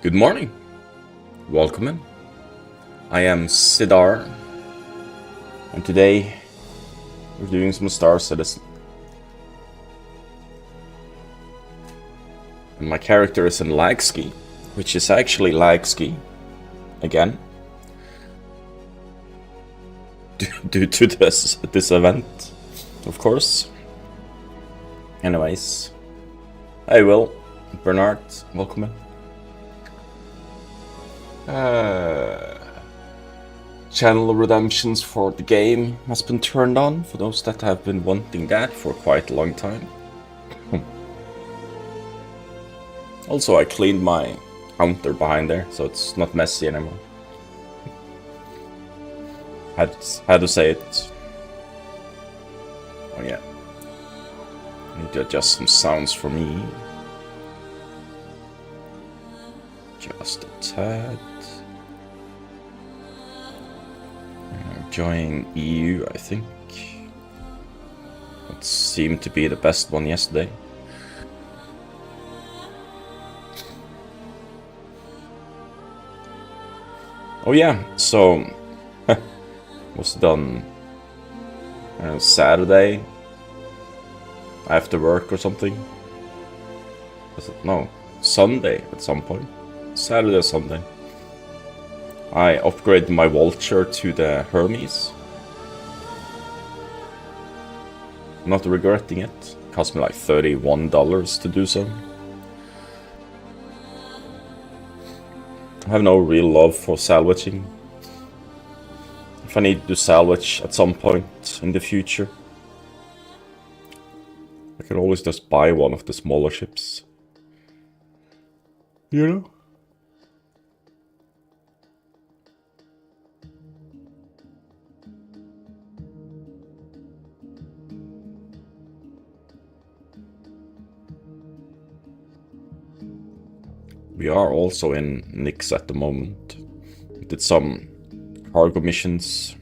Good morning. Welcome in. I am Sidar, and today we're doing some Star Citizen. And my character is in Lagski, which is actually Lagski again, due to this event, of course. Anyways, hey Will, Bernard, welcome in. Channel redemptions for the game has been turned on for those that have been wanting that for quite a long time. Also, I cleaned my counter behind there, so it's not messy anymore. Had to say it. Oh yeah. I need to adjust some sounds for me. Just a tad. Enjoying EU, I think. It seemed to be the best one yesterday. Oh yeah, so was done Saturday after work or something. Was it? No, Sunday at some point. Saturday or Sunday. I upgraded my vulture to the Hermes. Not regretting it. Cost me like $31 to do so. I have no real love for salvaging. If I need to salvage at some point in the future, I can always just buy one of the smaller ships. You know? We are also in Nix at the moment. We did some cargo missions.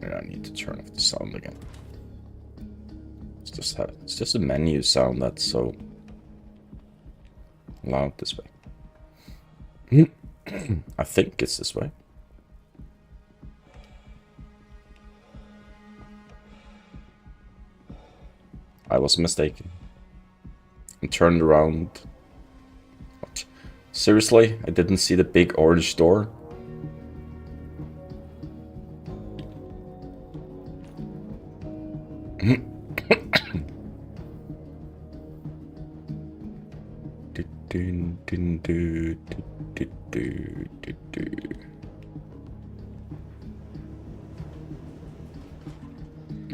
Yeah, I need to turn off the sound again. It's just a menu sound that's so loud this way. I think it's this way. I was mistaken. And turned around. What? Seriously? I didn't see the big orange door? You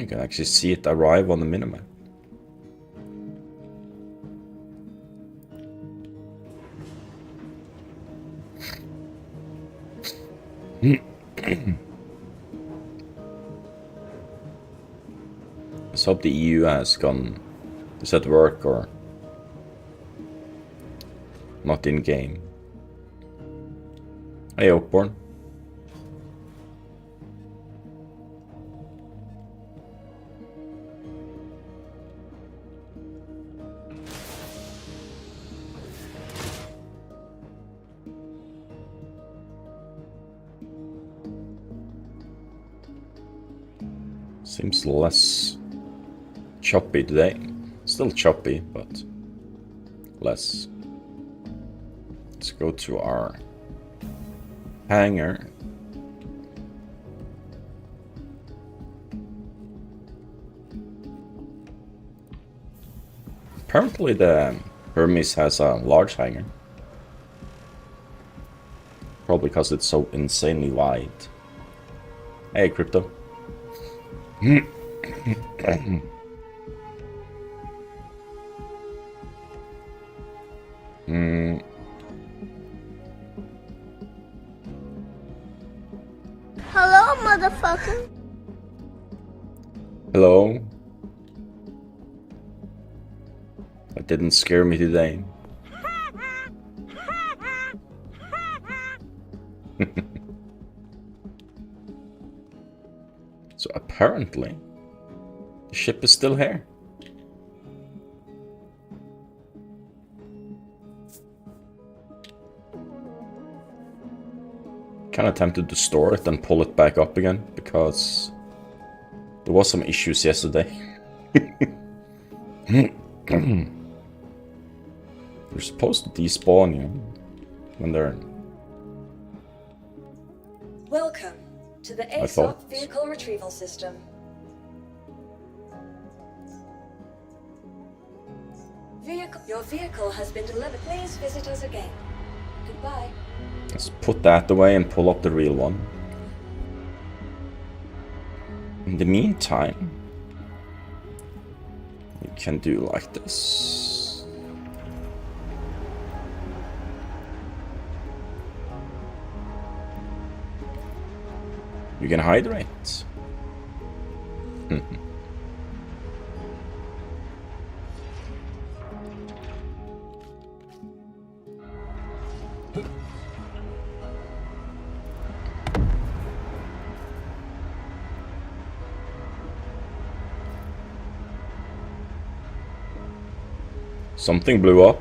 can actually see it arrive on the minimap. Let's hope the EU has gone, is at work or not in game. Hey Oakborn. Seems less choppy today. Still choppy, but less. Let's go to our hangar. Apparently the Hermes has a large hangar. Probably because it's so insanely wide. Hey, Crypto. Hello, motherfucker. Hello. That didn't scare me today. So apparently The ship is still here. Kinda tempted to store it and pull it back up again, because there was some issues yesterday. You're supposed to despawn, you know, when they're... Welcome to the ASOP vehicle retrieval system. Your vehicle has been delivered. Please visit us again. Goodbye. Let's put that away and pull up the real one. In the meantime, we can do like this. You can hydrate. Something blew up.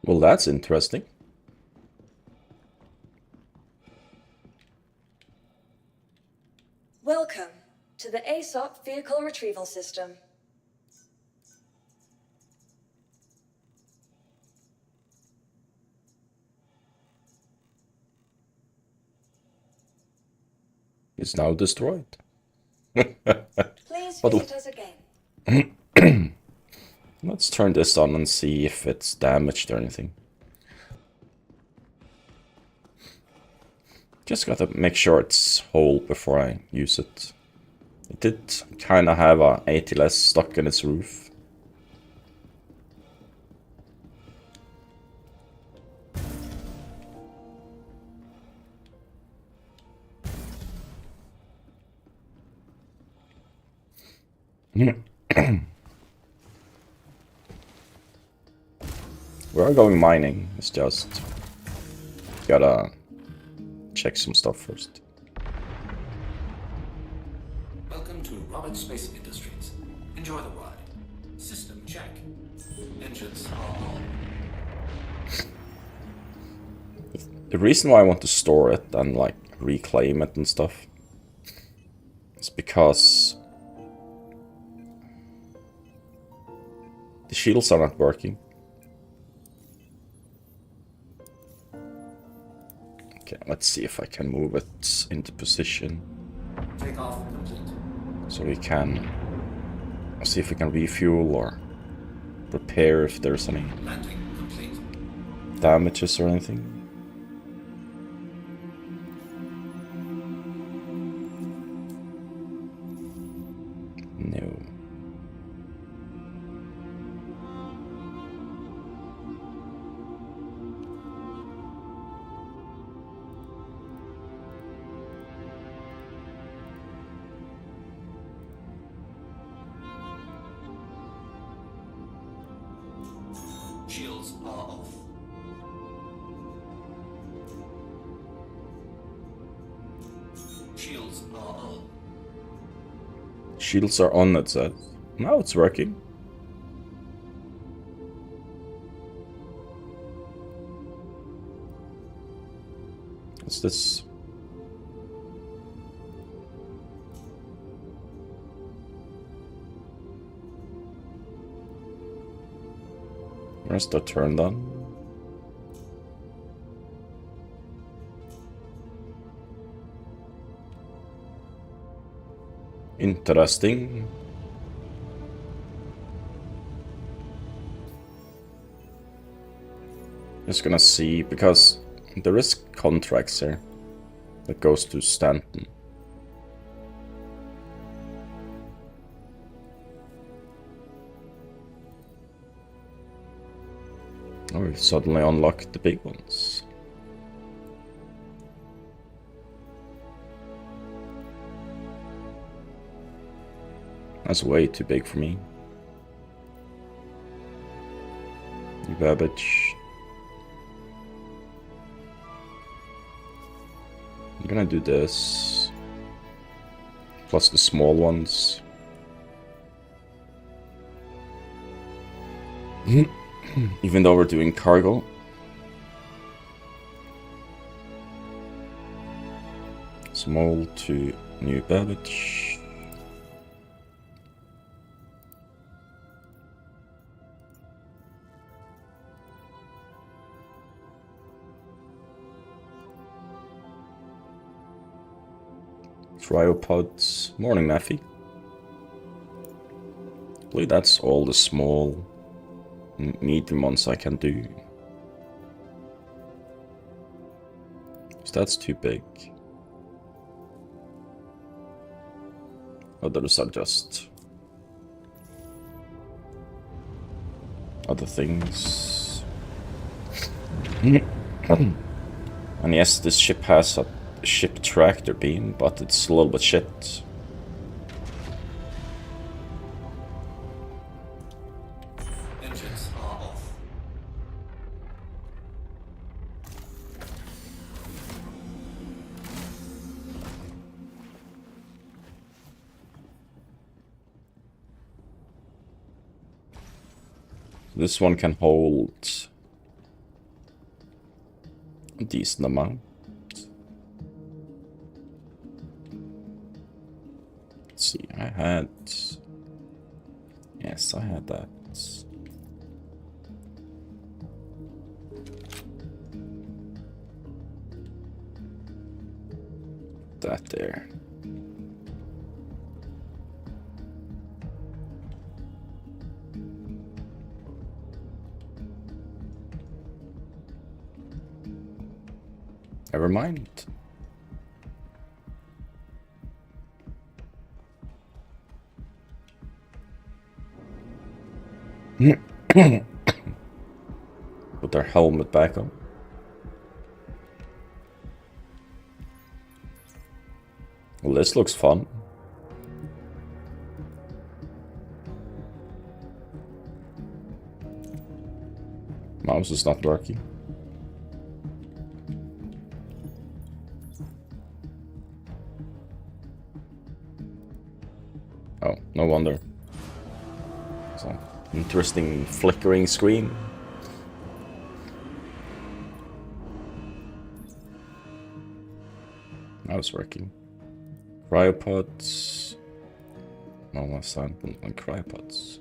Well, that's interesting. Welcome to the ASOP vehicle retrieval system. It's now destroyed. Please visit us again. Let's turn this on and see if it's damaged or anything. Just gotta make sure it's whole before I use it. It did kinda have a ATLS stuck in its roof. We're going mining, it's just gotta check some stuff first. Welcome to Robert Space Industries. Enjoy the ride. System check. Engines are on. The reason why I want to store it and like reclaim it and stuff is because the shields are not working. Okay, let's see if I can move it into position. Takeoff complete. So we can see if we can refuel or repair if there's any Landing complete. damages or anything. No. Shields are off. Shields are on. Shields are on, it says. Now it's working. What's this? Where's the turned on? Interesting. Just gonna see, because there is contracts here that goes to Stanton. Oh, we've suddenly unlocked the big ones. That's way too big for me. You Babbage. I'm gonna do this. Plus the small ones. Even though we're doing cargo. Small to new Babbage. Cryopods. Morning, Maffy. I believe that's all the small, medium ones I can do. So that's too big. Others are just other things. And yes, this ship has a ship tractor beam, but it's a little bit shit. Engines are off. This one can hold a decent amount. Let's see, I had... Yes, I had that. That there. Never mind. Put their helmet back on. Well, this looks fun. Mouse is not working. Oh, no wonder. So, interesting flickering screen. Now it's working. Cryopods. No last time on cryopods.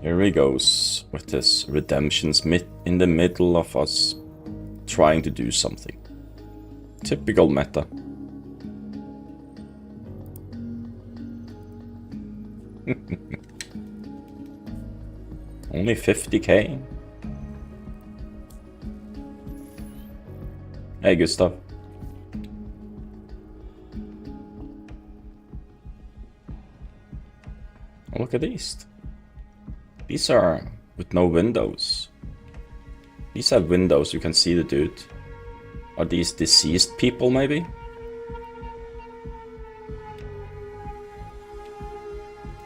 Here he goes with his redemptions in the middle of us trying to do something. Typical meta. Only 50k. Hey, Gustav. Oh, look at these. These are with no windows. These have windows, you can see the dude. Are these deceased people, maybe?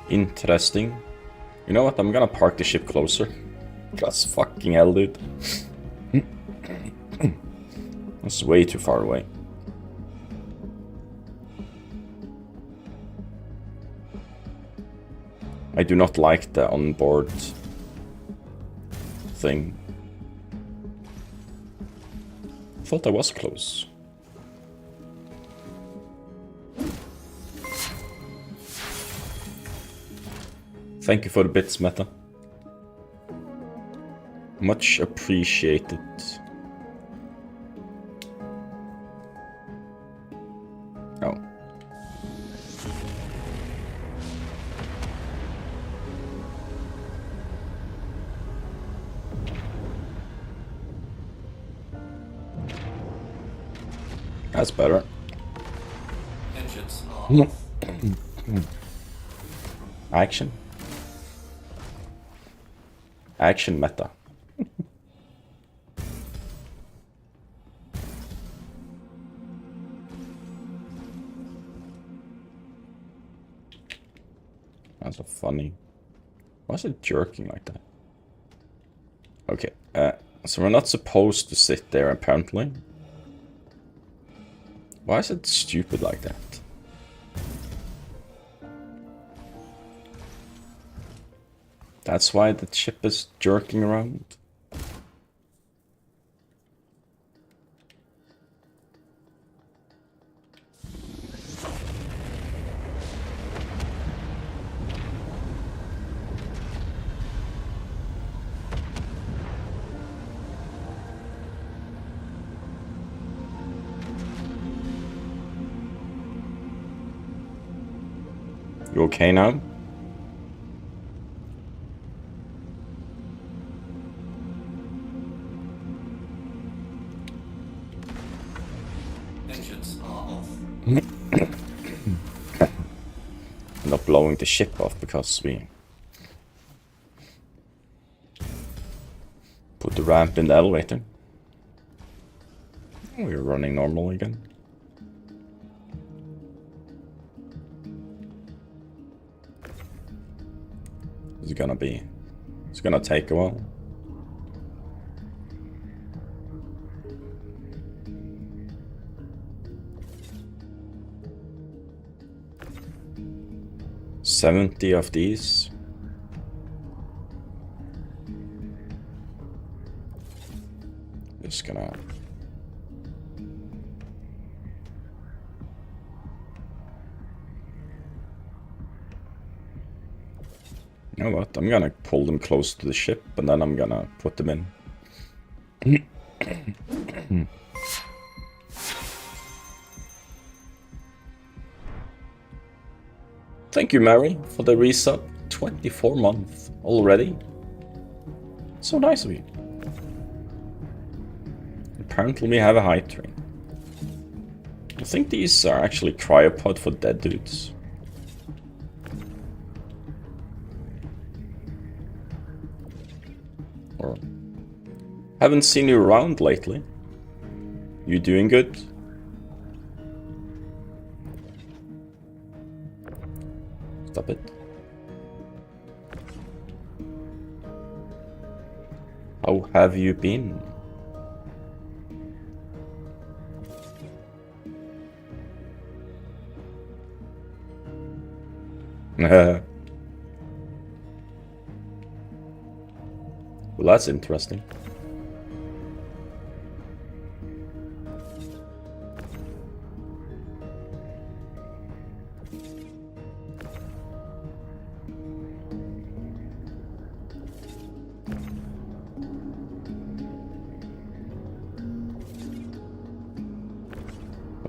Interesting. You know what, I'm gonna park the ship closer. That's fucking hell, dude. That's way too far away. I do not like the onboard thing. I thought I was close. Thank you for the bits, Meta. Much appreciated. Oh. That's better. Engines are off. Action. Action meta. That's so funny. Why is it jerking like that? Okay, so we're not supposed to sit there apparently. Why is it stupid like that? That's why the ship is jerking around. You okay now? Engines are off. Not blowing the ship off because we put the ramp in the elevator. We're running normal again. It's gonna take a while. $70 of these. Just gonna... You know what? I'm gonna pull them close to the ship and then I'm gonna put them in. Thank you, Mary, for the resub. 24 months already. So nice of you. Apparently we have a high train. I think these are actually cryopod for dead dudes. Or haven't seen you around lately. You doing good? Stop it. How have you been? Well, that's interesting.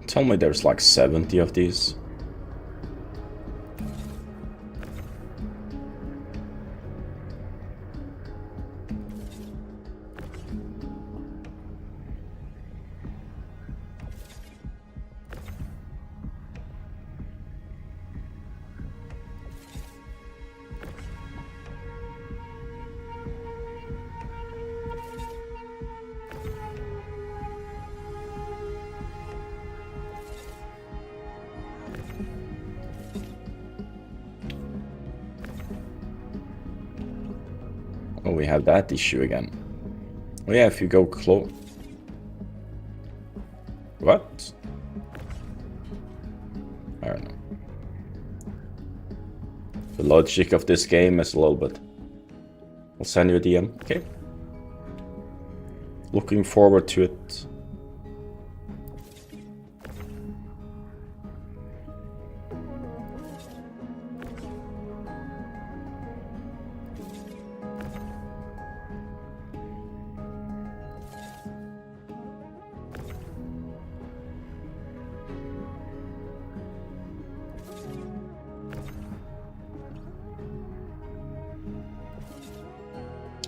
Tell me there's like 70 of these. Oh, we have that issue again. Oh yeah, if you go close... What? I don't know. The logic of this game is a little bit... I'll send you a DM, okay? Looking forward to it.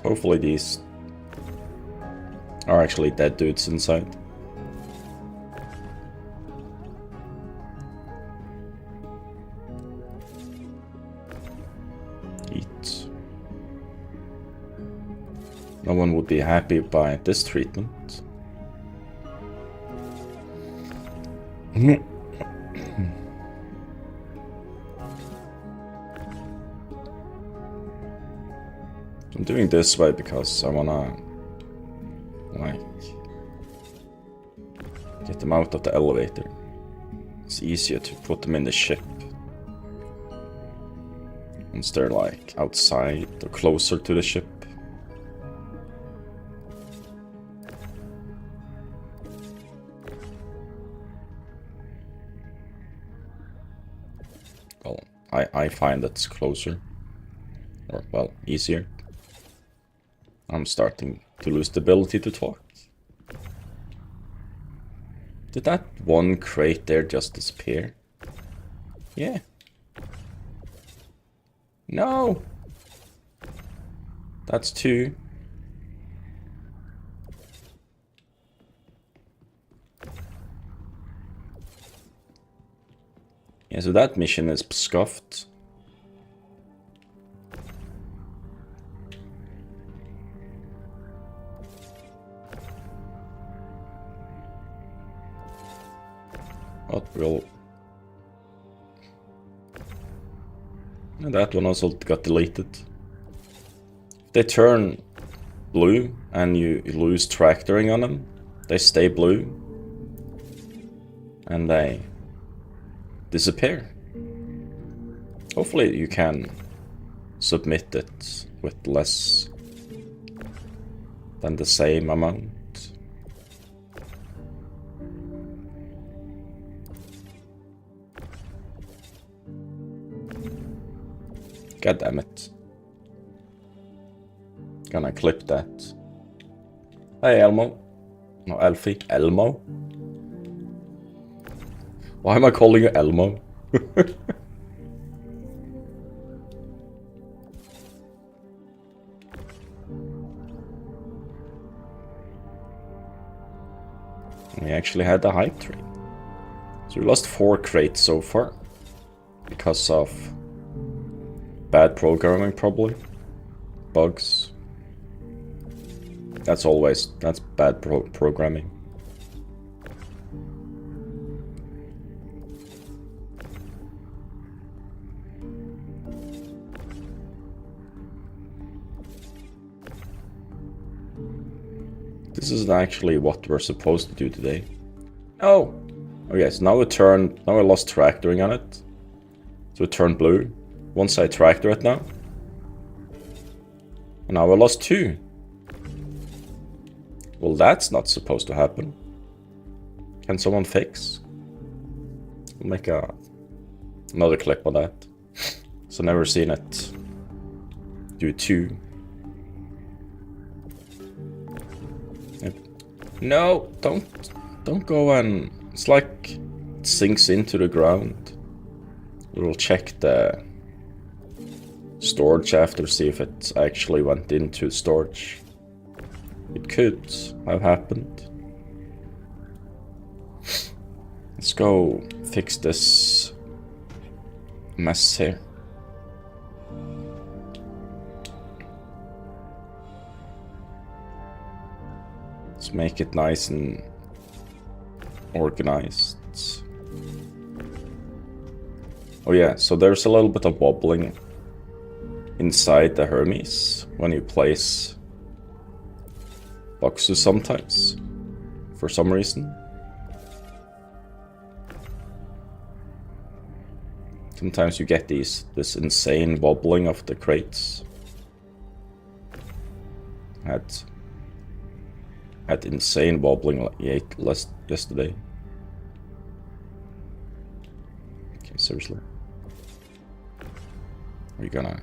Hopefully these are actually dead dudes inside. one would be happy by this treatment. I'm doing this way because I wanna, like, get them out of the elevator. It's easier to put them in the ship once they're like outside or closer to the ship. Well, I find it's closer, or well, easier. I'm starting to lose the ability to talk. Did that one crate there just disappear? Yeah. No! That's 2. Yeah, so that mission is scuffed. What will... And that one also got deleted. If they turn blue and you lose tractoring on them, they stay blue. And they disappear. Hopefully you can submit it with less than the same amount. God damn it. Gonna clip that. Hey Elmo. No, Elfie. Elmo? Why am I calling you Elmo? We actually had a hype train. So we lost 4 crates so far. Because of bad programming, probably. Bugs. That's bad programming. This is actually what we're supposed to do today. Oh! Oh yes, now I lost tractoring on it. So it turned blue. Once I tractor it now. And now I lost 2. Well, that's not supposed to happen. Can someone fix? I'll make another clip on that. So never seen it do 2. Yep. No, don't go and... It's like it sinks into the ground. We'll check the storage after, see if it actually went into storage. It could have happened. Let's go fix this mess here. Let's make it nice and organized. Oh yeah, so there's a little bit of wobbling inside the Hermes when you place boxes sometimes, for some reason. Sometimes you get this insane wobbling of the crates. Had insane wobbling like yesterday. Okay, seriously. Are you gonna...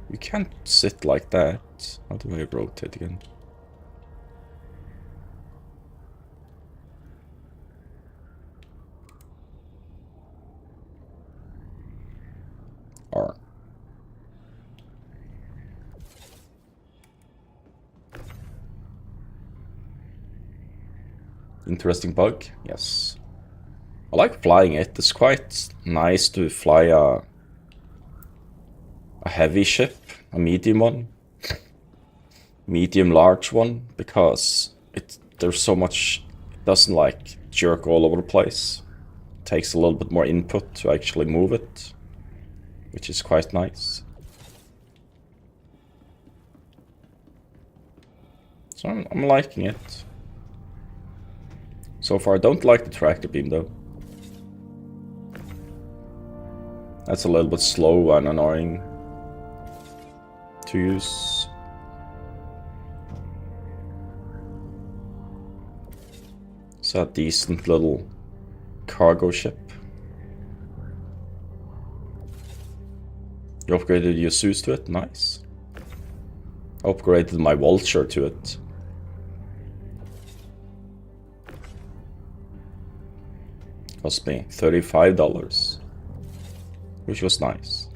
You can't sit like that. How do I rotate again? R. Interesting bug, yes. I like flying it. It's quite nice to fly a heavy ship, a medium one. medium large one because there's so much, it doesn't like jerk all over the place. It takes a little bit more input to actually move it, which is quite nice. So I'm liking it. So far I don't like the tractor beam though. That's a little bit slow and annoying to use. It's a decent little cargo ship. You upgraded your suits to it? Nice. I upgraded my vulture to it. Cost me $35, which was nice.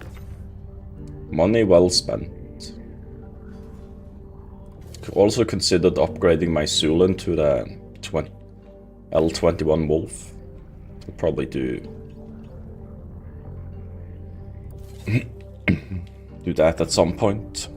Money well spent. Also considered upgrading my Zulin to the L21 Wolf. I'll probably do that at some point.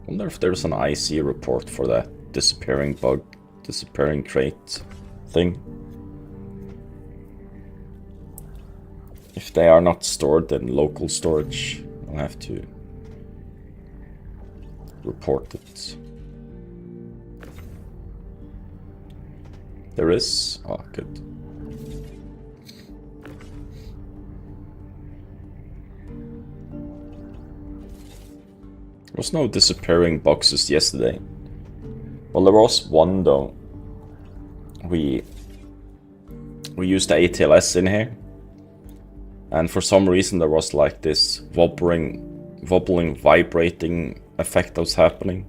I wonder if there's an IC report for that disappearing crate thing. If they are not stored in local storage, I'll have to report it. There is? Oh, good. There was no disappearing boxes yesterday. Well, there was one though. We used the ATLS in here, and for some reason there was like this wobbling, vibrating effect that was happening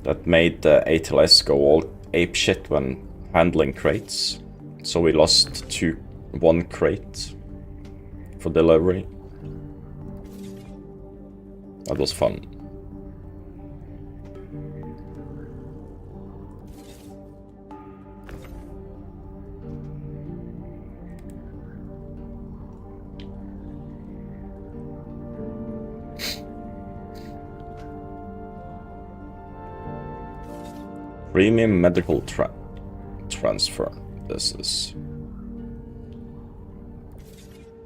that made the ATLS go all ape shit when handling crates. So we lost one crate for delivery. That was fun. Premium medical transfer. This is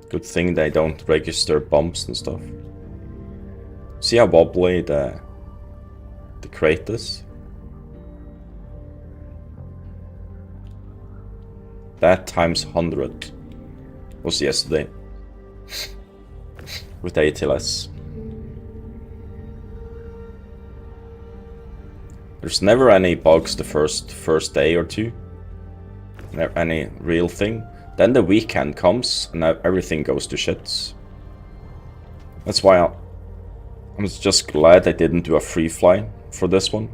good thing they don't register bumps and stuff. See how wobbly the crate is? That times 100 was yesterday with the ATLS. There's never any bugs the first day or two. Never any real thing. Then the weekend comes and everything goes to shits. That's why I'm just glad I didn't do a free fly for this one.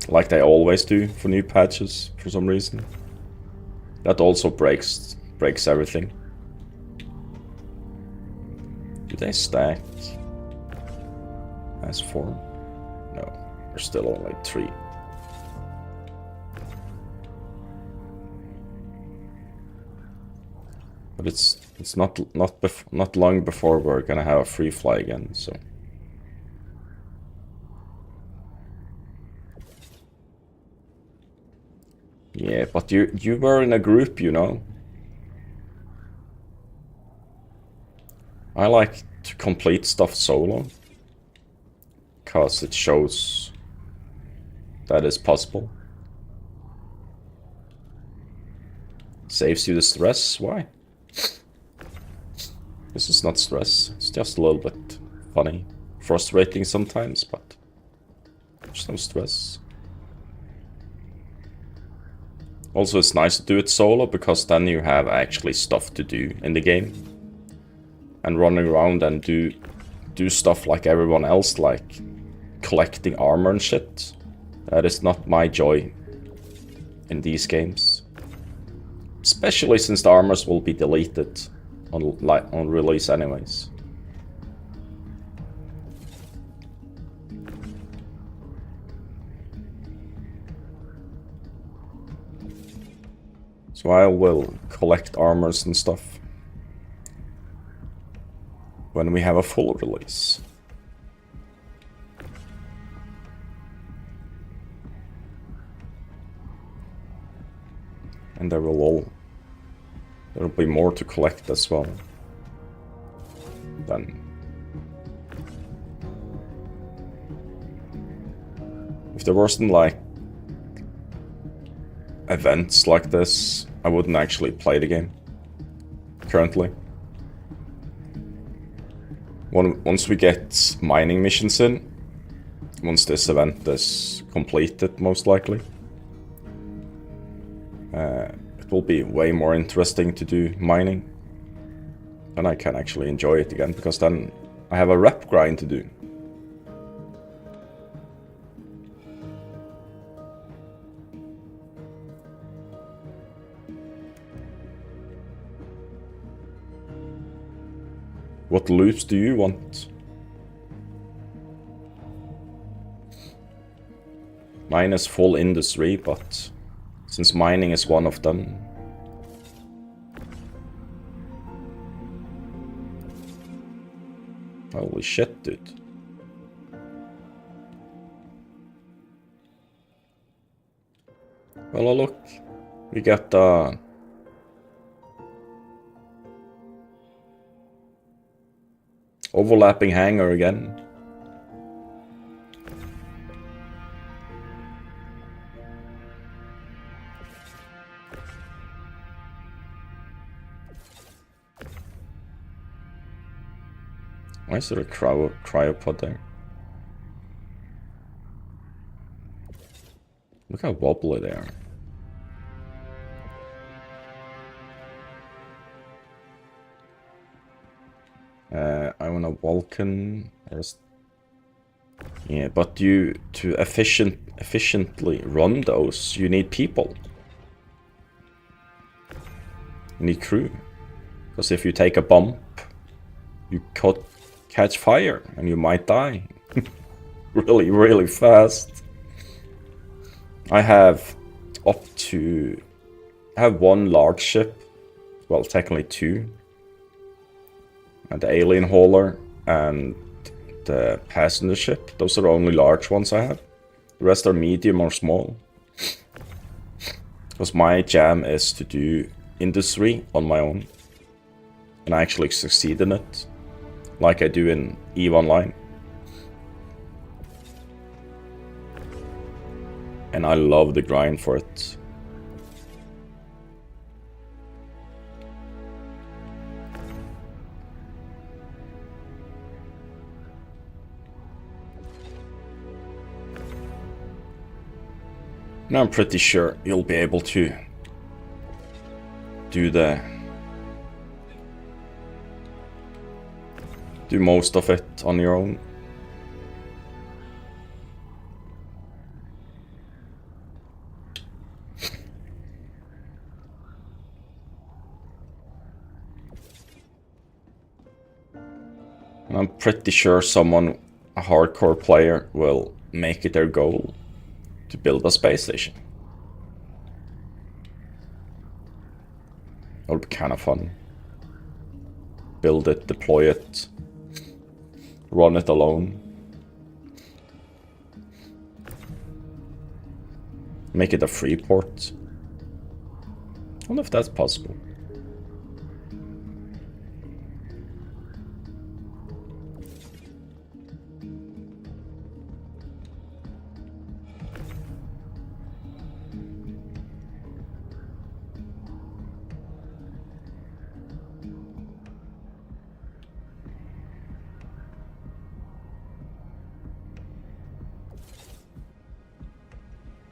Like they always do for new patches for some reason. That also breaks everything. Do they stack as 4? No. There's still only 3. But it's not long before we're gonna have a free fly again, so. Yeah, but you were in a group, you know. I like to complete stuff solo, cause it shows that is possible. Saves you the stress. Why? This is not stress. It's just a little bit funny, frustrating sometimes, but there's no stress. Also, it's nice to do it solo because then you have actually stuff to do in the game, and running around and do stuff like everyone else, like collecting armor and shit. That is not my joy in these games. Especially since the armors will be deleted on release anyways. So I will collect armors and stuff when we have a full release. And there will be more to collect as well. Then if there wasn't like events like this, I wouldn't actually play the game currently. Once we get mining missions in, once this event is completed, most likely, it will be way more interesting to do mining. Then I can actually enjoy it again, because then I have a rep grind to do. What loops do you want? Mine is full industry, but since mining is one of them. Holy shit, dude. Well, look, we got overlapping hangar again. Why is there a cryopod there? Look how wobbly they are. I want a Vulcan. Yeah, but to efficiently run those, you need people. You need crew. Because if you take a bump, you catch fire and you might die really, really fast. I have one large ship, well, technically two, and the alien hauler and the passenger ship. Those are the only large ones I have. The rest are medium or small, because my jam is to do industry on my own, and I actually succeed in it, like I do in EVE Online. And I love the grind for it. And I'm pretty sure you'll be able to do most of it on your own. And I'm pretty sure a hardcore player, will make it their goal to build a space station. It'll be kind of fun. Build it, deploy it, run it alone. Make it a free port. I wonder if that's possible.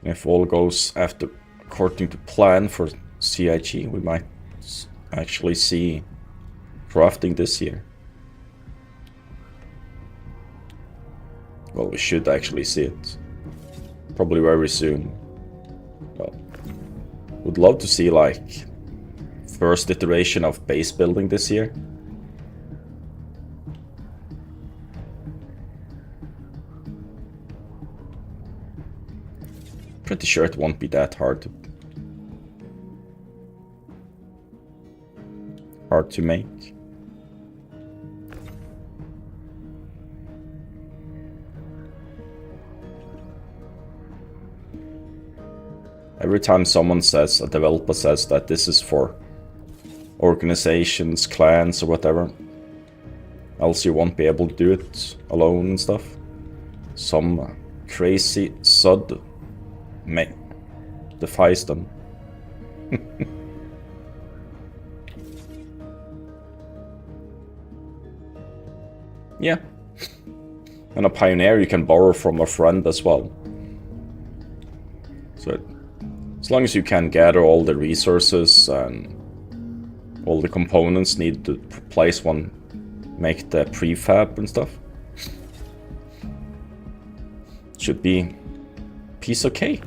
If all goes according to plan for CIG, we might actually see crafting this year. Well, we should actually see it. Probably very soon. Well, would love to see like first iteration of base building this year. Pretty sure it won't be that hard to make. Every time someone says, a developer says that this is for organizations, clans or whatever, else you won't be able to do it alone and stuff, some crazy sud defies them. Yeah. And a pioneer you can borrow from a friend as well. So as long as you can gather all the resources and all the components needed to place one, make the prefab and stuff, should be piece of cake.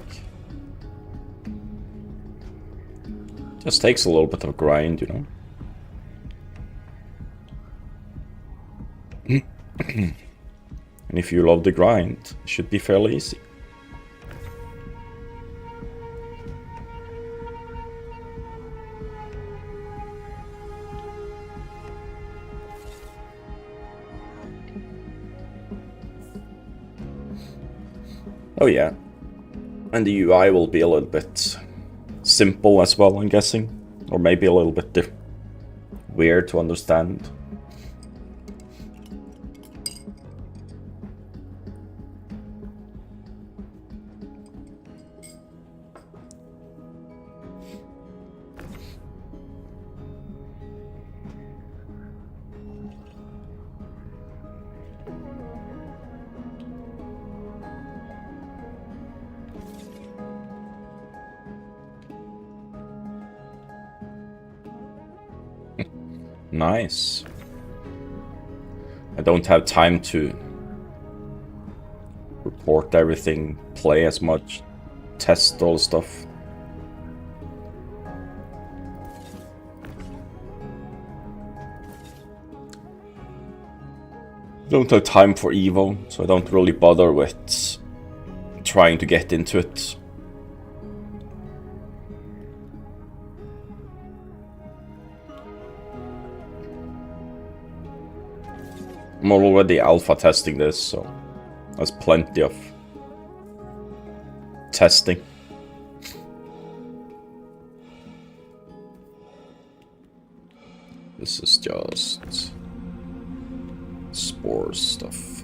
Just takes a little bit of grind, you know. And if you love the grind, it should be fairly easy. Oh yeah, and the UI will be a little bit simple as well, I'm guessing, or maybe a little bit weird to understand. Nice. I don't have time to report everything, play as much, test all stuff. Don't have time for Evo, so I don't really bother with trying to get into it. I'm already alpha testing this, so there's plenty of testing. This is just spore stuff.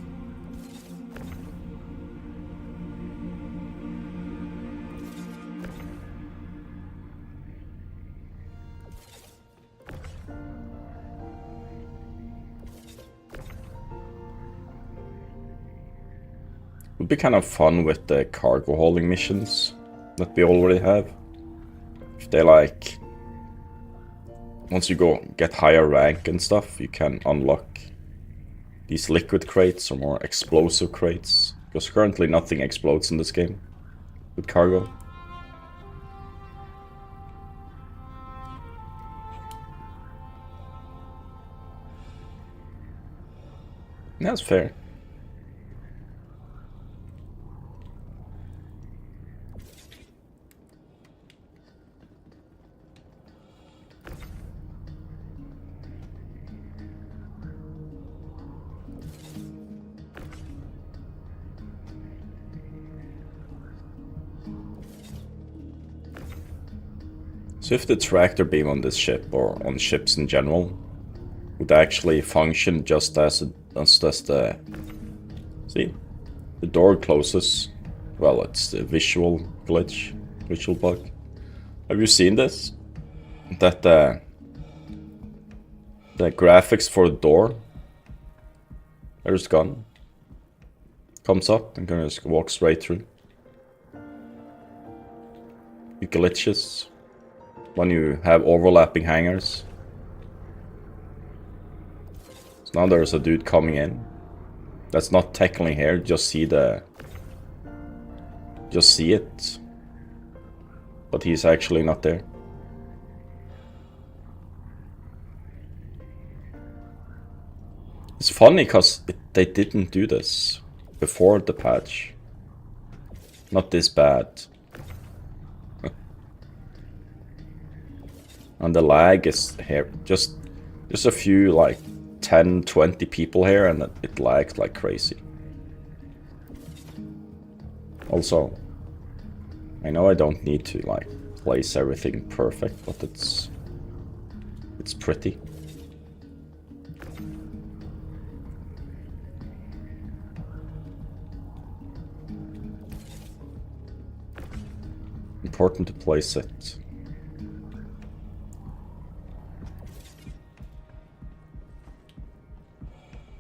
Would be kind of fun with the cargo hauling missions that we already have. If they like, once you get higher rank and stuff, you can unlock these liquid crates or more explosive crates. Because currently nothing explodes in this game with cargo. That's fair. So if the tractor beam on this ship, or on ships in general, would actually function just as the... See? The door closes. Well, it's the visual glitch, visual bug. Have you seen this? That the graphics for the door, there's gone. Comes up and can just walk straight through. It glitches when you have overlapping hangars. So now there's a dude coming in. That's not technically here, just see it. But he's actually not there. It's funny because they didn't do this before the patch. Not this bad. And the lag is here. Just a few, like 10, 20 people here, and it lags like crazy. Also, I know I don't need to like place everything perfect, but it's pretty. Important to place it.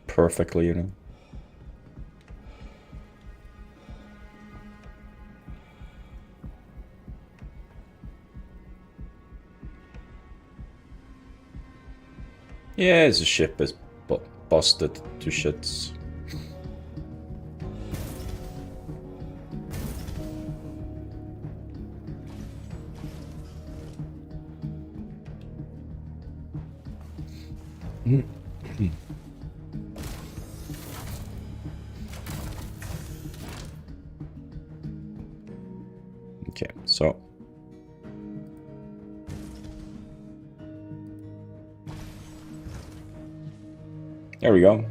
Perfectly, you know. Yeah, the ship is busted to shits. Okay, so there we go.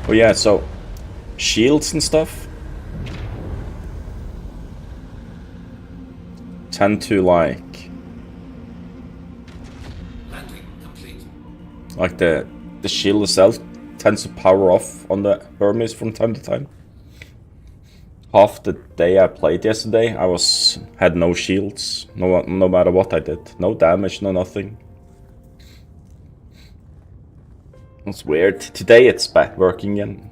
Oh yeah, so shields and stuff tend to like the shield itself tends to power off on the Hermes from time to time. Half the day I played yesterday, I had no shields, no matter what I did, no damage, no nothing. It's weird. Today it's back working again.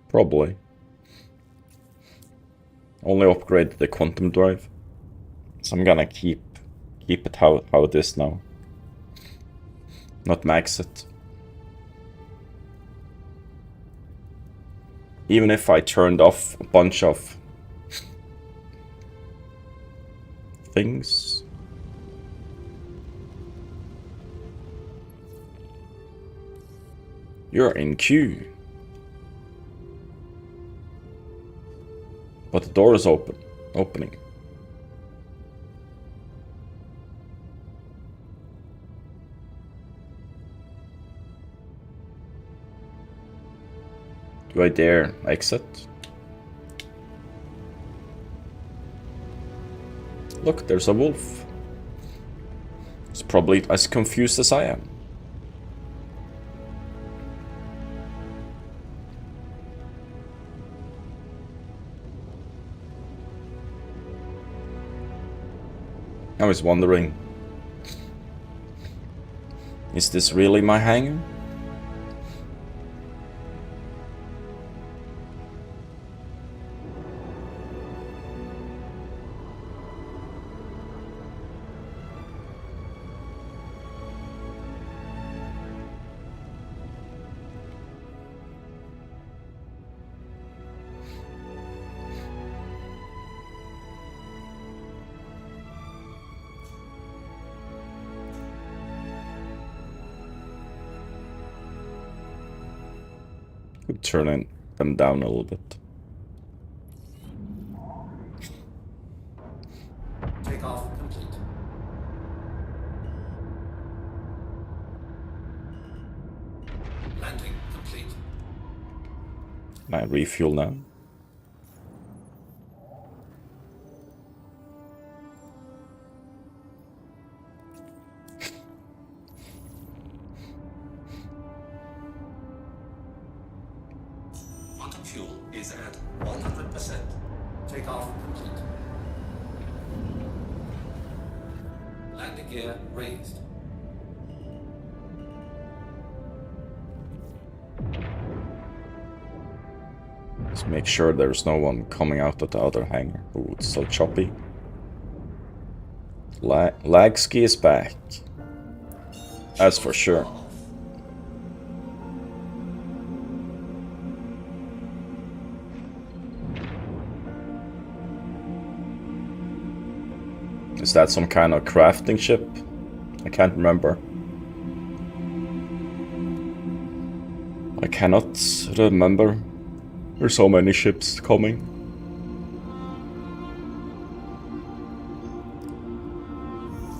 Probably. Only upgraded the quantum drive, so I'm gonna keep it how it is now. Not max it. Even if I turned off a bunch of things. You're in queue. But the door is opening. Do I dare exit? Look, there's a wolf. It's probably as confused as I am. I was wondering, is this really my hangar? Turning them down a little bit. Takeoff complete. Landing complete. Can I refuel now? Fuel is at 100%. Takeoff complete. gear raised. Let's make sure there's no one coming out of the other hangar. Ooh, it's so choppy. Lag ski is back. That's for sure. Is that some kind of crafting ship? I can't remember. I cannot remember. There's so many ships coming.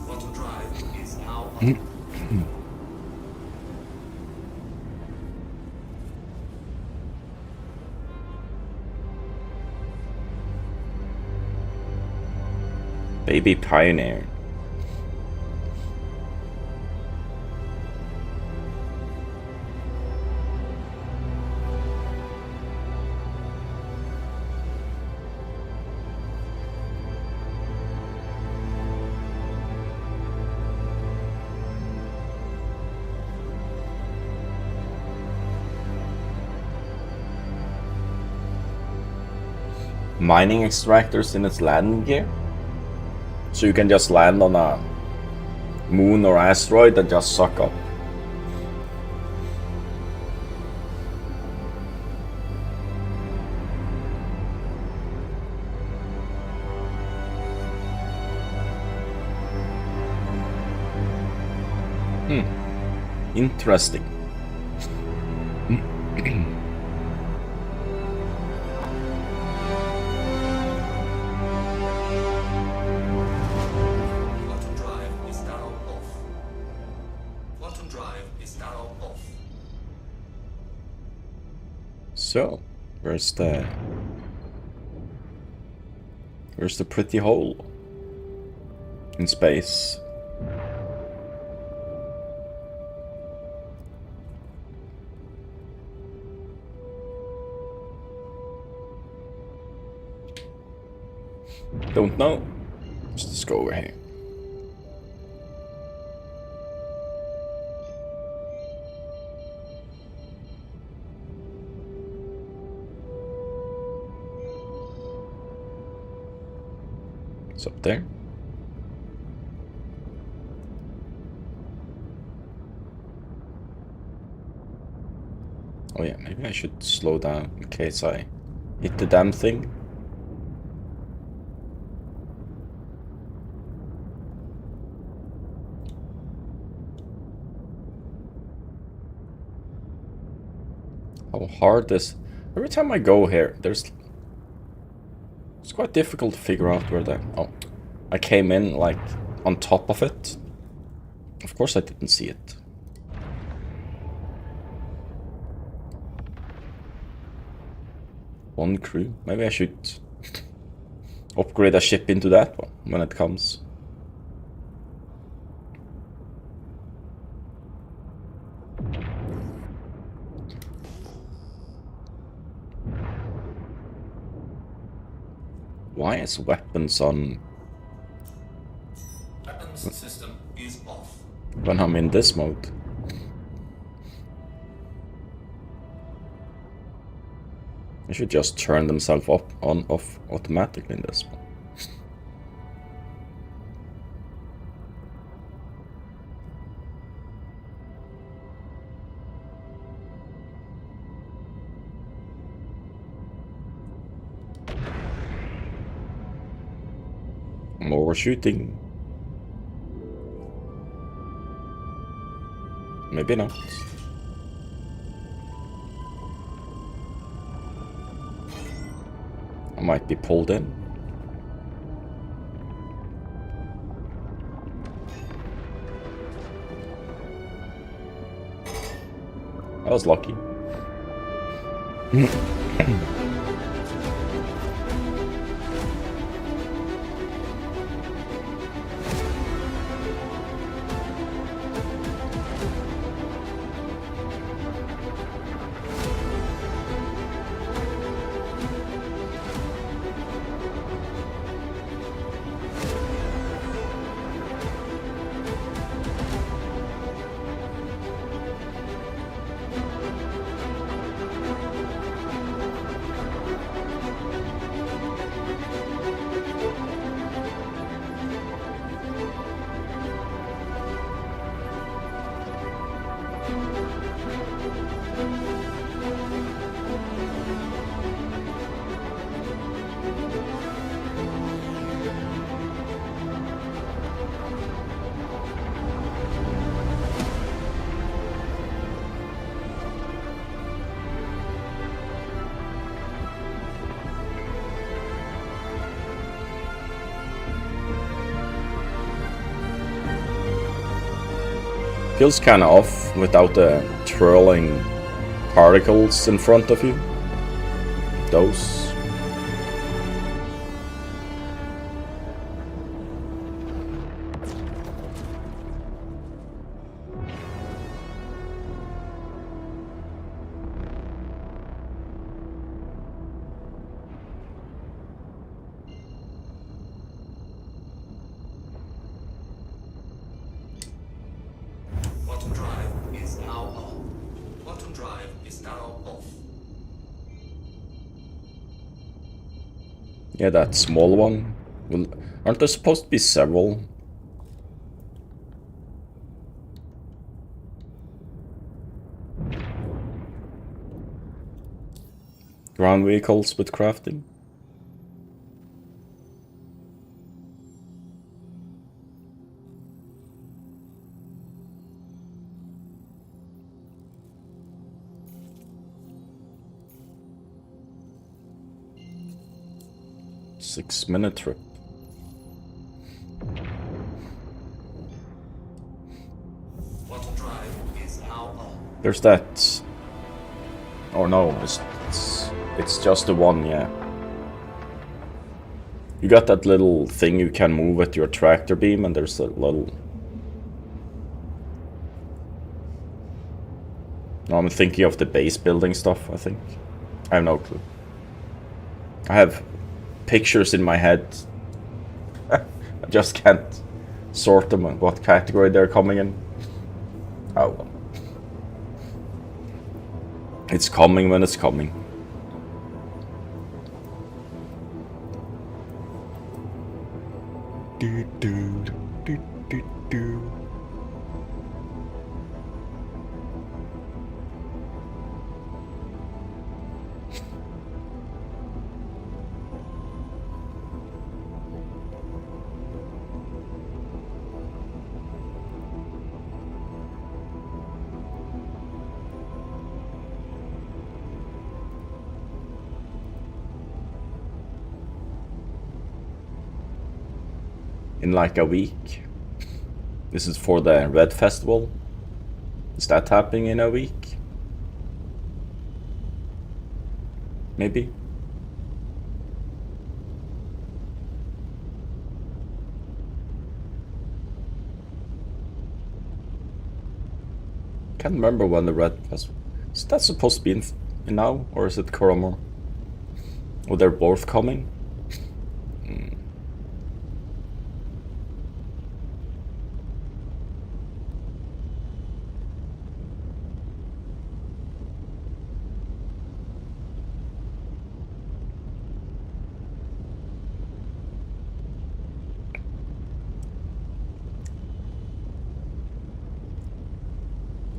Quantum drive is now up. Baby Pioneer. Mining extractors in its landing gear? So you can just land on a moon or asteroid and just suck up. Interesting. Quantum drive is now off. Quantum drive is now off. So, where's the pretty hole in space? Don't know. Let's just go over here. It's up there. Oh yeah, maybe I should slow down in case I hit the damn thing. How hard this... Every time I go here, it's quite difficult to figure out where the... Oh, I came in like on top of it. Of course I didn't see it. One crew. Maybe I should upgrade a ship into that one when it comes. Why is weapons on Weapons system is off. when I'm in this mode? I should just turn themselves off automatically in this one. I'm overshooting. Maybe not. I might be pulled in. I was lucky. Feels kinda off without the twirling particles in front of you. Those. Bottom drive is now on. Bottom drive is now off. Yeah, that small one. Well, aren't there supposed to be several? Ground vehicles with crafting? Six-minute trip. Bottom drive is now on. There's that. Oh no, it's just the one, yeah. You got that little thing you can move with your tractor beam, and there's a little. No, I'm thinking of the base building stuff, I think. I have no clue. I have pictures in my head. I just can't sort them and what category they're coming in. Oh well. It's coming when it's coming. Do, do, do, do, do. In like a week. This is for the Red Festival. Is that happening in a week? Maybe? Can't remember when the Red Festival. Is that supposed to be in now, or is it Coromor? Oh, they're both coming?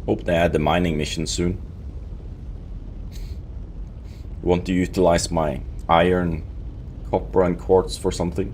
Hope they add the mining mission soon. Want to utilize my iron, copper and quartz for something.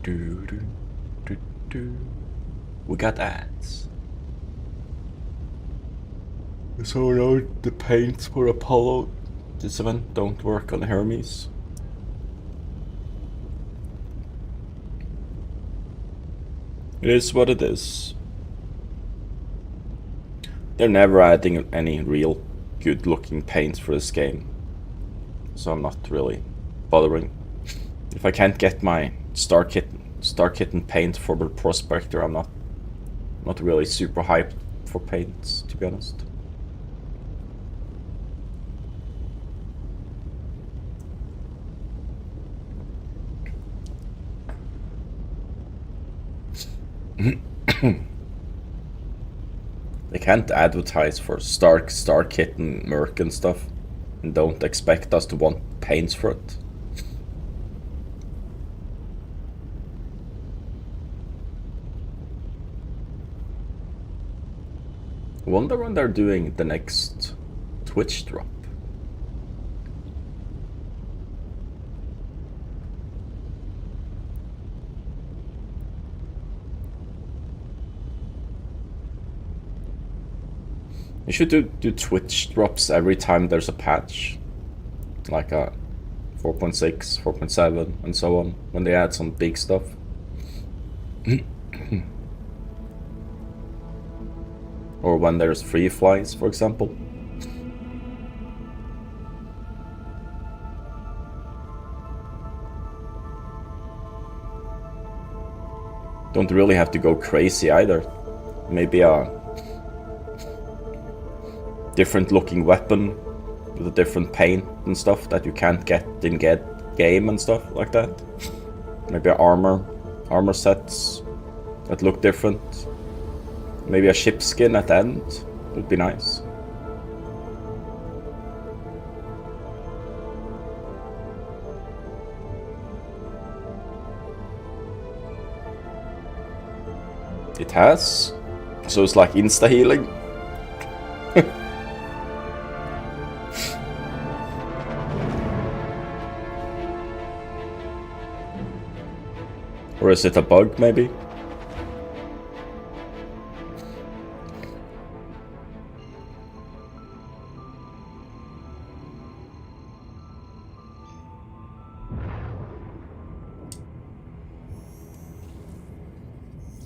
Do, do, do, do. We got ads. So now the paints for Apollo this event don't work on Hermes. It is what it is. They're never adding any real good looking paints for this game, so I'm not really bothering. If I can't get my Star Kitten paint for the Prospector, I'm not really super hyped for paints, to be honest. They can't advertise for Star Kitten, Merc and stuff, and don't expect us to want paints for it. I wonder when they're doing the next Twitch drop. You should do Twitch drops every time there's a patch, like a 4.6, 4.7, and so on, when they add some big stuff. Or when there's free flies, for example. Don't really have to go crazy either. Maybe a different looking weapon with a different paint and stuff that you can't get in game and stuff like that. Maybe armor sets that look different. Maybe a ship skin at the end would be nice. It has, so it's like insta healing. Or is it a bug, maybe?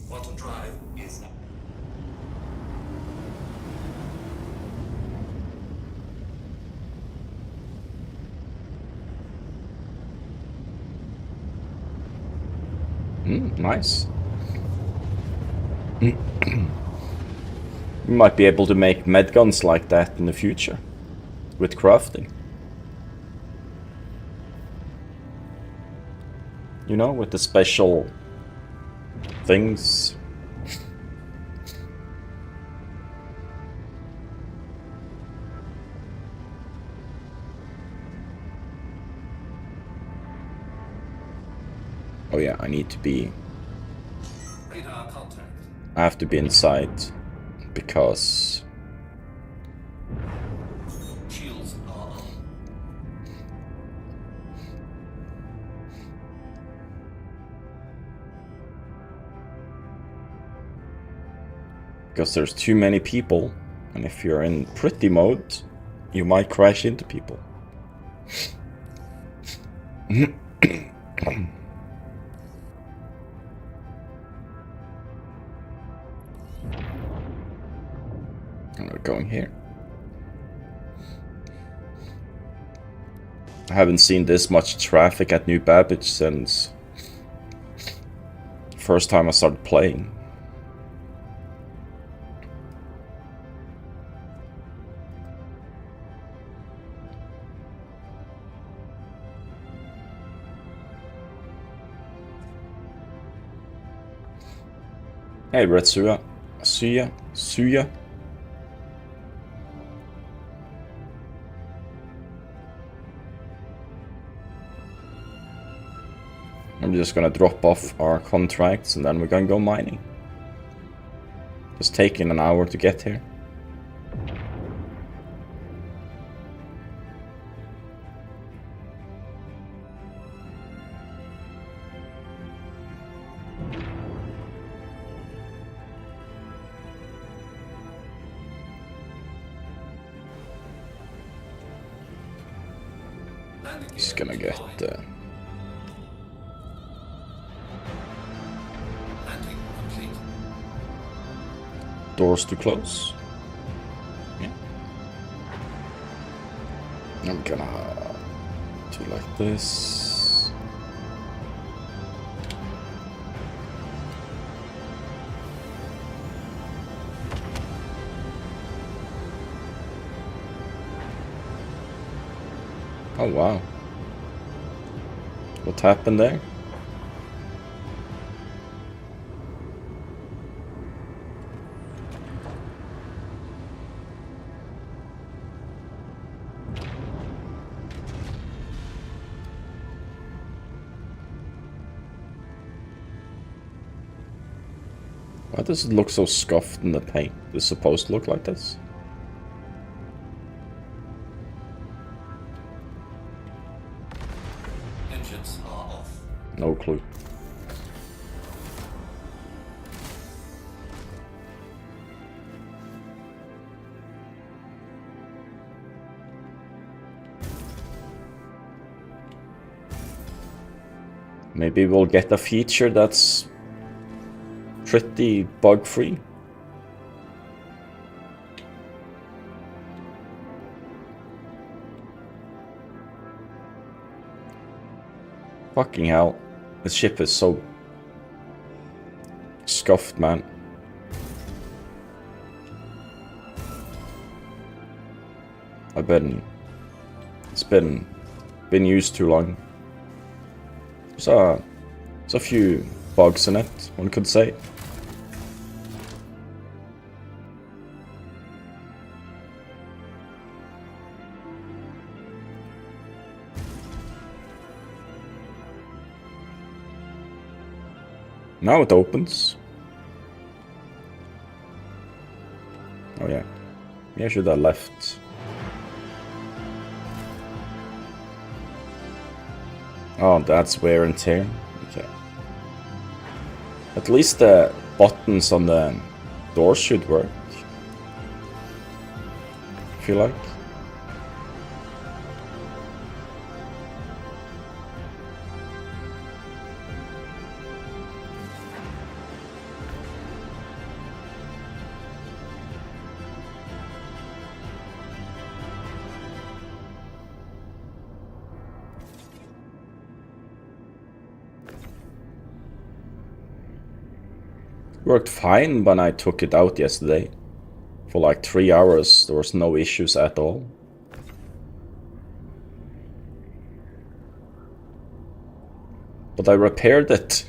Quantum drive is Nice. We might be able to make med guns like that in the future with crafting. You know, with the special things. Oh yeah, I need to be... radar contact. I have to be inside, because... Shields are on. Because there's too many people, and if you're in pretty mode, you might crash into people. And we're going here. I haven't seen this much traffic at New Babbage since first time I started playing. Hey, Retsuya. Suya. I'm just gonna drop off our contracts and then we're gonna go mining. It's taking an hour to get here. Just gonna get Landing complete. doors to close. Yeah. I'm gonna do like this. Oh wow. What happened there? Why does it look so scuffed in the paint? Is it supposed to look like this? Engines are off. No clue. Maybe we'll get a feature that's pretty bug-free. Fucking hell. This ship is so scuffed, man. It's been used too long. There's a few bugs in it, one could say. Now it opens. Oh yeah. Yeah, I should have left. Oh, that's wear and tear. Okay. At least the buttons on the doors should work. I feel like. Worked fine when I took it out yesterday. For like 3 hours, there was no issues at all. But I repaired it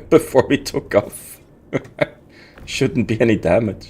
before we took off. Shouldn't be any damage.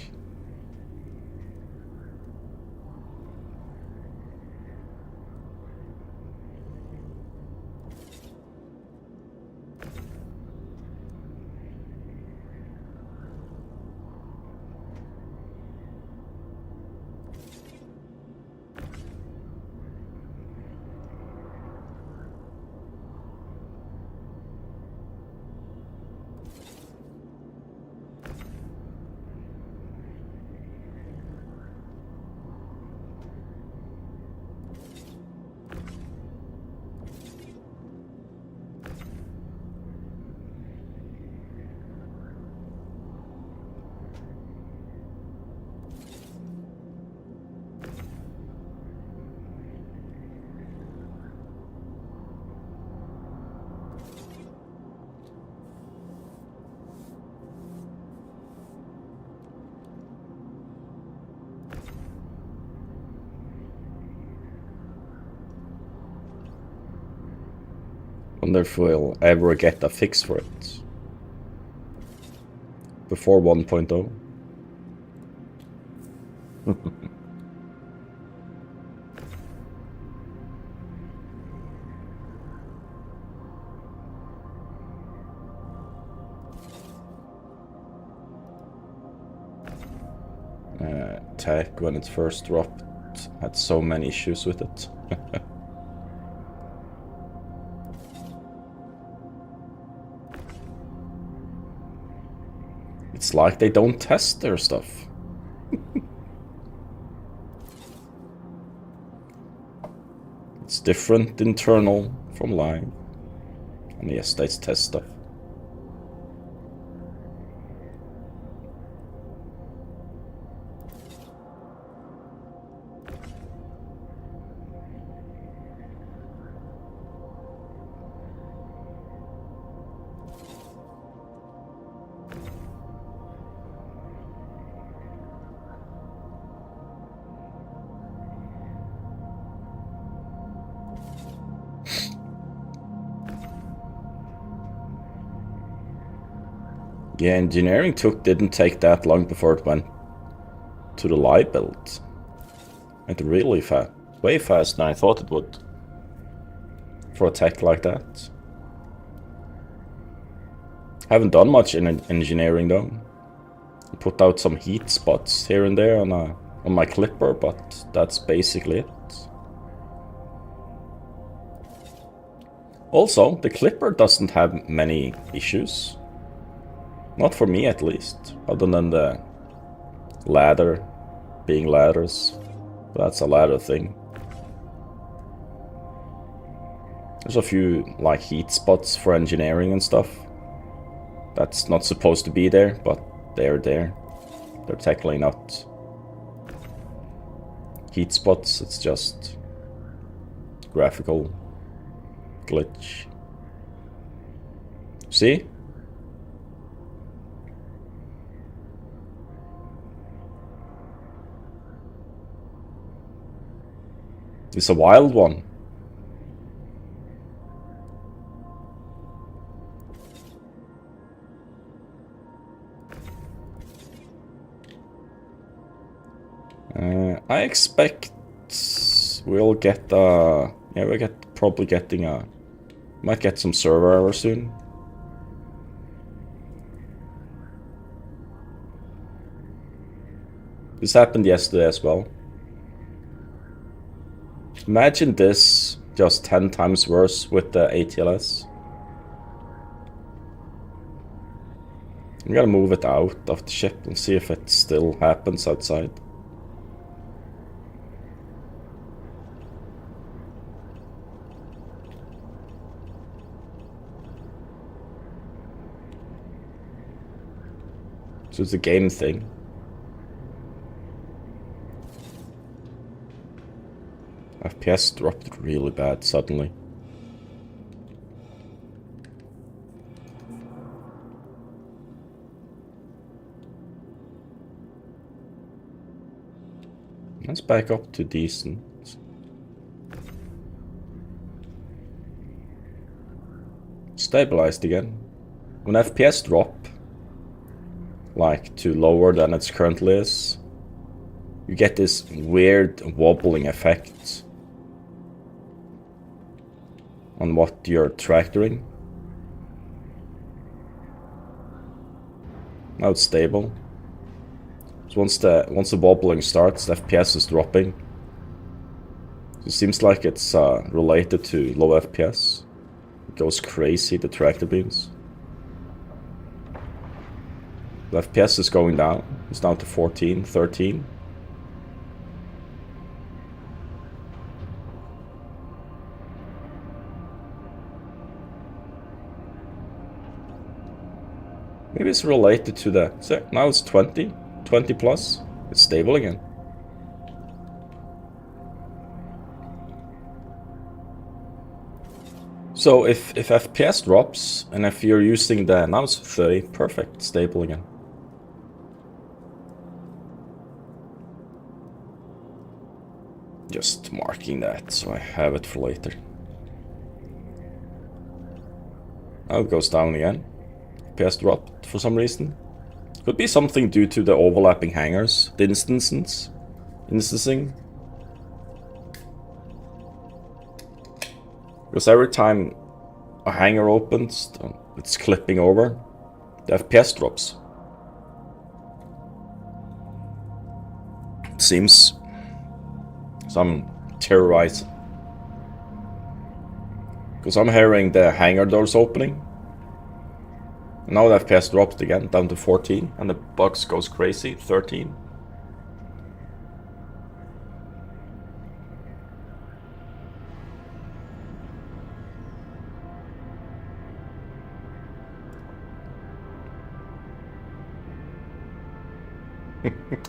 Wonder if we'll ever get a fix for it. Before 1.0. Tech, when it first dropped, had so many issues with it. It's like they don't test their stuff. It's different internal from live. And yes, they test stuff. Yeah, engineering didn't take that long before it went to the live build. Went really fast. Way faster than I thought it would. For a tech like that. Haven't done much in engineering though. Put out some heat spots here and there on my clipper, but that's basically it. Also, the clipper doesn't have many issues. Not for me at least, other than the ladder being ladders. But that's a ladder thing. There's a few like heat spots for engineering and stuff. That's not supposed to be there, but they're there. They're technically not heat spots, it's just graphical glitch. See? It's a wild one. I expect we'll get yeah, probably getting might get some server error soon. This happened yesterday as well. Imagine this just 10 times worse with the ATLS. I'm gonna move it out of the ship and see if it still happens outside. So it's a game thing. FPS dropped really bad suddenly. Let's back up to decent. Stabilized again. When FPS drop, like to lower than it currently is, you get this weird wobbling effect on what you're tractoring. Now it's stable. So once the wobbling starts, the FPS is dropping. So it seems like it's related to low FPS. It goes crazy, the tractor beams. The FPS is going down. It's down to 14, 13. Maybe it's related to the... So now it's 20. 20 plus. It's stable again. So if FPS drops, and if you're using the... Now it's 30. Perfect. Stable again. Just marking that so I have it for later. Now it goes down again. FPS dropped for some reason. Could be something due to the overlapping hangars, the instancing. Because every time a hangar opens, it's clipping over, the FPS drops. It seems some terrorizing. Because I'm hearing the hangar doors opening. Now the FPS dropped again, down to 14, and the box goes crazy, 13.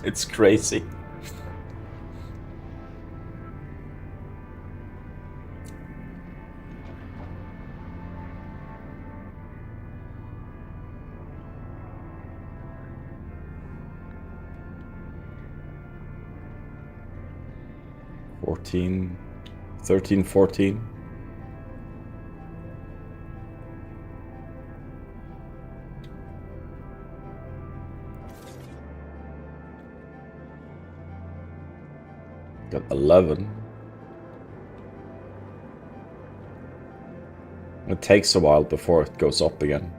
It's crazy. $14, $13, $14. Got 11. It takes a while before it goes up again.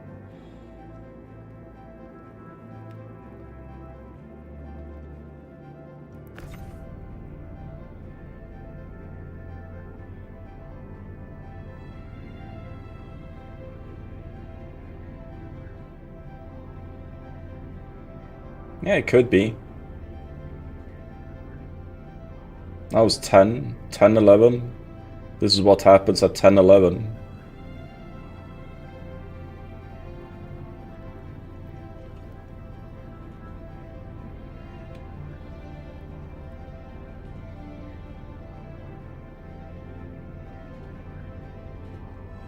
Yeah, it could be. That was 10, 10, 11. This is what happens at 10, 11.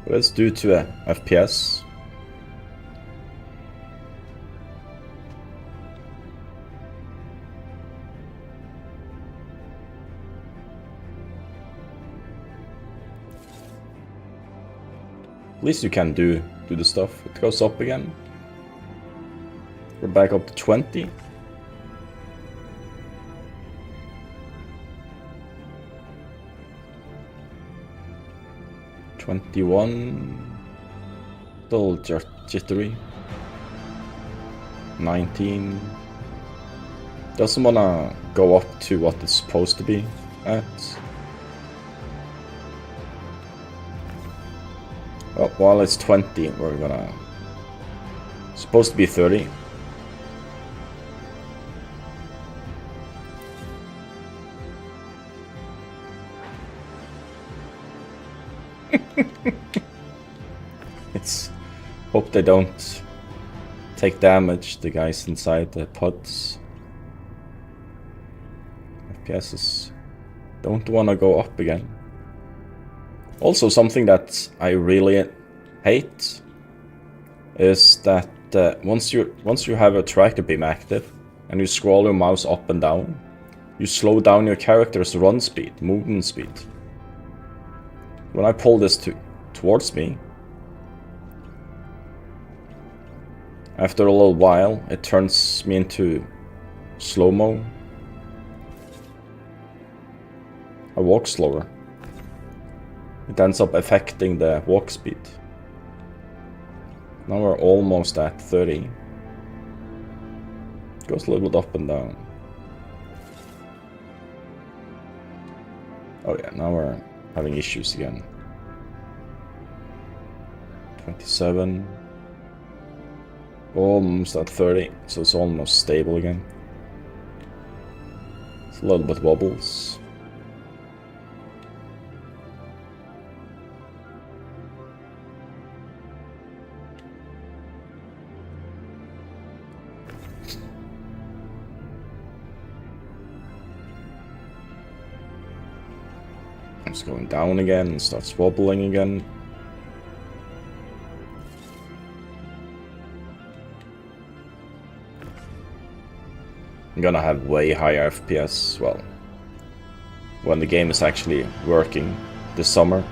Let's do to a FPS. At least you can do the stuff. It goes up again. We're back up to 20. $21. Still jittery. 19. Doesn't wanna go up to what it's supposed to be at. Well, while it's 20, we're gonna... Supposed to be 30. It's... Hope they don't take damage, the guys inside the pods. FPSs don't wanna go up again. Also, something that I really hate is that once you have a tractor beam active and you scroll your mouse up and down, you slow down your character's run speed, movement speed. When I pull this towards me, after a little while, it turns me into slow-mo. I walk slower. It ends up affecting the walk speed. Now we're almost at 30. It goes a little bit up and down. Oh yeah, now we're having issues again. 27. Almost at 30, so it's almost stable again. It's a little bit wobbles. It's going down again and starts wobbling again. I'm gonna have way higher FPS, well, when the game is actually working this summer.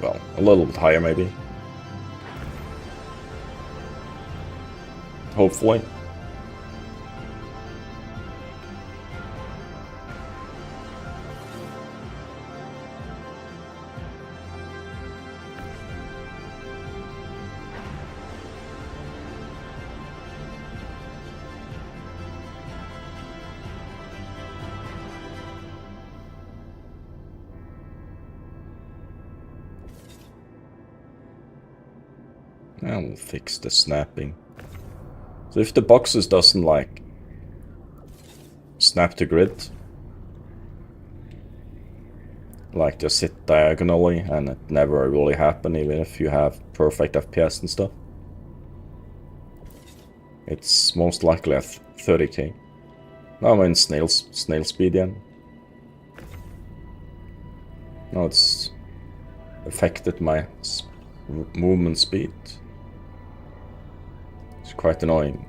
Well, a little bit higher maybe. Hopefully. I'll fix the snapping. So if the boxes doesn't like snap to grid, like just sit diagonally and it never really happen even if you have perfect FPS and stuff, it's most likely at 30k. Now I'm in snail speed again. Now it's affected my movement speed. It's quite annoying.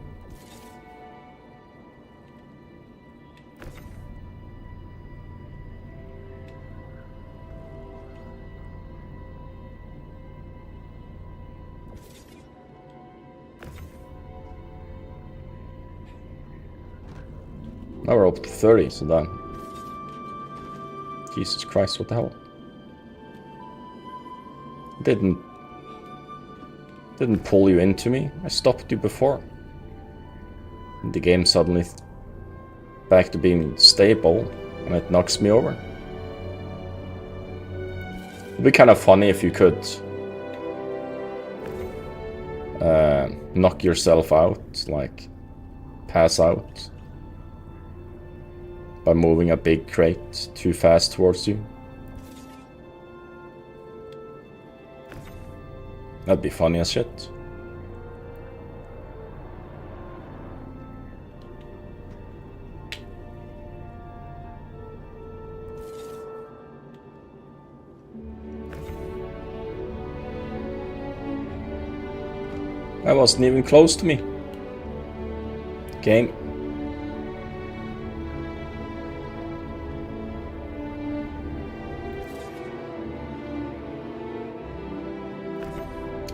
Now we're up to 30, so then... Jesus Christ, what the hell? Didn't pull you into me. I stopped you before. And the game suddenly back to being stable, and it knocks me over. It'd be kind of funny if you could knock yourself out, like pass out, by moving a big crate too fast towards you. That'd be funny as shit. That wasn't even close to me. Game.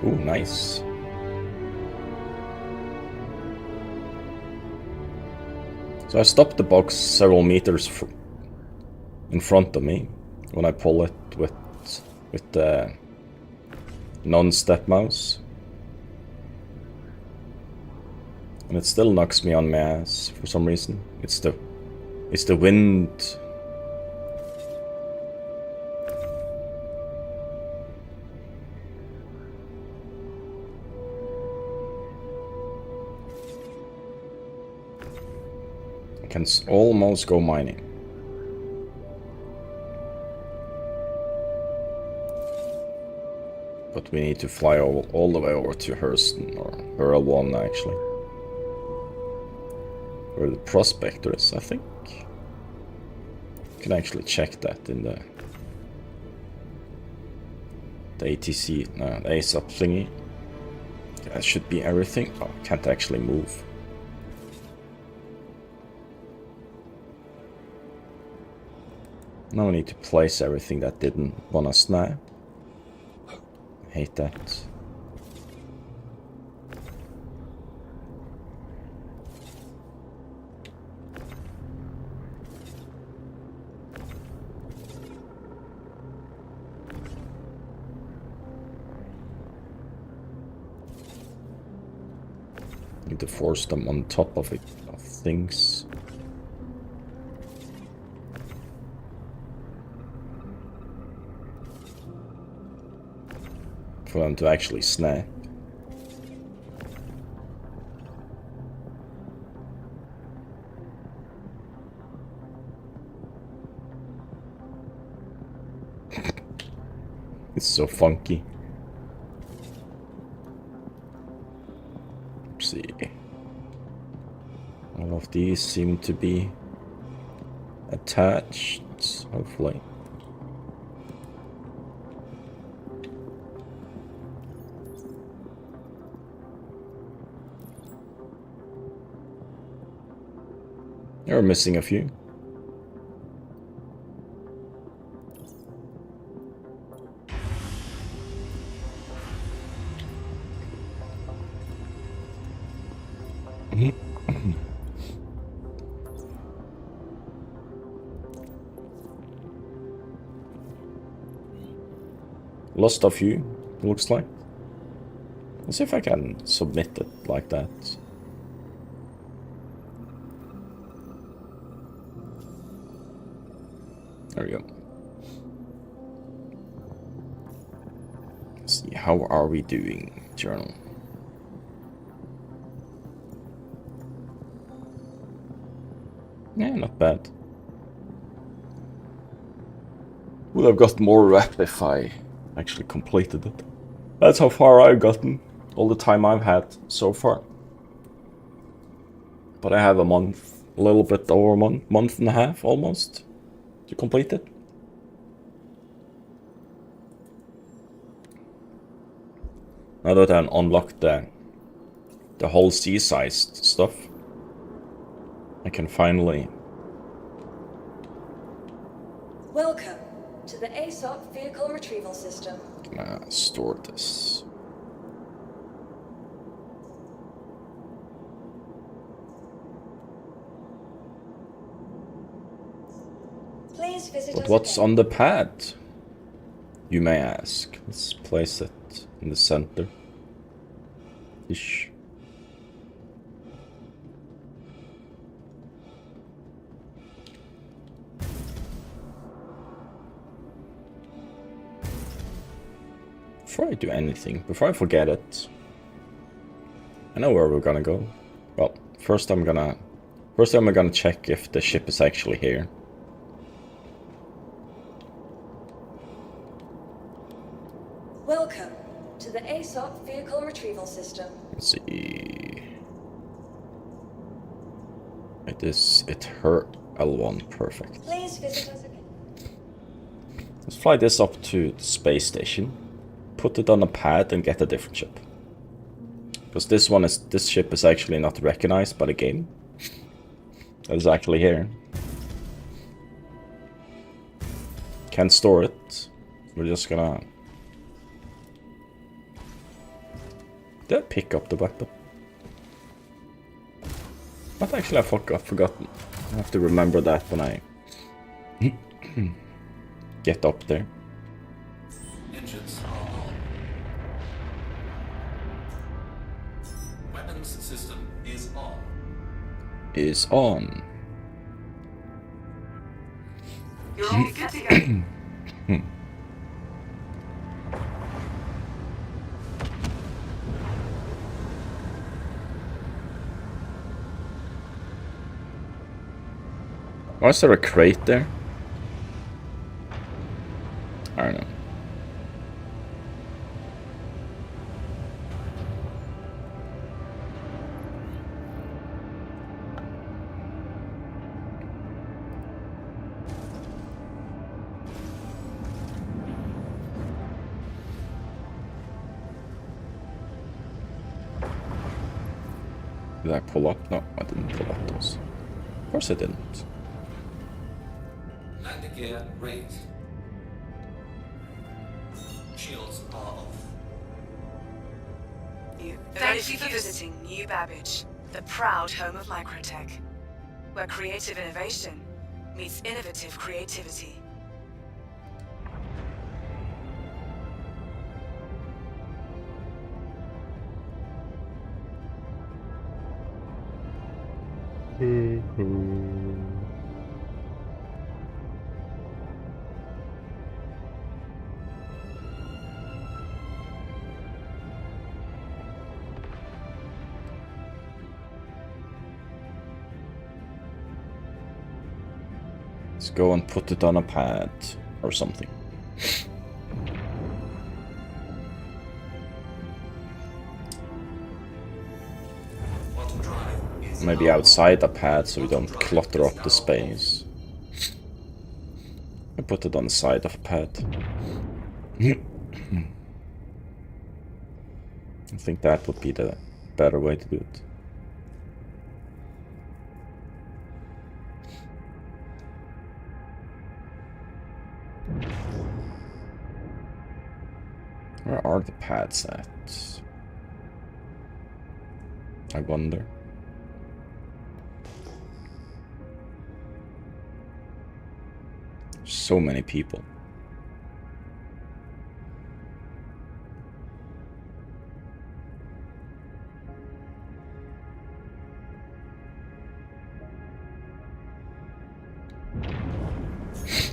Ooh, nice. So I stopped the box several meters in front of me when I pull it with the non-step mouse. And it still knocks me on my ass for some reason. It's the wind. I can almost go mining. But we need to fly all the way over to Hurston, or Hurl 1 actually. Where the prospector is, I think. You can actually check that in the ATC, no, the ASAP thingy. That should be everything. Oh, can't actually move. Now we need to place everything that didn't wanna snap. Hate that. Need to force them on top of it, of things. For them to actually snap. It's so funky. Let's see. All of these seem to be attached, hopefully. You're missing a few. Lost a few, looks like. Let's see if I can submit it like that. There we go. Let's see, how are we doing, journal? Yeah, not bad. Would have got more rep if I actually completed it. That's how far I've gotten, all the time I've had so far. But I have a month, a little bit over a month and a half almost to complete it. Now that I unlocked the whole sea-sized stuff, I can finally... Welcome to the ASOP Vehicle Retrieval System. Store this. Please visit But us what's again. on the pad? You may ask. Let's place it in the center. Ish. Before I do anything, before I forget it, I know where we're gonna go. Well, first I'm gonna check if the ship is actually here. Welcome to the ASOP Vehicle Retrieval System. Let's see. It hurt L1, perfect. Please visit us again. Let's fly this up to the space station, put it on a pad and get a different ship. Because this ship is actually not recognized by the game. It's actually here. Can't store it. We're just gonna... Did I pick up the weapon? But actually I've forgotten. I have to remember that when I get up there. Engines are on. Weapons system is on. Is on. You're all good to go. Why is there a crate there? I don't know. Did I pull up? No, I didn't pull up those. Of course I didn't. Landing gear raised. Shields are off. Thank you for visiting New Babbage, the proud home of microtech, where creative innovation meets innovative creativity. Let's go and put it on a pad or something. Bottom drive is Maybe outside the pad so we don't clutter up the space. I put it on the side of a pad. I think that would be the better way to do it. Where are the pads at? I wonder. So many people.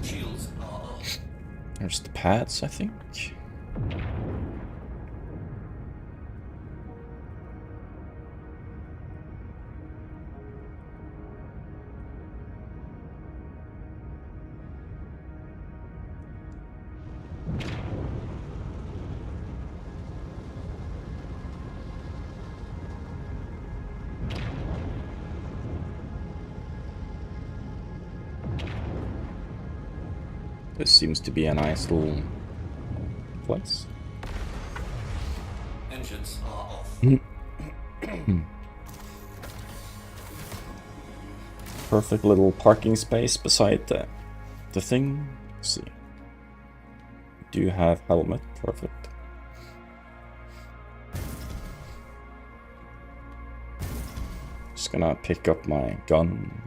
shields are off. There's the pads, I think. This seems to be a nice little place. Engines are off. Perfect little parking space beside the thing. Let's see. Do you have helmet? Perfect. Just gonna pick up my gun.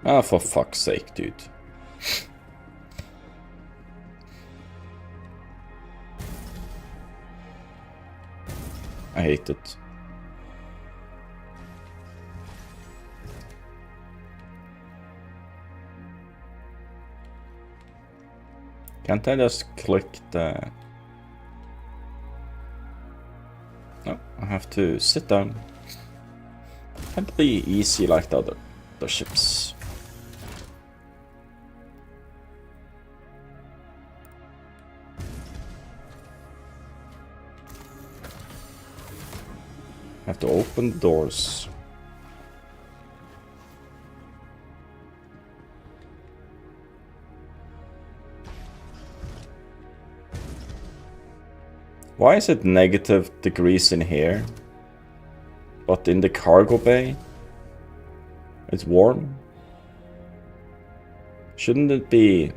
Ah, for fuck's sake, dude. I hate it. Can't I just click the... No, I have to sit down. Can't be easy like the other ships. Have to open the doors. Why is it negative degrees in here, but in the cargo bay it's warm? Shouldn't it be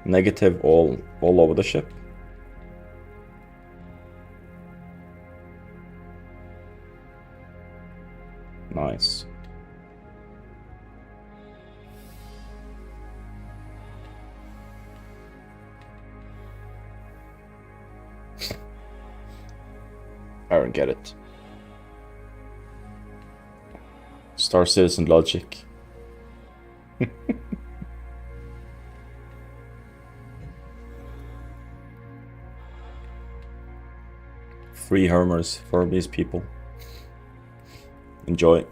negative all over the ship? Nice. I don't get it. Star Citizen logic. Free Hermers for these people. Enjoy.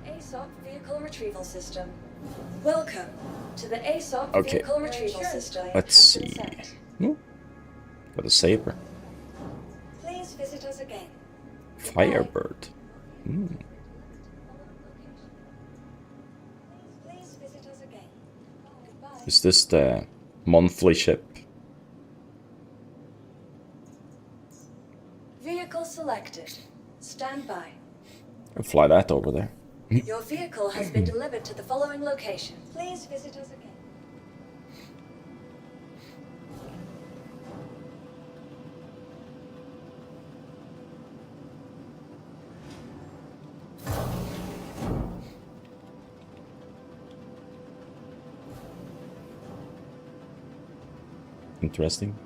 ASOP Vehicle Retrieval System. Welcome to the ASOP Okay. Vehicle Retrieval System. Let's see. Got a saber. Please visit us again. Firebird. Please visit us again. Goodbye. Is this the monthly ship? Vehicle selected. Stand by. I'll fly that over there. Your vehicle has been delivered to the following location. Please visit us again. Interesting.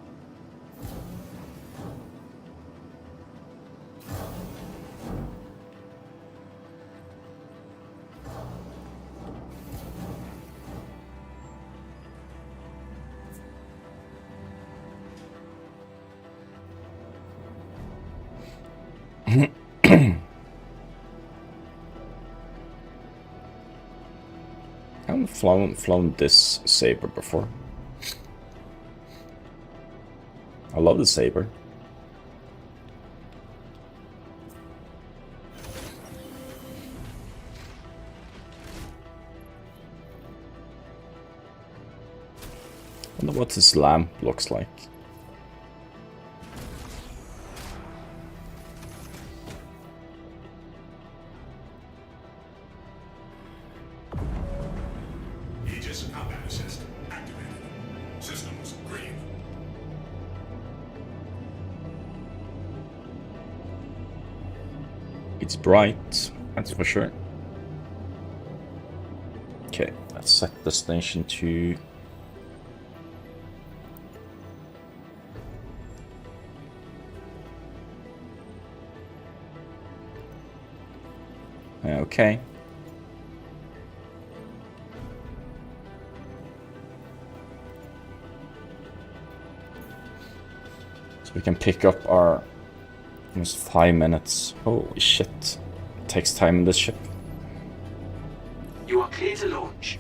I haven't flown this saber before. I love the saber. I wonder what this lamp looks like. Aegis combat assist activated. Systems green. It's bright, that's for sure. Okay, let's set destination to... Okay. So we can pick up our almost 5 minutes. Holy shit. It takes time in this ship. You are clear to launch.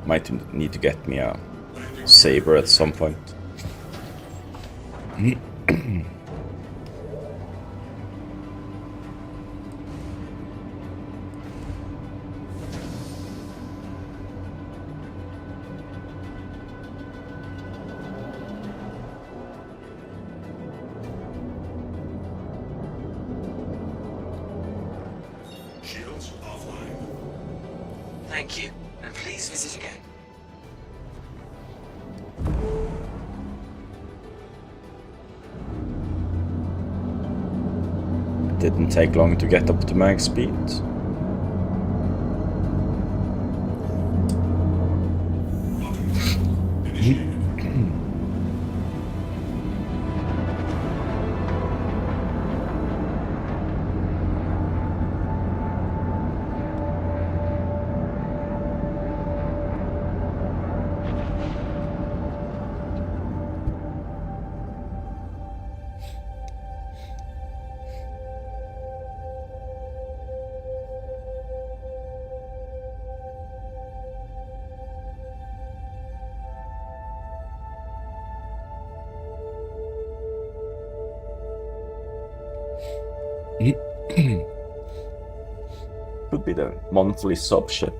Might need to get me a saber at some point. please visit again. Didn't take long to get up to max speed. Could be the monthly sub ship.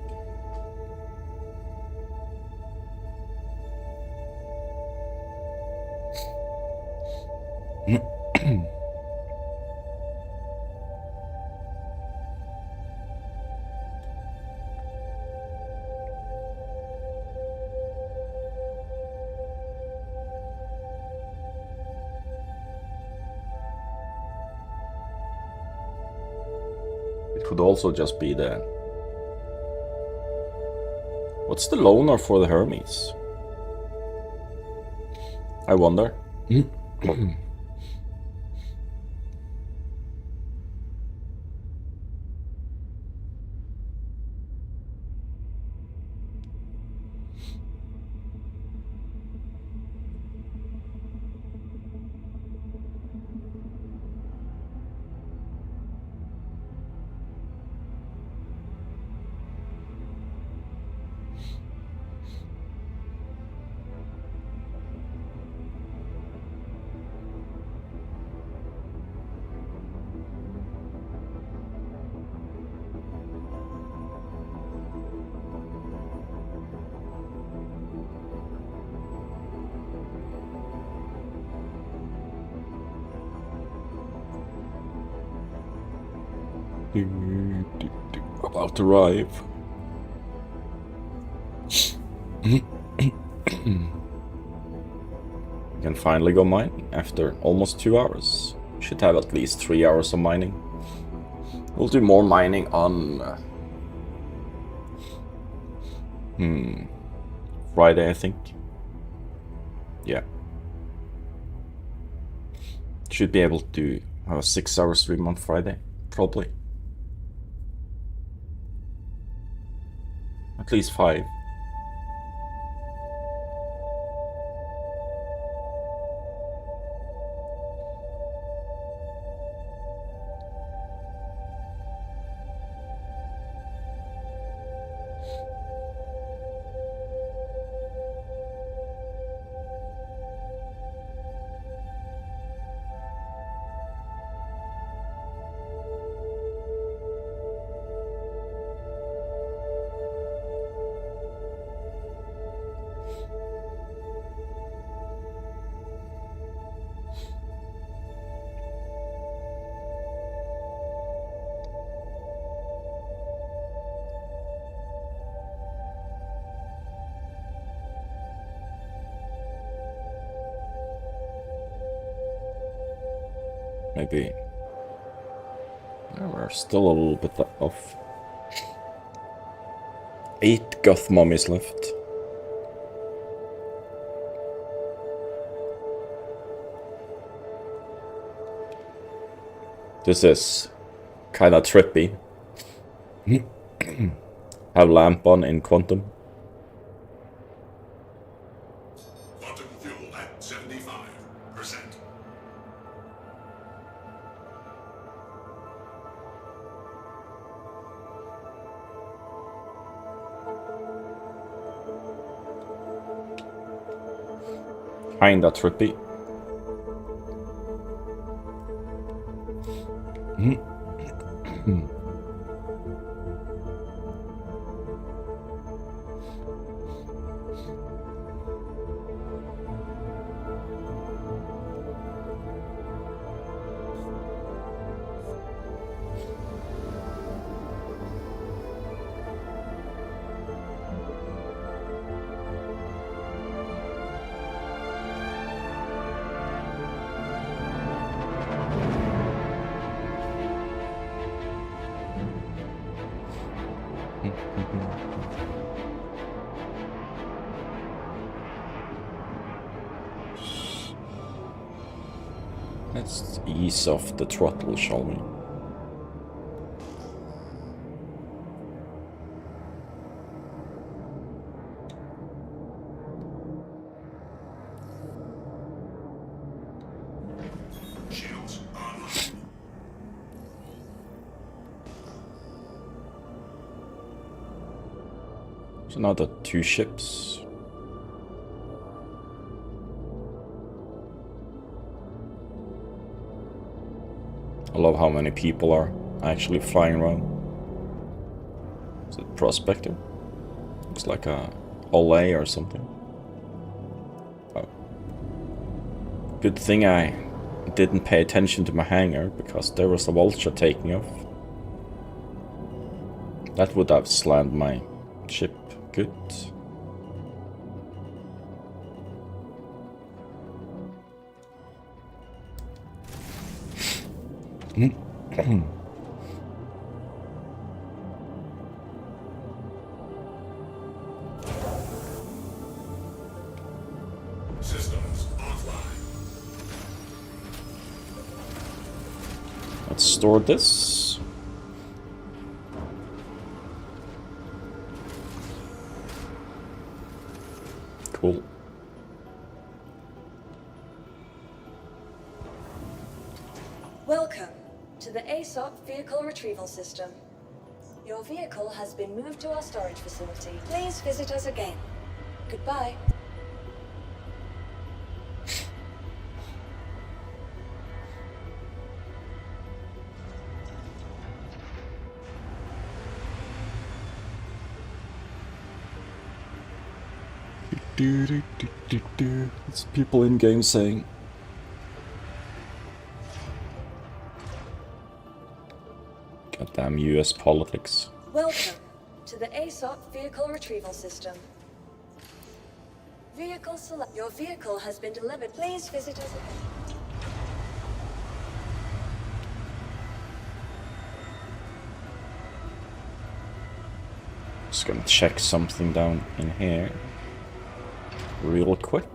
It could also just be the... What's the loaner for the Hermes? I wonder. About to arrive. You can finally go mining after almost 2 hours. Should have at least 3 hours of mining. We'll do more mining on Friday, I think. Yeah. Should be able to have a 6-hour stream on Friday, probably. At least 5. Maybe. Yeah, we're still a little bit off. 8 goth mummies left. This is kinda trippy. Have lamp on in quantum. Quantum fuel at 75%. Kinda trippy. Let's ease off the throttle, shall we? Shields online. So now the 2 ships. I love how many people are actually flying around. Is it Prospector? Looks like a Olay or something. Oh. Good thing I didn't pay attention to my hangar, because there was a vulture taking off. That would have slammed my ship good. Systems offline. Let's store this. Cool. Welcome to the ASOP Vehicle Retrieval System. Your vehicle has been moved to our storage facility. Please visit us again. Goodbye. It's people in game saying. Goddamn US politics. Welcome to the ASOP Vehicle Retrieval System. Vehicle select. Your vehicle has been delivered. Please visit us again. Just gonna check something down in here real quick.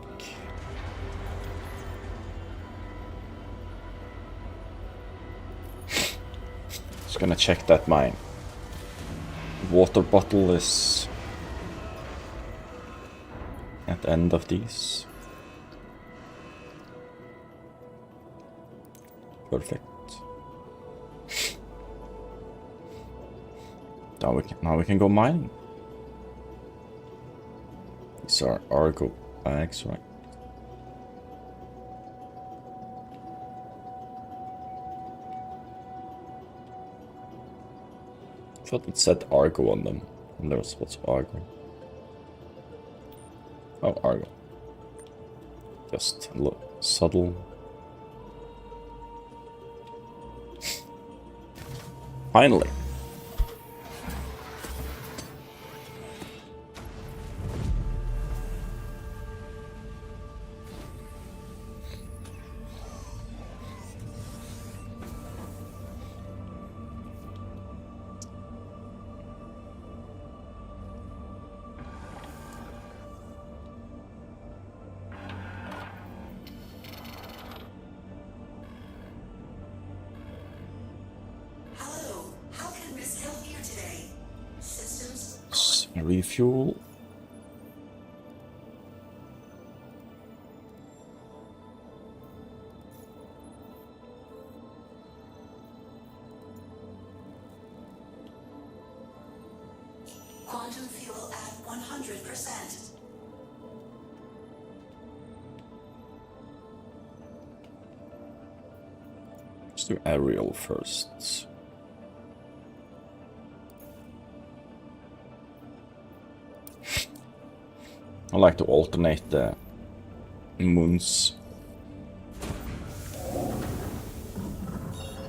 Just gonna check that my water bottle is at the end of these. Perfect. Now we can go mining. These are Argo bags, right? I thought it said Argo on them. And there's what's Argo. Oh, Argo. Just look subtle. Finally. Refuel. Quantum fuel at 100%. Let's do aerial first. I like to alternate the moons.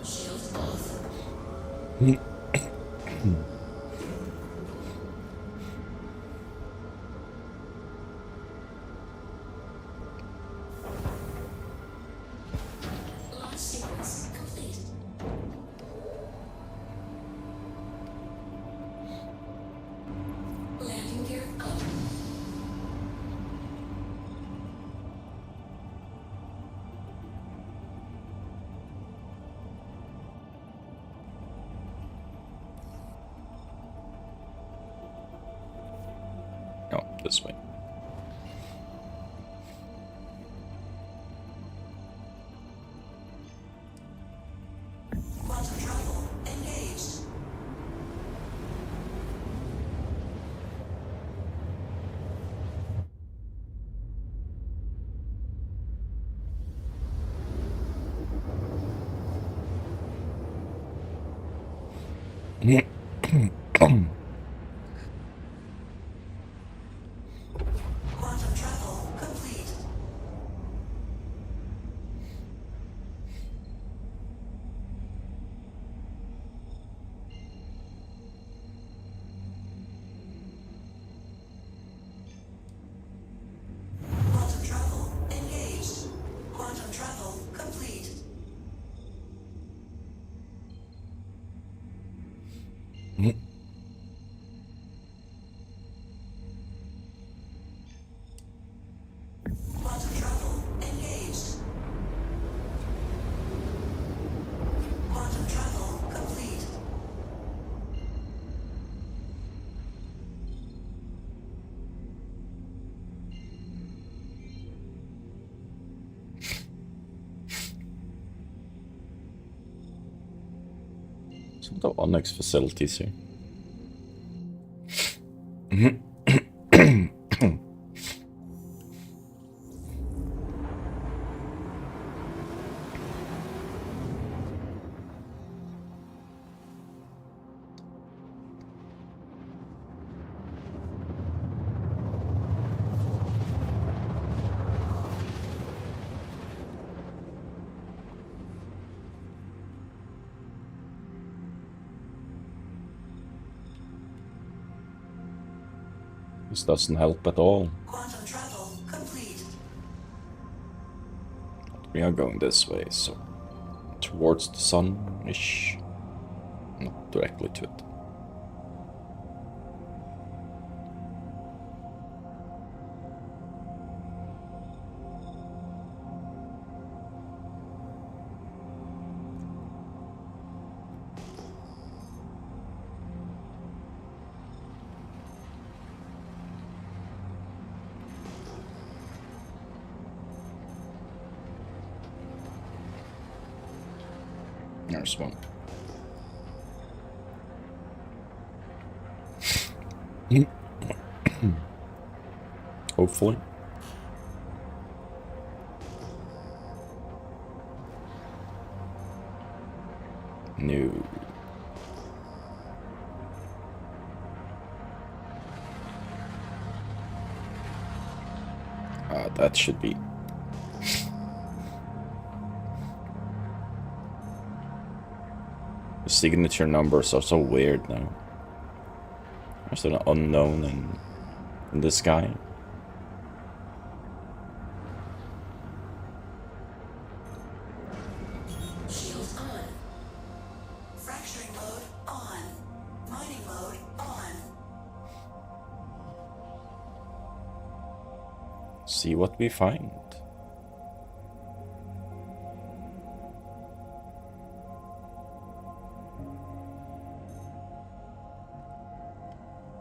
Shields off. Launch sequence complete. Landing gear up. This way. Quantum travel engaged. Quantum travel complete. Quantum travel engaged. Quantum travel complete. Quantum travel engaged. Quantum travel complete. Some of the Onyx facilities here. This doesn't help at all. Quantum travel complete. We are going this way, so towards the sun-ish. Not directly to it. There's one. Hopefully. No. That should be. The signature numbers are so weird now. There's an unknown in the sky. Shields on. Fracturing mode on. Mining mode on. See what we find.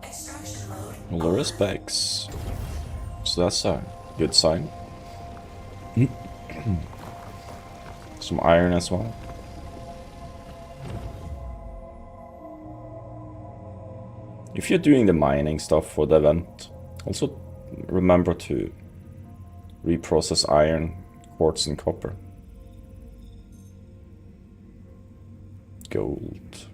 Extraction mode. Well, there is bags. So that's a good sign. Some iron as well. If you're doing the mining stuff for the event, also remember to reprocess iron, quartz, and copper. Gold.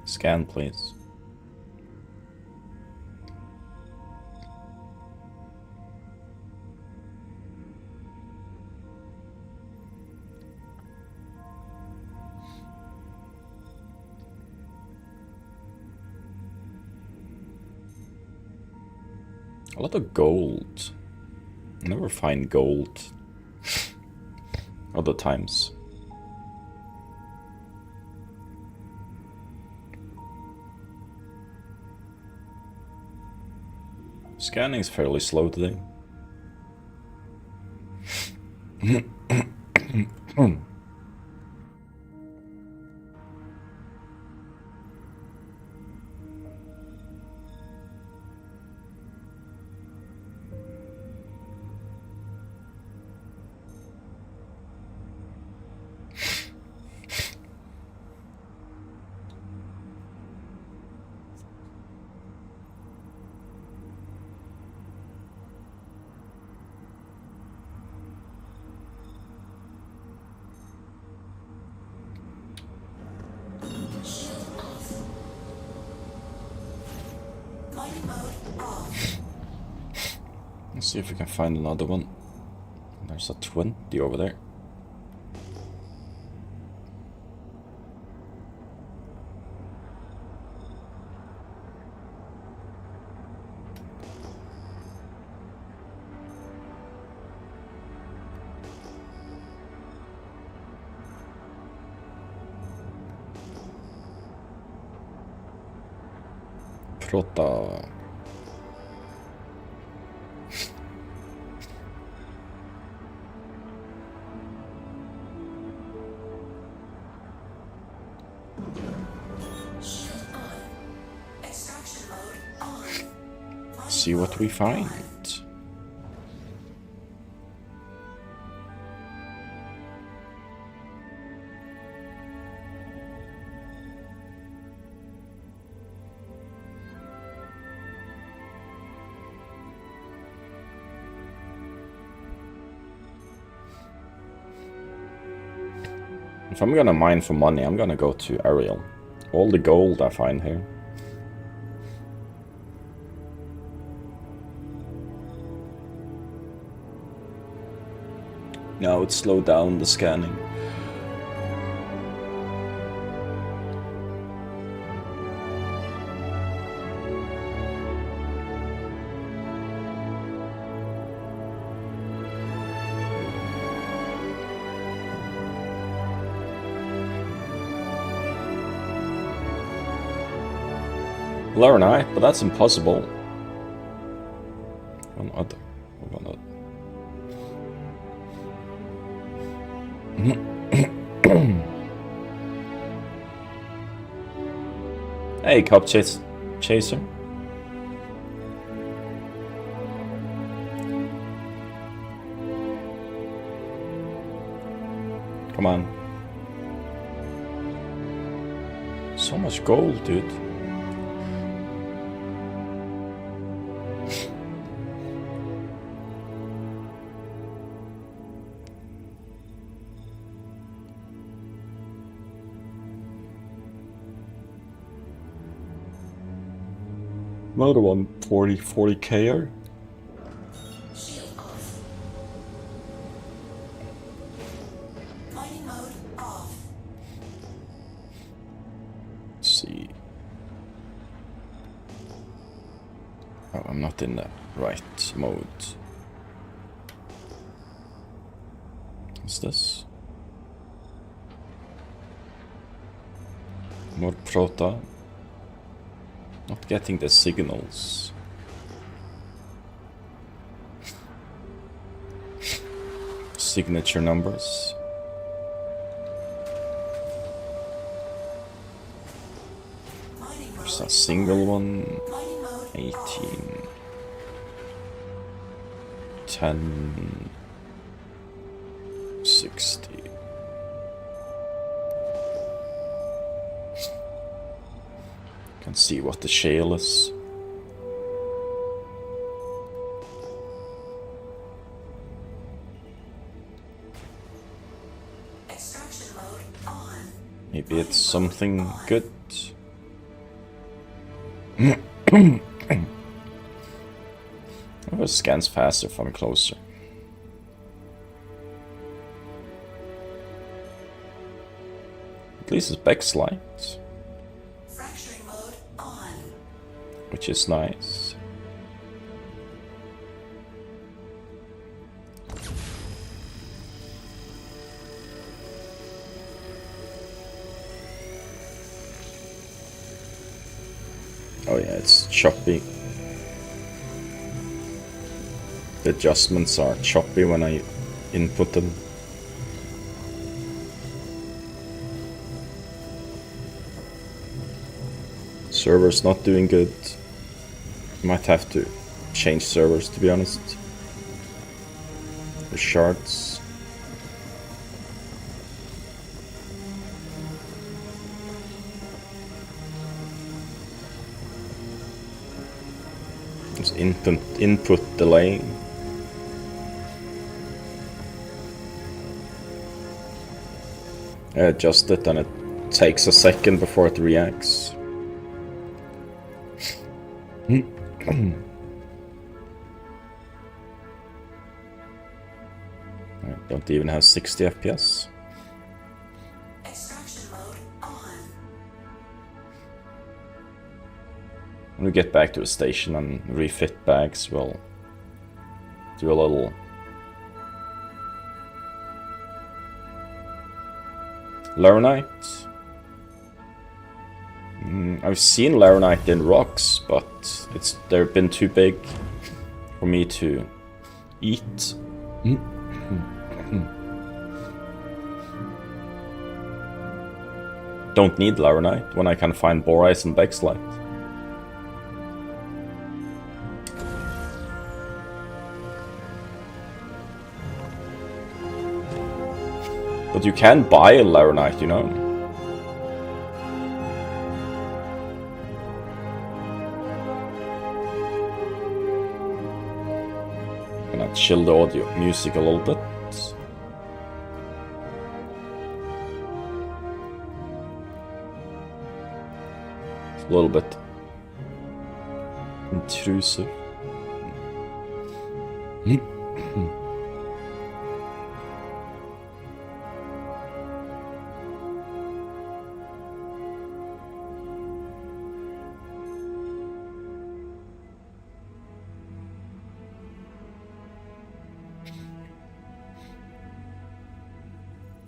Scan, please. A lot of gold. I never find gold other times. Scanning is fairly slow today. Shield off. Mining mode off. Let's see if we can find another one. There's a 20 over there. Prota. Shield on. Extraction mode on. Mining See what we find. If I'm gonna mine for money, I'm gonna go to Ariel. All the gold I find here. Now it's slowed down the scanning. Learn, but that's impossible. One other. Hey, chaser. Come on. So much gold, dude. Another one, 40K-er. Shield off. Mining mode off. Let's see. Oh, I'm not in the right mode. What's this? More prota. Not getting the signals. Signature numbers. Mining mode. There's a single one. Mining mode 18. off. 10. 60. Can see what the shale is. Extraction mode on. Maybe it's something good. It scans faster if I'm closer. At least it's backslide, Fracturing mode on. which is nice. Oh yeah, it's choppy. The adjustments are choppy when I input them. Server's not doing good. Might have to change servers, to be honest. The shards. There's input delay. I adjust it and it takes a second before it reacts. I don't even have 60 FPS. Extraction mode on. When we get back to the station and refit bags, we'll do a little Laranite. I've seen Laranite in rocks, but they've been too big for me to eat. Don't need Laranite when I can find Borise and Bexlite. But you can buy a Laranite, you know. Gonna chill the audio music a little bit. It's a little bit intrusive.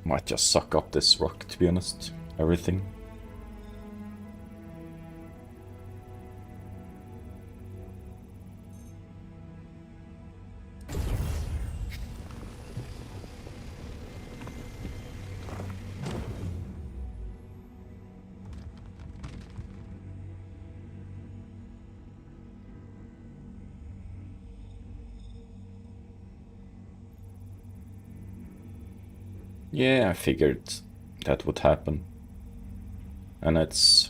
Might just suck up this rock, to be honest. Everything. Yeah, I figured that would happen. And the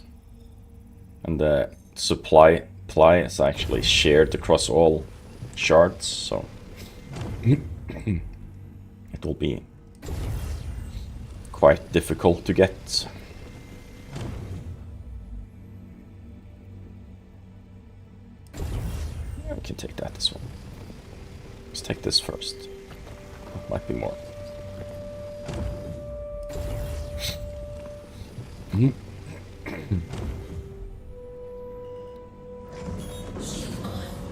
supply is actually shared across all shards, so it will be quite difficult to get. Yeah, we can take that as well. Let's take this first. Might be more.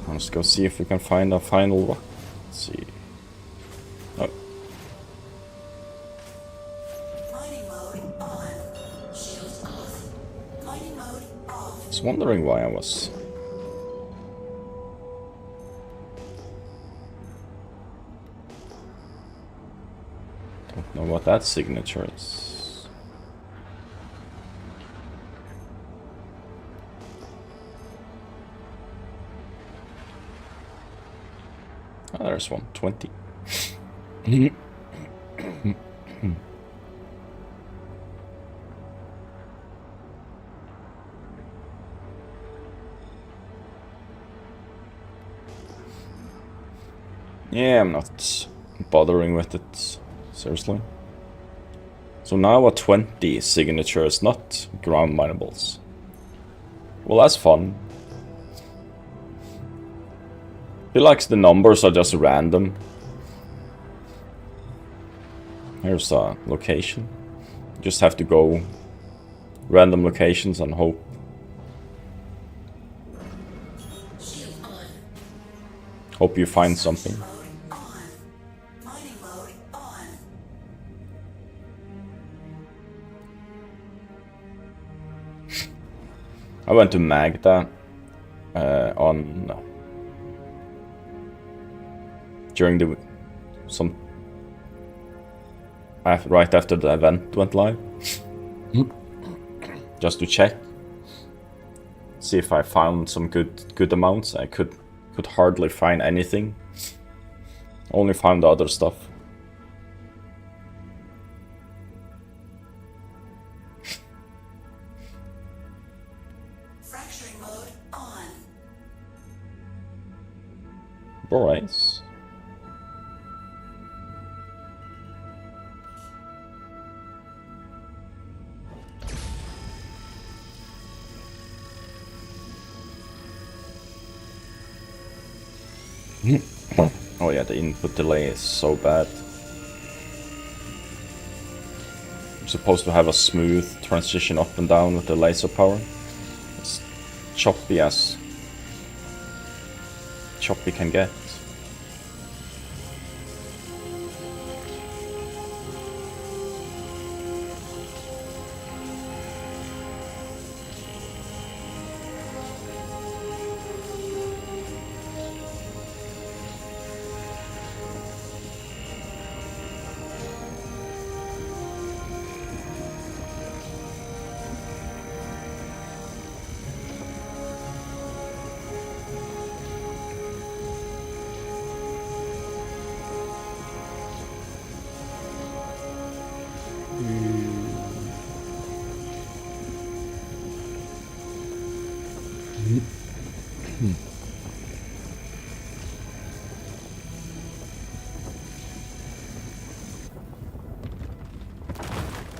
Let's go see if we can find a final rock. Let's see. Oh. Mining mode on. Shields off. Mining mode off. I was wondering why I was. Don't know what that signature is. Oh, there's one, 20. Yeah, I'm not bothering with it, seriously. So now a 20 signature is not ground minables. Well, that's fun. I feel like the numbers are just random. Here's a location. You just have to go random locations and hope. Hope you find something. Mode on. Mining mode on. I went to Magda during right after the event went live. Just to check. See if I found some good amounts. I could hardly find anything. Only found the other stuff. Fracturing mode on. Alright. Oh yeah, the input delay is so bad. I'm supposed to have a smooth transition up and down with the laser power. It's choppy as choppy can get.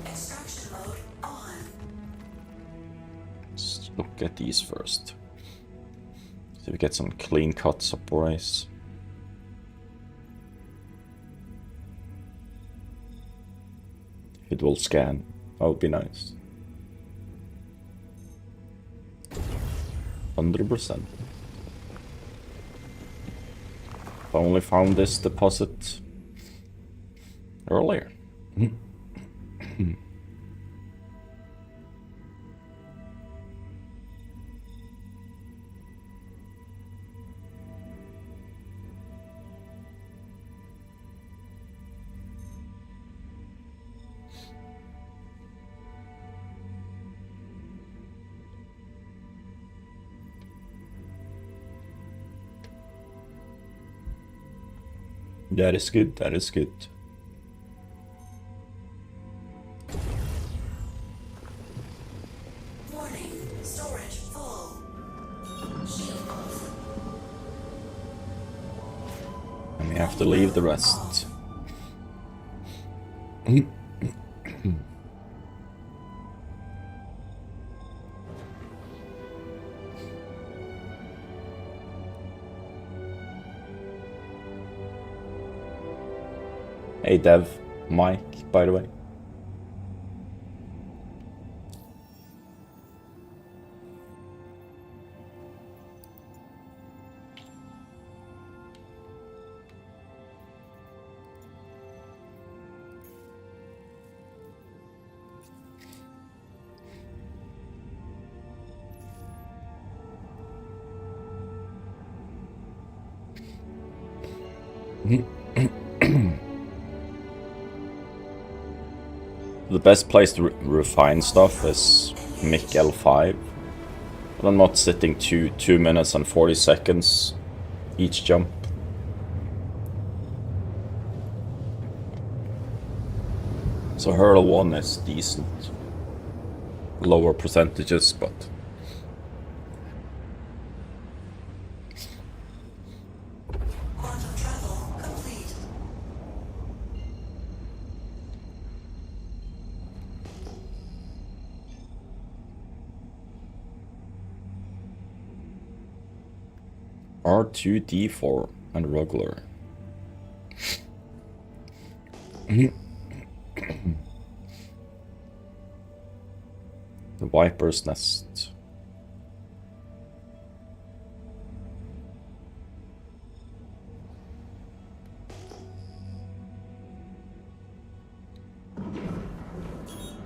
Extraction mode on. Let's look at these first. See if we get some clean cuts of price. It will scan. That would be nice. 100%. I only found this deposit earlier. That is good, that is good. Warning. Storage full. Shield off. And we have to leave the rest. Hey Dev, Mike, by the way. The best place to refine stuff is Mic L5. But I'm not sitting 2 minutes and 40 seconds each jump. So hurdle 1 is decent. Lower percentages, but Quantum travel complete. R2D4 and regular. The Viper's Nest.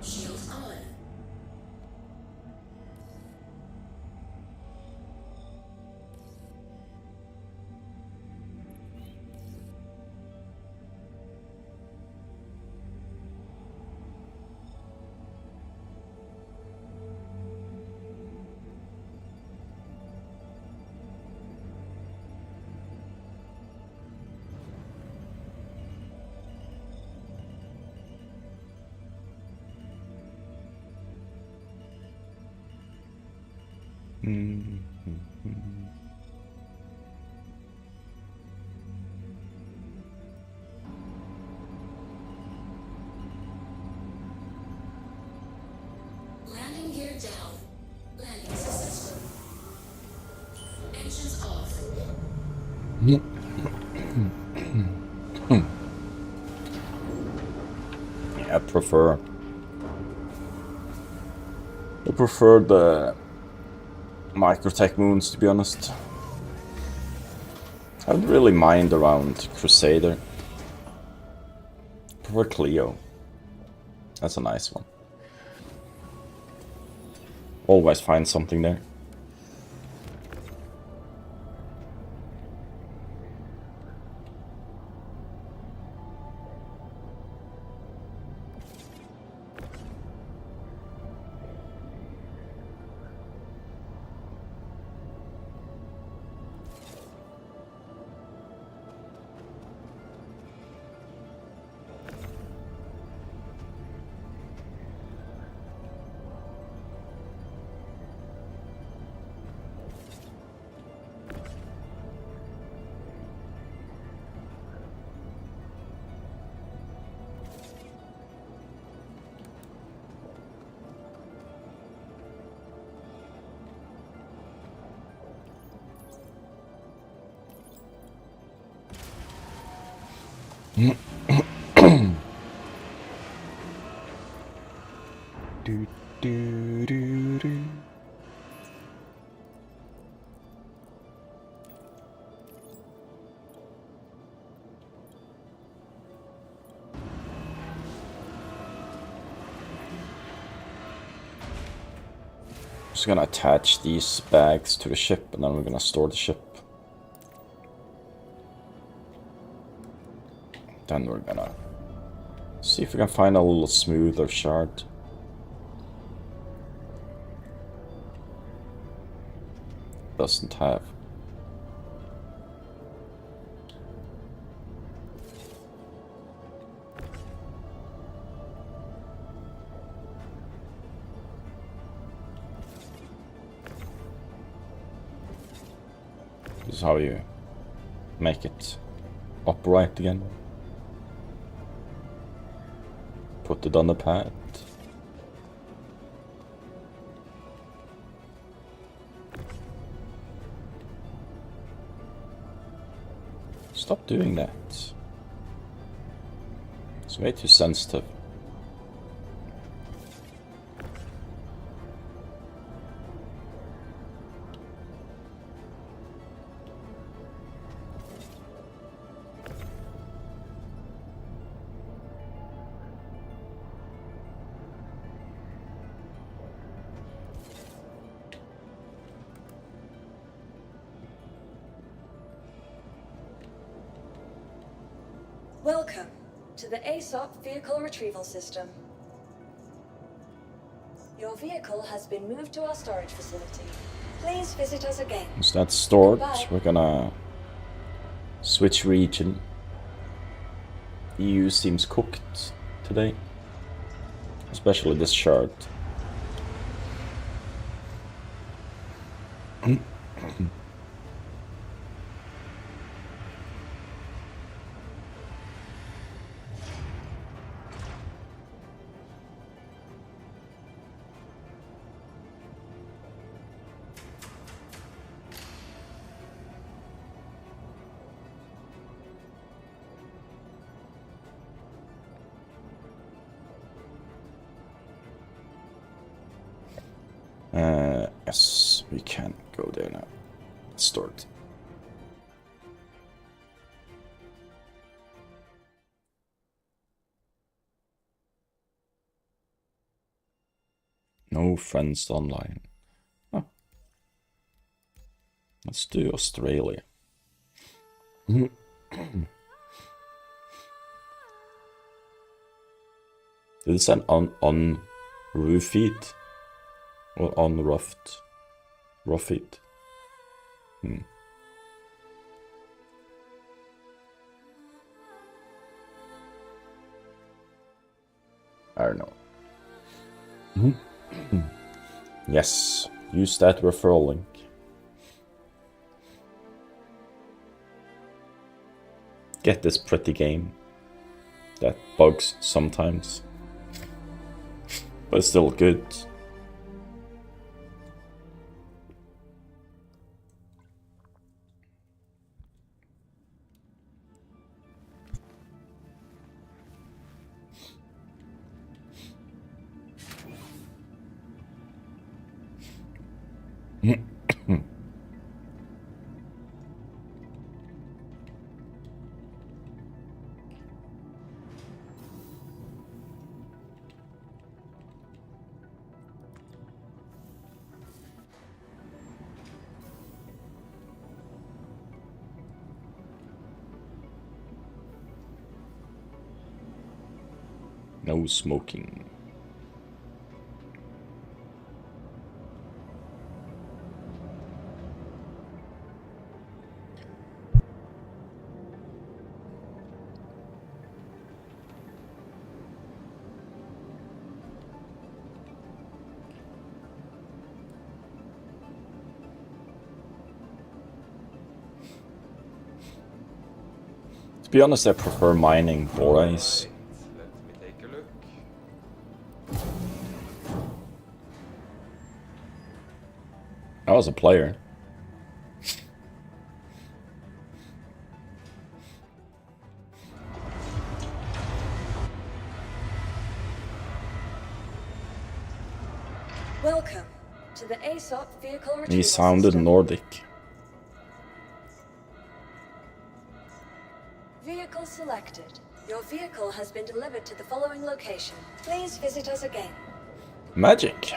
Shield on. Landing gear down. Landing successful. Engines off. I prefer the microtech moons, to be honest. I don't really mind around Crusader. I prefer Clio. That's a nice one. Always find something there. Do, do, do, do. Just gonna attach these bags to the ship, and then we're gonna store the ship. Then we're gonna see if we can find a little smoother shard. Doesn't have. This is how you make it upright again. Put it on the pad. Stop doing that. It's way too sensitive. Welcome to the ASOP Vehicle Retrieval System. Your vehicle has been moved to our storage facility. Please visit us again. Once that's stored, Goodbye. we're gonna switch region. EU seems cooked today, especially this shard. Yes, we can go there now. Stored. No friends online. Huh. Let's do Australia. Did it send on roofied or on roughed? Roofied. I don't know. Yes, Use that referral link. Get this pretty game that bugs sometimes, but it's still good. No smoking. To be honest, I prefer mining borax. Let me take a look. I was a player. Welcome to the ASOP vehicle retrieval He sounded system. Nordic. Vehicle selected. Your vehicle has been delivered to the following location. Please visit us again. Magic.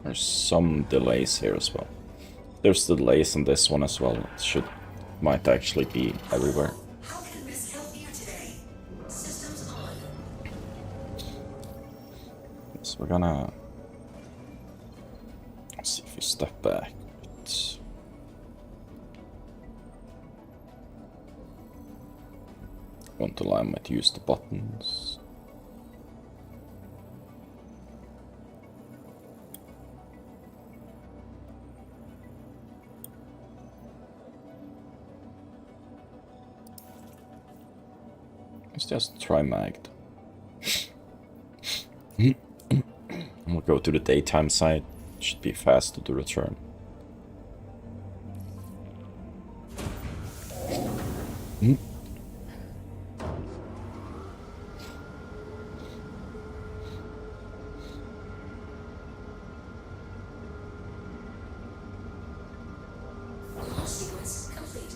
There's some delays here as well. There's delays on this one as well. It might actually be everywhere. How can Miss help you today? Systems on. So we're gonna see if we step back. Want to line might use the buttons. Let's just try magged. We'll go to the daytime side. Should be faster to return. Launch sequence complete.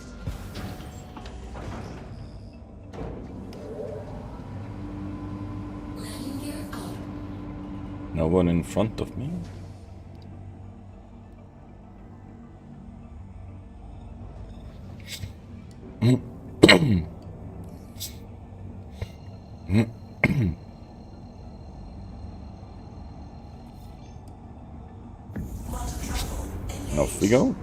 Landing gear up. No one in front of me. And off we go.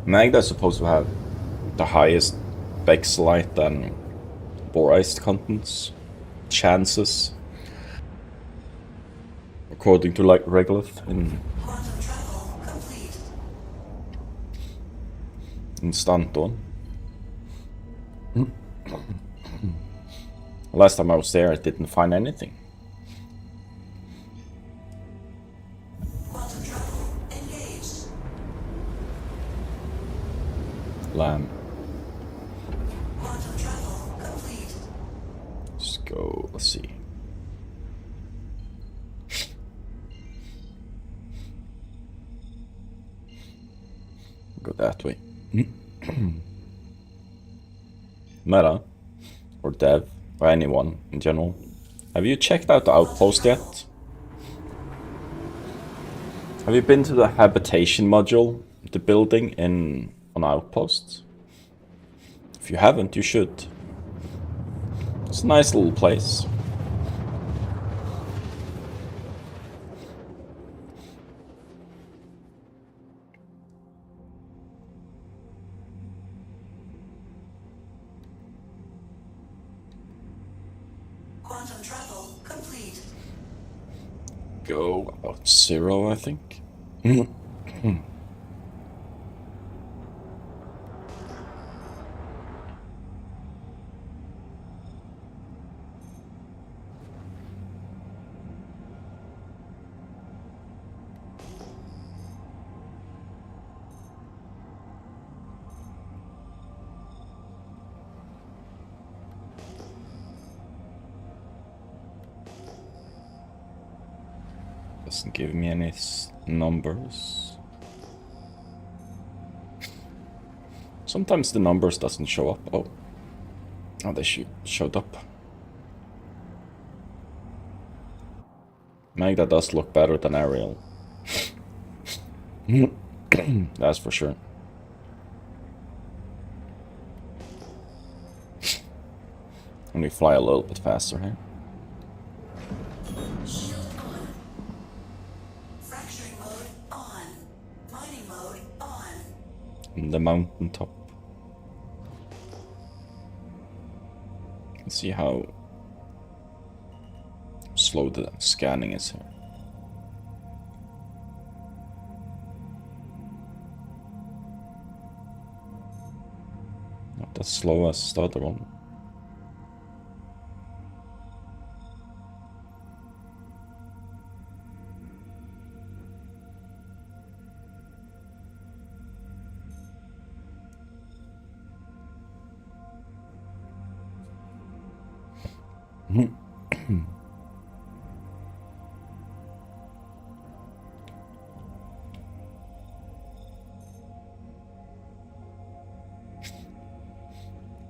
Magda is supposed to have the highest Bexlite and borax contents chances, according to like Regolith Quantum travel complete. in Stanton. Last time I was there, I didn't find anything. Quantum travel engaged. Lamb. Quantum travel complete. Let's go. Let's see. Go that way. Meta or Dev. Or anyone in general. Have you checked out the outpost yet? Have you been to the habitation module, the building on Outposts? If you haven't, you should. It's a nice little place. Quantum travel complete. Go about 0, I think. Doesn't give me any numbers. Sometimes the numbers doesn't show up. Oh, they showed up. Magda does look better than Ariel. That's for sure. And we fly a little bit faster here. Shield on. Fracturing mode on. Mining mode on. In the mountaintop. Let's see how slow the scanning is here. Not as slow as the other one.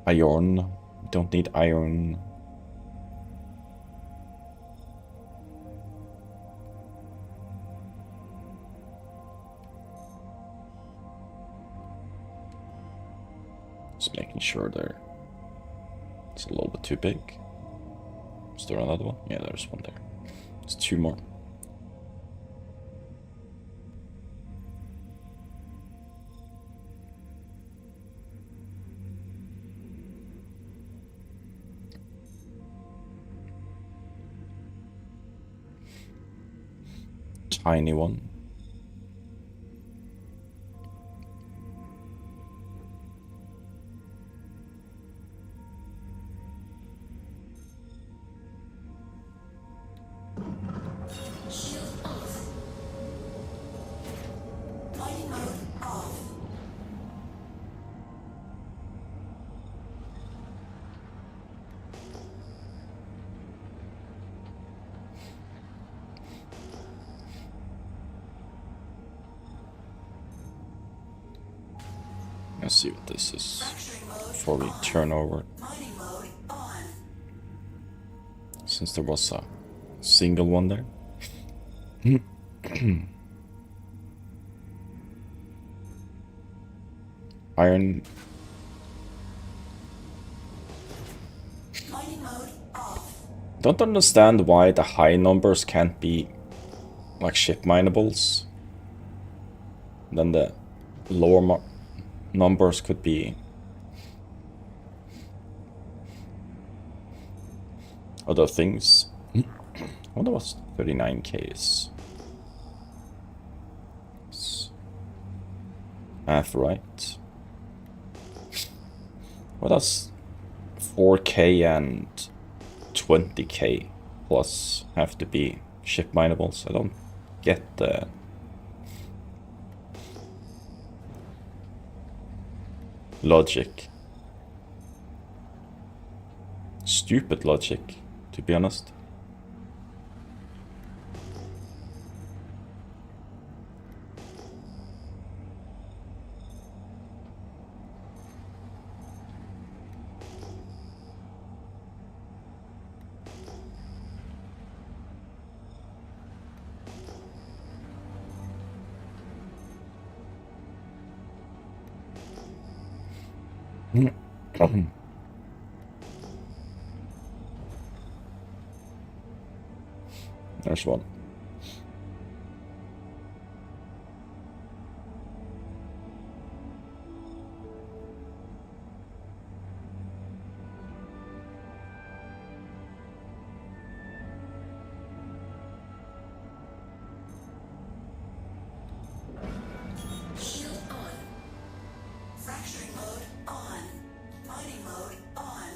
Iron. Don't need iron. Just making sure it's a little bit too big. Is there another one? Yeah, there's one there. It's 2 more. Tiny one. Shield off. Mining mode off. Let's see what this is Fracturing mode before we on. turn over. Mining mode on. Since there was a single one there. Iron. Mining mode off. Don't understand why the high numbers can't be like ship minables. Then the lower numbers could be other things. What was 39Ks? Half right. What does 4K and 20K plus have to be ship minables? I don't get the logic. Stupid logic, to be honest. There's one. Shield on. Fracturing mode on. Mining mode on.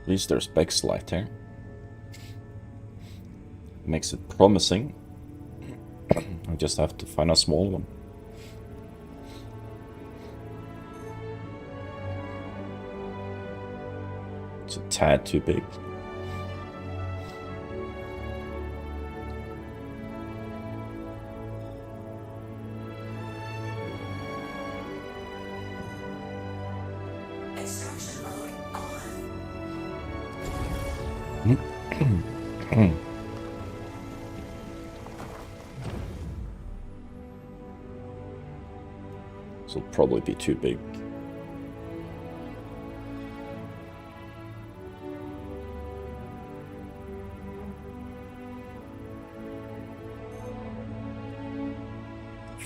At least there's backslide here. Makes it promising. I just have to find a small one. It's a tad too big. Extraction mode on. This will probably be too big.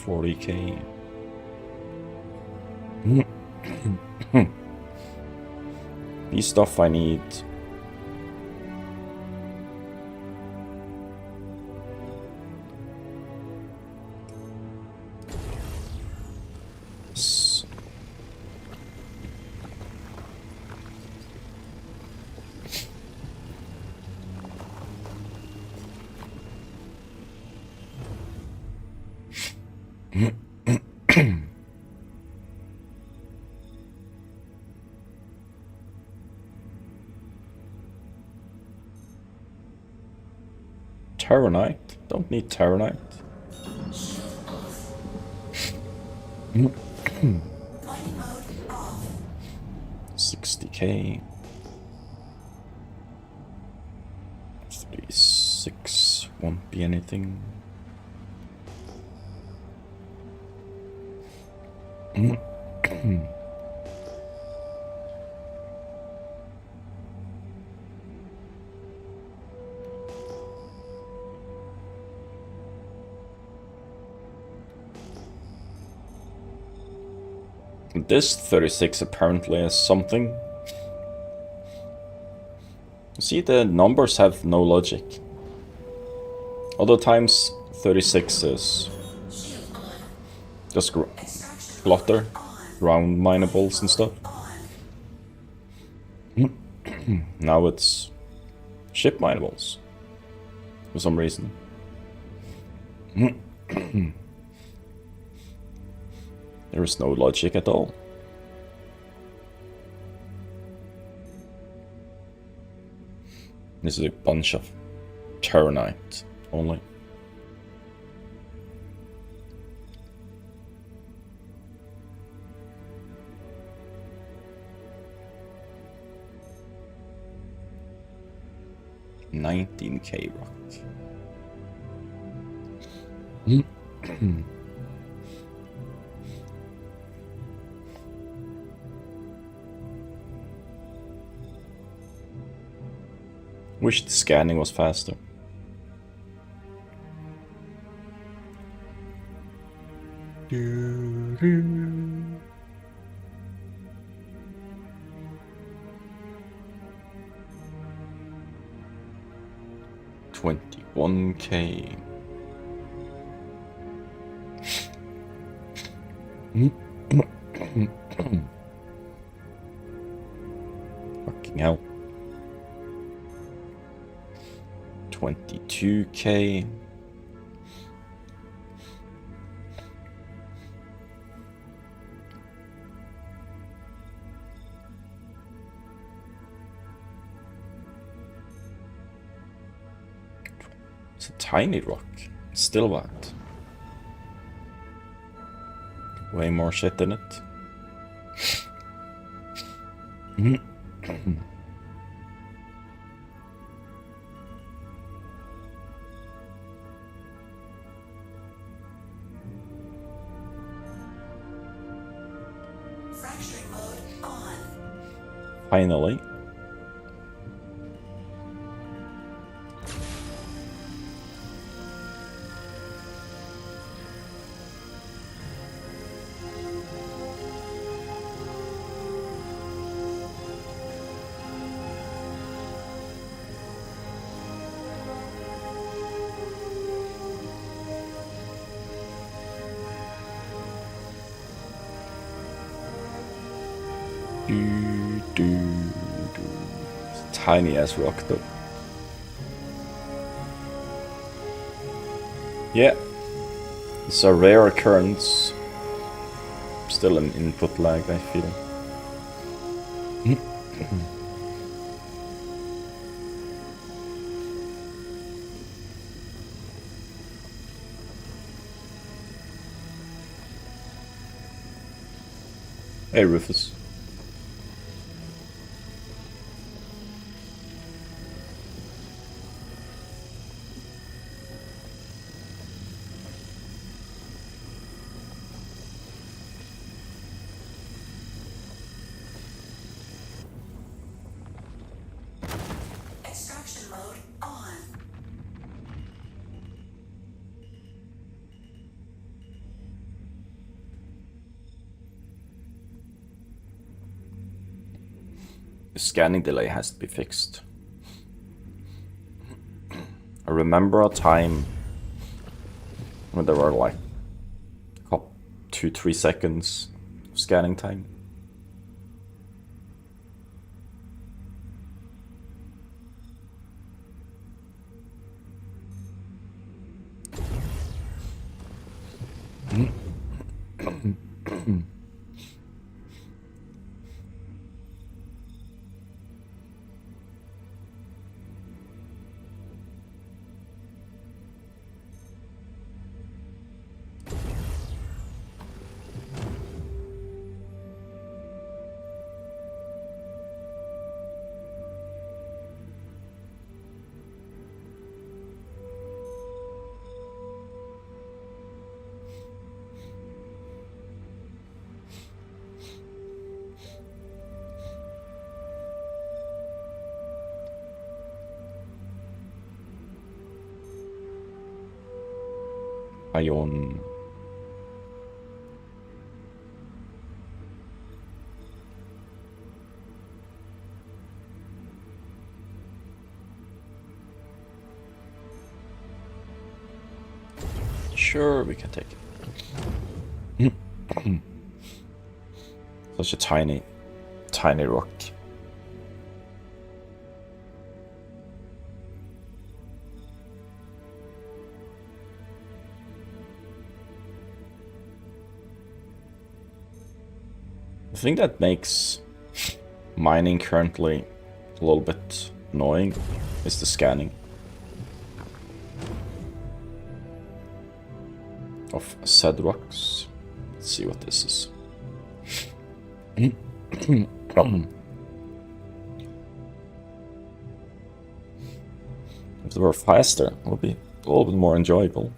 $40K. These stuff I need. Terranite? Don't need Terranite. Mining mode off. 60K. 36 won't be anything. This 36 apparently is something. See, the numbers have no logic. Other times 36 is just glotter, round minables and stuff. Now it's ship minables for some reason. There is no logic at all. This is a bunch of Terranite only. $19K rock. Wish the scanning was faster. $21K. Fucking hell. 22K. It's a tiny rock. Still that. Way more shit in it. Fracturing mode on. Finally. Tiny ass rock though. Yeah, it's a rare occurrence. Still an input lag, I feel. Hey Rufus. Extraction mode on. The scanning delay has to be fixed. I remember a time when there were like 2-3 seconds of scanning time. Ion. Sure, we can take it. Such a tiny rock. The thing that makes mining currently a little bit annoying is the scanning of said rocks. Let's see what this is. If they were faster, it would be a little bit more enjoyable.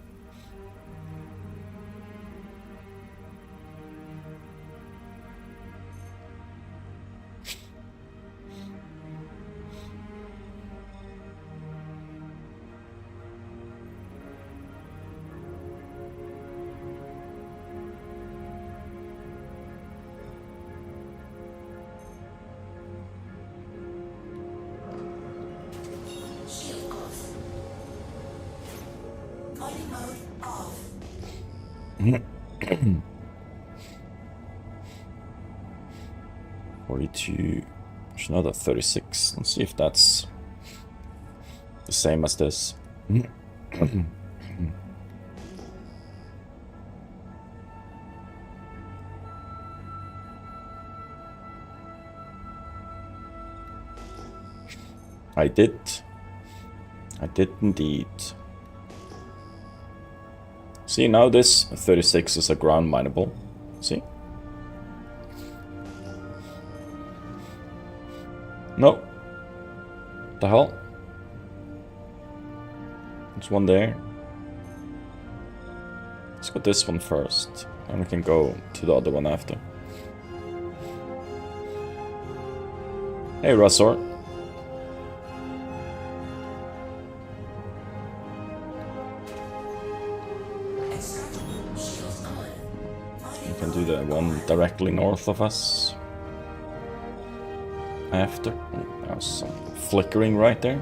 Shield off. Mining mode off. 42. There's another 36. Let's see if that's the same as this. I did indeed. See, now this 36 is a ground mineable. See? No. The hell? There's one there. Let's go this one first, and we can go to the other one after. Hey, Razor. You can do the one directly north of us. After. Oh, there's some flickering right there.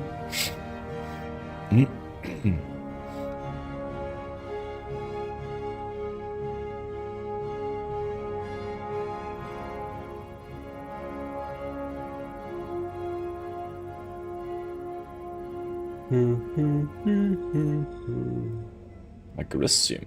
Aggressive.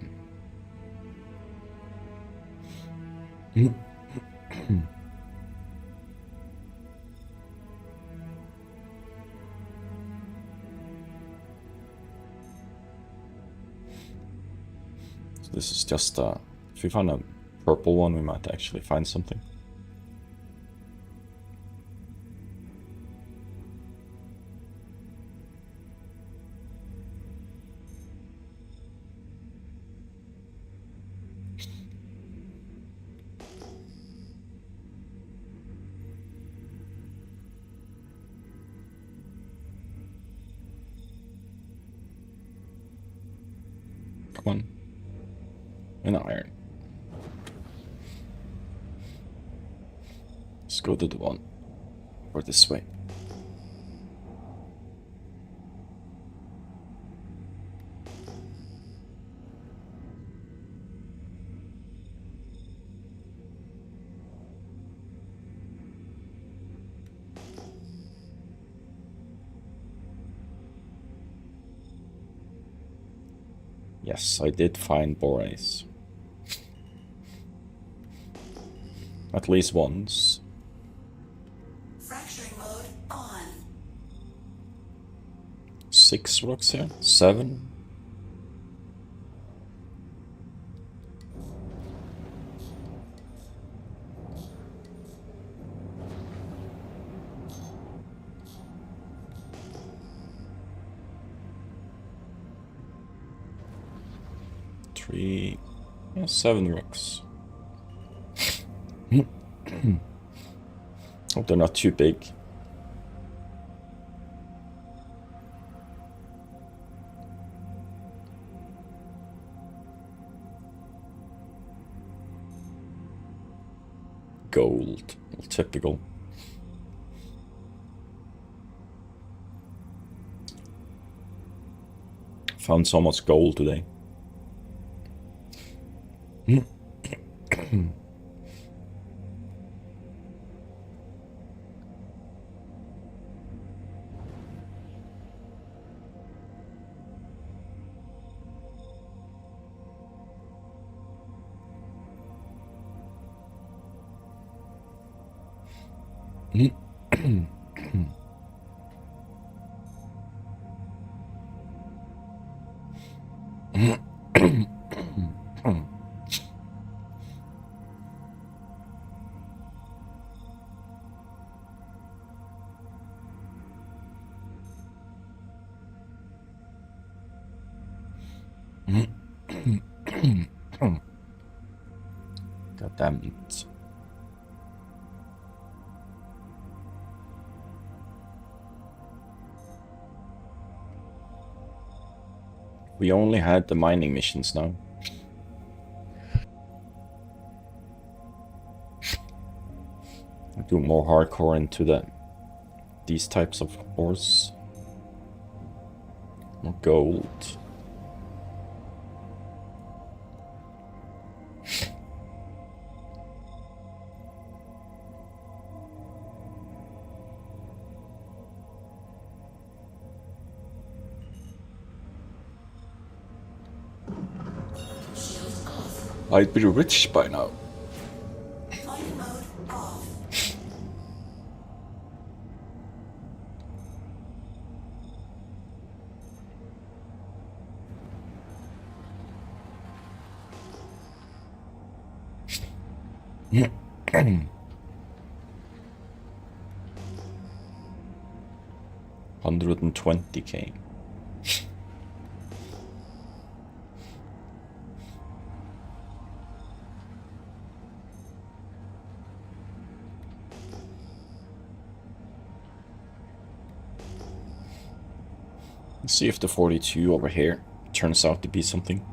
So this is just if we find a purple one, we might actually find something. Come on. An iron. Let's go to the one. Or this way. Yes, I did find borates. At least once. Fracturing mode on. 6 rocks here? 7? Three, yeah, 7 rocks. Hope they're not too big. Gold, well, typical. Found so much gold today. God damn it. We only had the mining missions now. I'll do more hardcore into these types of ores. More gold. I'd be rich by now. Mining mode off. 120k. Let's see if the 42 over here turns out to be something.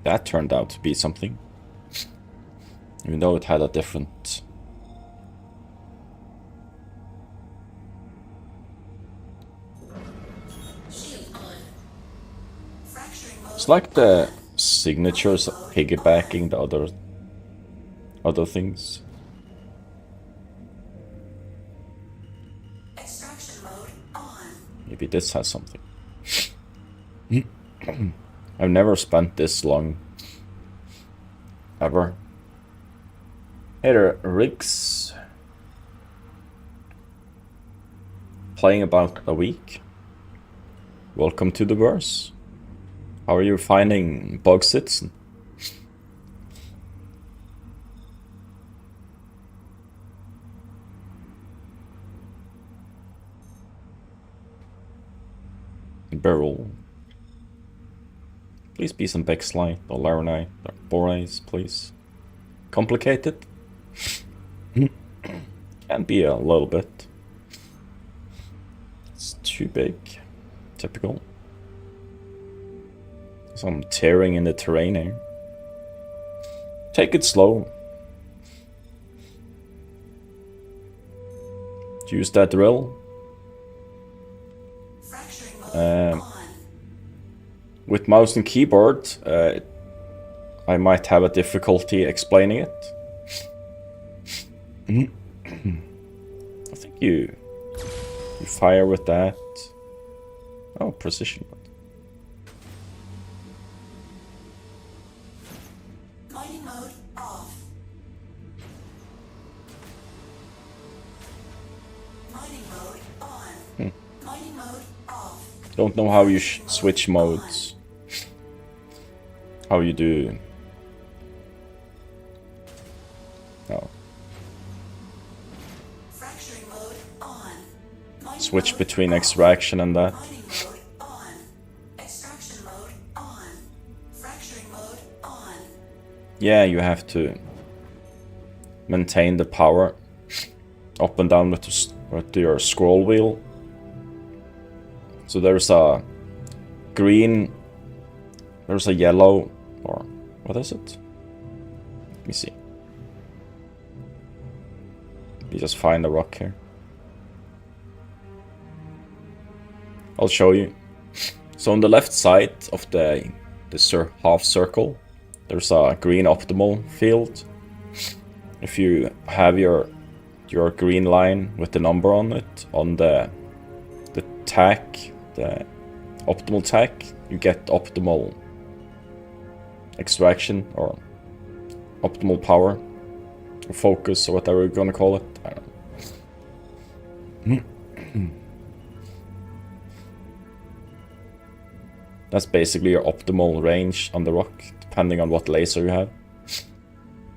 That turned out to be something. Even though it had a different... It's like the signatures piggybacking the other things. Extraction mode on. Maybe this has something. I've never spent this long. Ever. Hey there, Riggs. Playing about a week. Welcome to the verse. How are you finding Bug Citizen? Barrel. Please be some Bexlite or Laranite or Borais, please. Complicated? Can be a little bit. It's too big. Typical. Some tearing in the terrain here. Take it slow. Use that drill. With mouse and keyboard, I might have a difficulty explaining it. I think you fire with that. Oh, precision. Mining mode off. Mining mode on. Mining mode off. Don't know how you switch modes. How you do. Oh. Fracturing mode on. Mining Switch mode between off. extraction and that. Mining mode on. Extraction mode on. Fracturing mode on. Yeah, you have to maintain the power up and down with your scroll wheel. So there's a green, there's a yellow, or what is it? Let me see. You just find a rock here. I'll show you. So on the left side of the half circle, there's a green optimal field. If you have your green line with the number on it, on the tack, the optimal tack, you get optimal extraction or optimal power or focus or whatever you're gonna call it. I don't know. That's basically your optimal range on the rock, depending on what laser you have.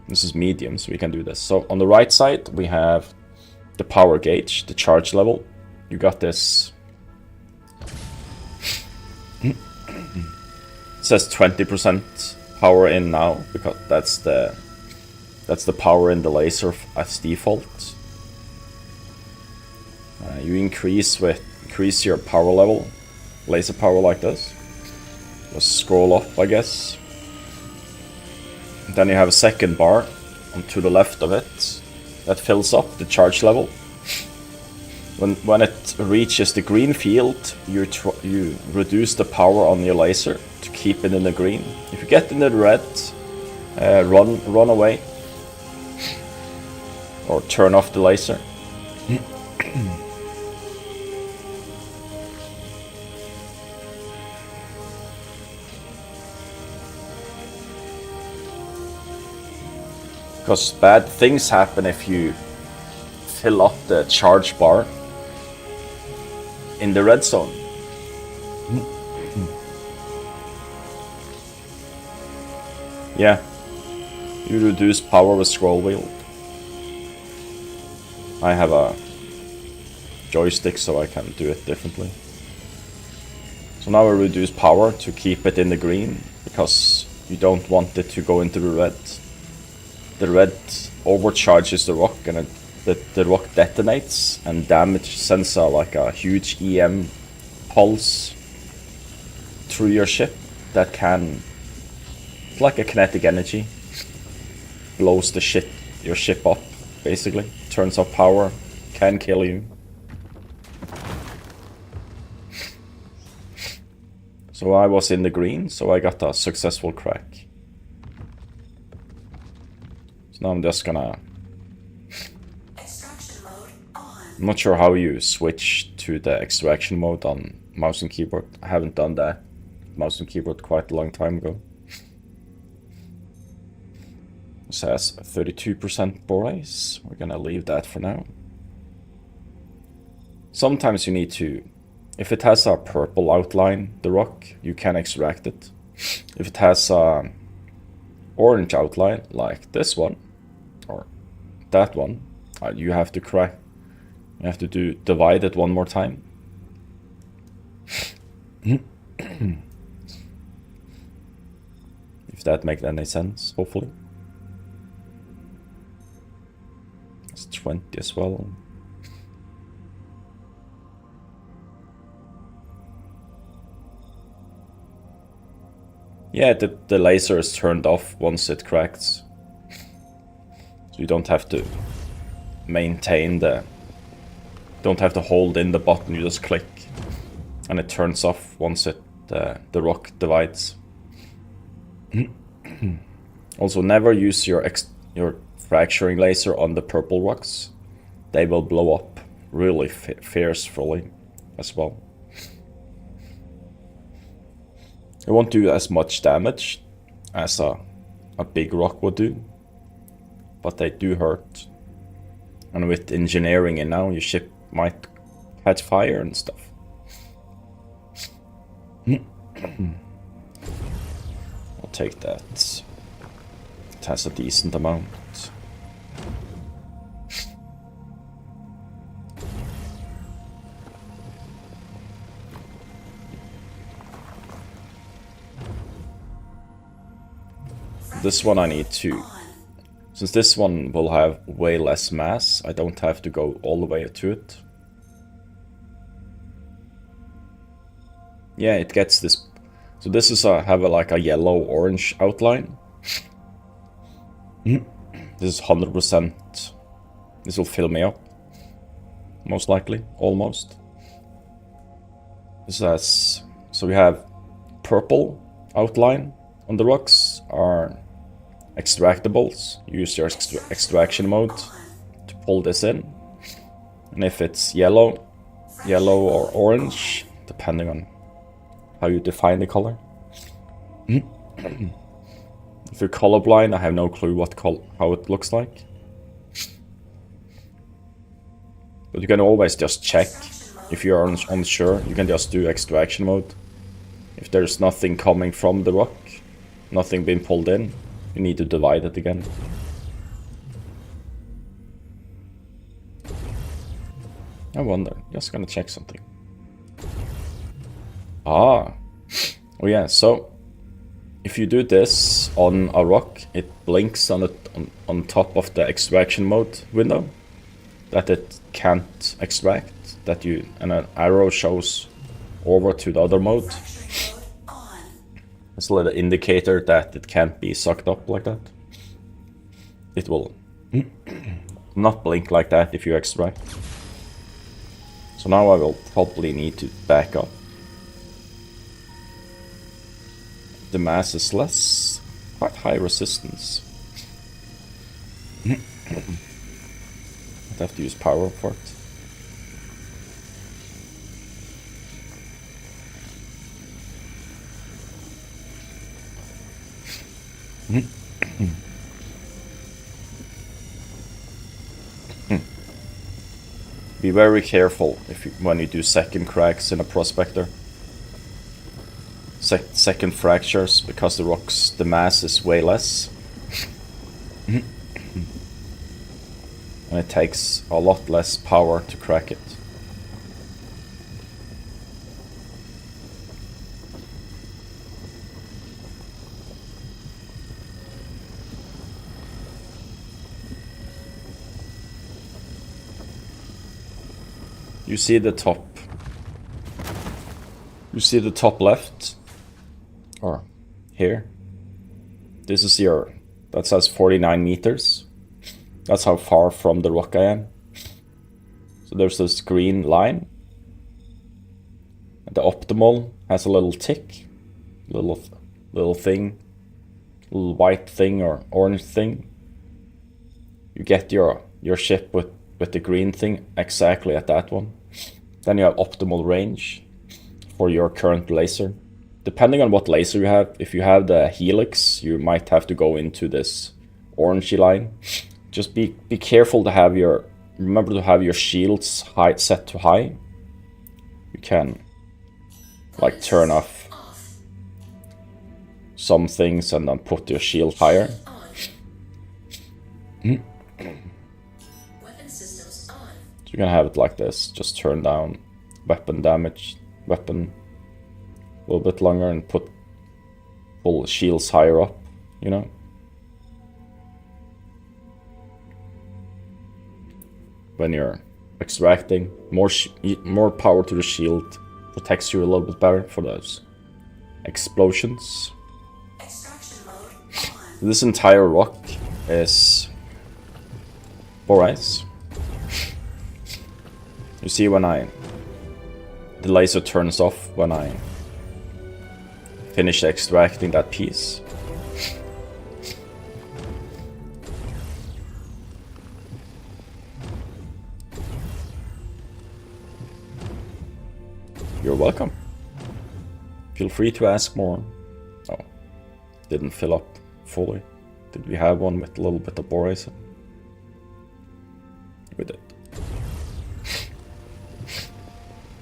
This is medium, so we can do this. So on the right side, we have the power gauge, the charge level. You got this. It says 20% power in now, because that's the power in the laser as default. You increase your power level, laser power like this. Just scroll up, I guess. Then you have a second bar to the left of it that fills up the charge level. When it reaches the green field, you reduce the power on your laser to keep it in the green. If you get in the red, run away or turn off the laser. Because bad things happen if you fill up the charge bar in the red zone. Yeah, you reduce power with scroll wheel. I have a joystick so I can do it differently. So now I reduce power to keep it in the green, because you don't want it to go into the red. The red overcharges the rock, and the rock detonates and sends like a huge EM pulse through your ship that can, it's like a kinetic energy, blows your ship up, basically. Turns off power, can kill you. So I was in the green, so I got a successful crack. So now I'm just gonna... Extraction mode on. I'm not sure how you switch to the extraction mode on mouse and keyboard. I haven't done that mouse and keyboard quite a long time ago. It says 32% borace. We're gonna leave that for now. Sometimes you need to... If it has a purple outline, the rock, you can extract it. If it has a orange outline, like this one, or that one, you have to crack. You have to divide it one more time. If that makes any sense, hopefully. It's 20 as well. Yeah, the laser is turned off once it cracks. So you don't have to maintain don't have to hold in the button, you just click. And it turns off once the rock divides. Also, never use your fracturing laser on the purple rocks. They will blow up really fiercely as well. It won't do as much damage as a big rock would do, but they do hurt. And with engineering in now, your ship might catch fire and stuff. I'll take that. It has a decent amount. This one I need to... Since this one will have way less mass, I don't have to go all the way to it. Yeah, it gets this... So this is like a yellow-orange outline. This is 100%... This will fill me up. Most likely. Almost. This has... So we have purple outline on the rocks are extractables. Use your extraction mode to pull this in. And if it's yellow or orange, depending on how you define the color. If you're colorblind, I have no clue how it looks like. But you can always just check. If you're unsure, you can just do extraction mode. If there's nothing coming from the rock, nothing being pulled in, you need to divide it again. I wonder, just gonna check something. Oh yeah, so if you do this on a rock, it blinks on top of the extraction mode window that it can't extract, and an arrow shows over to the other mode. It's a little indicator that it can't be sucked up like that. It will not blink like that if you extract. So now I will probably need to back up. The mass is less, quite high resistance. I'd have to use power for it. Be very careful when you do second cracks in a prospector. Second fractures, because the mass is way less. And it takes a lot less power to crack it. You see the top. You see the top left? Or here? This is your... That says 49 meters. That's how far from the rock I am. So there's this green line. And the optimal has a little tick. Little thing. Little white thing or orange thing. You get your ship with the green thing exactly at that one. Then you have optimal range for your current laser. Depending on what laser you have, if you have the helix, you might have to go into this orangey line. Just be careful to have your... Remember to have your shields high, set to high. You can like turn off some things and then put your shield higher. So you can have it like this. Just turn down weapon damage, weapon a little bit longer and pull shields higher up, you know. When you're extracting, more power to the shield protects you a little bit better for those explosions. Extraction mode on. This entire rock is borax. You see when the laser turns off when I finish extracting that piece. You're welcome. Feel free to ask more. Oh, didn't fill up fully. Did we have one with a little bit of borax? We did.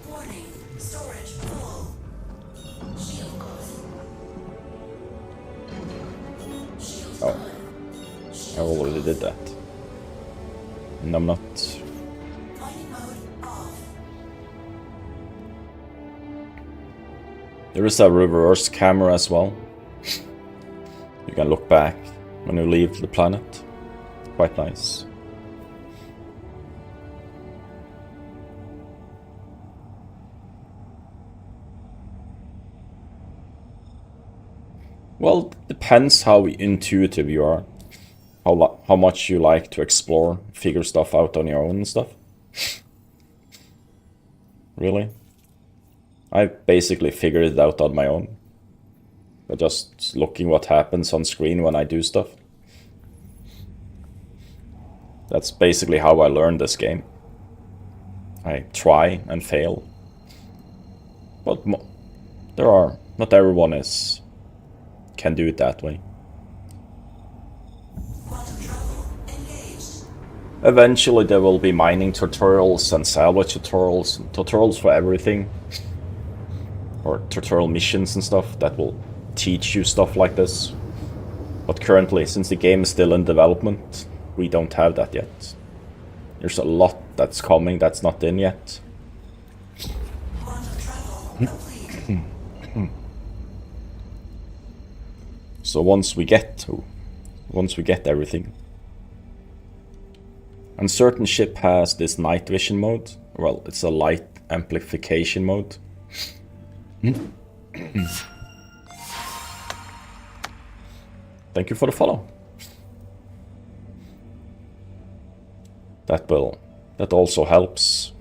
Warning. Storage full. Shield off. Shield Oh, on. Shield I already off. did that. And I'm not... Mining mode off. There is a reverse camera as well. You can look back when you leave the planet. Quite nice. Well, depends how intuitive you are. How much you like to explore, figure stuff out on your own and stuff. Really? I basically figured it out on my own. By just looking what happens on screen when I do stuff. That's basically how I learned this game. I try and fail. But not everyone can do it that way. Quantum travel engaged. Eventually there will be mining tutorials and salvage tutorials for everything. Or tutorial missions and stuff that will teach you stuff like this. But currently, since the game is still in development, we don't have that yet. There's a lot that's coming that's not in yet. Quantum travel complete. So once we get everything. And certain ship has this night vision mode. Well, it's a light amplification mode. Thank you for the follow. That also helps.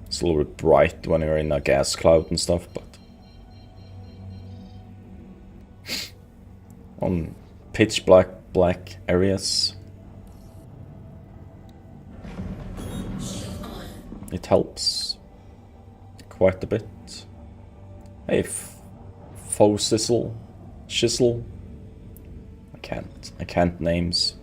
It's a little bit bright when you're in a gas cloud and stuff, but on pitch black areas it helps quite a bit. Hey, faux shizzle. I can't names.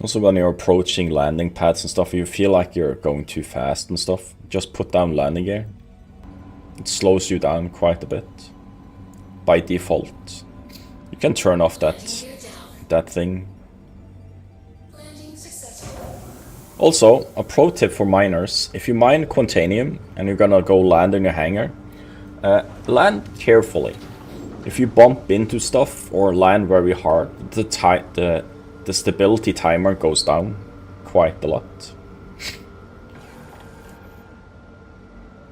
Also, when you're approaching landing pads and stuff, you feel like you're going too fast and stuff, just put down landing gear. It slows you down quite a bit by default. You can turn off that thing. Landing successful. Also, a pro tip for miners: if you mine Quantanium and you're gonna go land in your hangar, land carefully. If you bump into stuff or land very hard, the stability timer goes down quite a lot.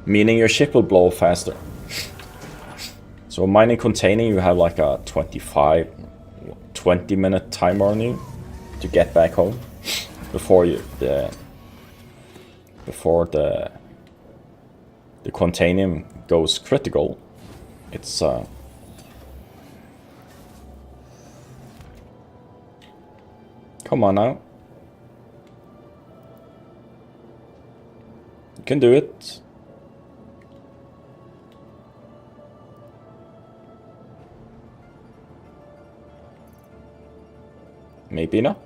Meaning your ship will blow faster. So mining containing, you have like a 20 minute timer on you to get back home before the Quantanium goes critical. It's come on now. You can do it. Maybe not.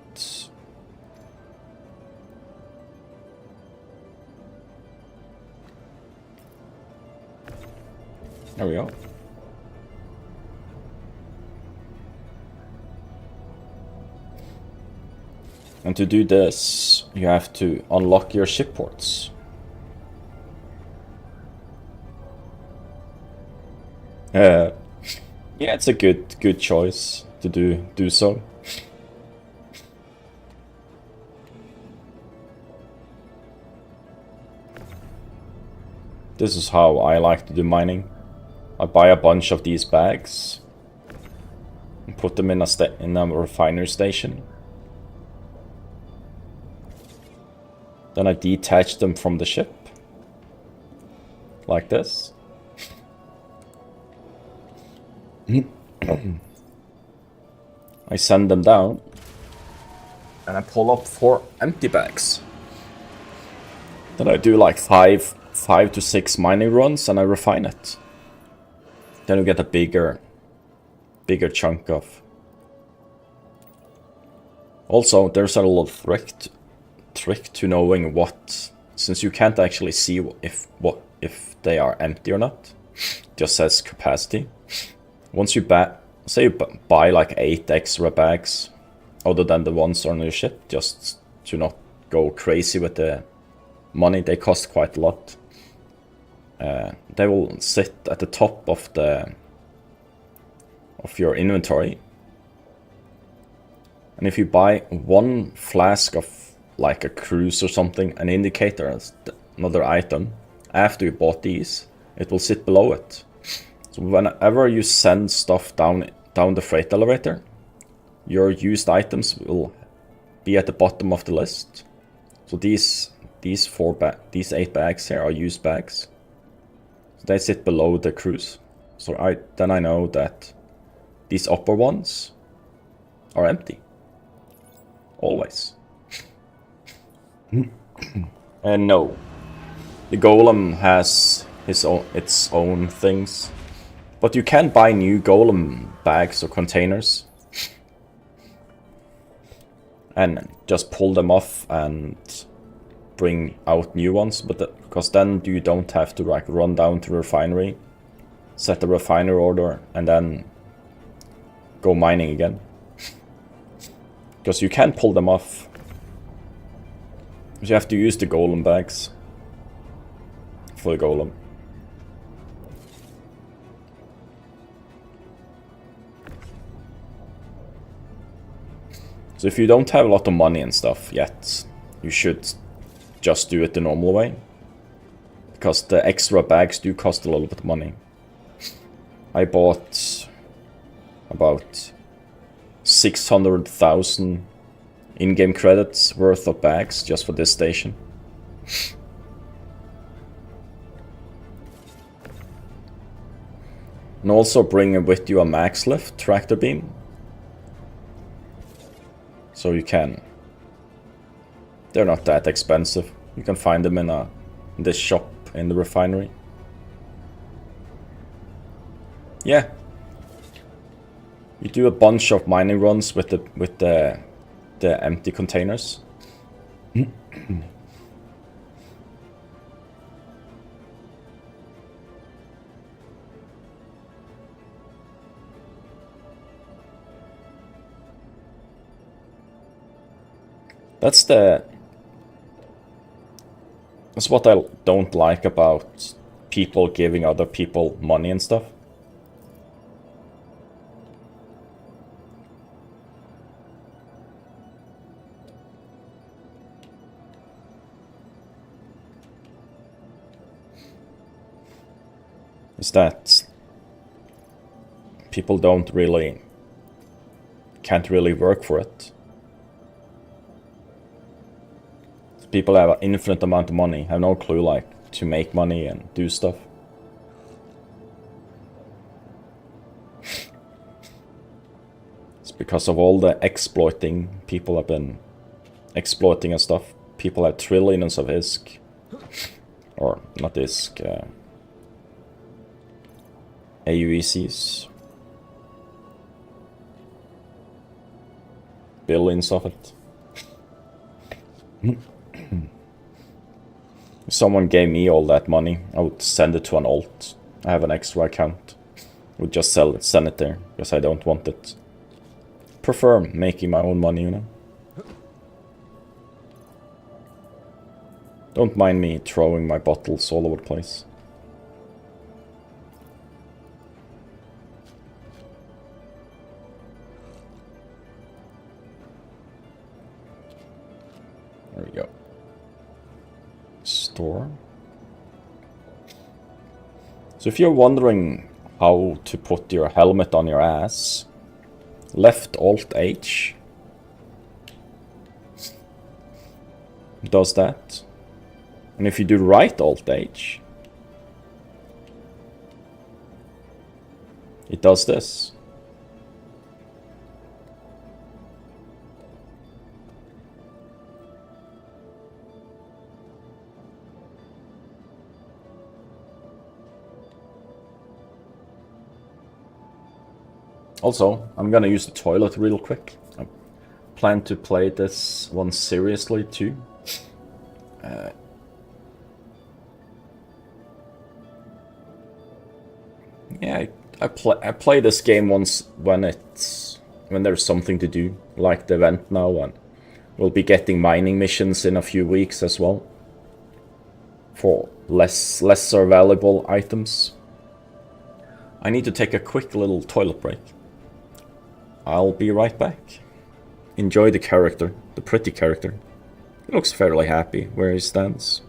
There we go. And to do this, you have to unlock your ship ports. Yeah, it's a good choice to do so. This is how I like to do mining. I buy a bunch of these bags and put them in a refinery station. Then I detach them from the ship, like this. I send them down, and I pull up 4 empty bags. Then I do like 5 to 6 mining runs, and I refine it. Then you get a bigger chunk of. Also, there's a little trick to knowing what, since you can't actually see if they are empty or not. It just says capacity. Once you say you buy like 8 extra bags other than the ones on your ship, just to not go crazy with the money. They cost quite a lot. They will sit at the top of your inventory. And if you buy 1 flask of like a cruise or something, an indicator, another item, after you bought these, it will sit below it. So whenever you send stuff down the freight elevator, your used items will be at the bottom of the list. So these 8 bags here are used bags. So they sit below the cruise. So then I know that these upper ones are empty. Always. And no, the golem has its own things, but you can buy new golem bags or containers and just pull them off and bring out new ones. But because then you don't have to like run down to the refinery, set the refinery order, and then go mining again. Because you can pull them off. You have to use the golem bags for the golem. So if you don't have a lot of money and stuff yet, you should just do it the normal way. Because the extra bags do cost a little bit of money. I bought about 600,000 in-game credits worth of bags just for this station. And also bring with you a max lift tractor beam. So you can. They're not that expensive. You can find them in this shop in the refinery. Yeah. You do a bunch of mining runs with the the empty containers. That's what I don't like about people giving other people money and stuff. Is that people can't really work for it. People have an infinite amount of money, have no clue like to make money and do stuff. It's because of all the exploiting people have been exploiting and stuff. People have trillions of ISK, or not ISK, AUECs. Billions of it. If someone gave me all that money, I would send it to an alt. I have an extra account. I would just send it there, because I don't want it. Prefer making my own money, you know? Don't mind me throwing my bottles all over the place. There we go. Store. So if you're wondering how to put your helmet on your ass, left Alt H does that. And if you do right Alt H, it does this. Also, I'm gonna use the toilet real quick. I plan to play this one seriously too. Yeah, I play this game once when there's something to do, like the event now, and we'll be getting mining missions in a few weeks as well for lesser valuable items. I need to take a quick little toilet break. I'll be right back. Enjoy the character, the pretty character. He looks fairly happy where he stands.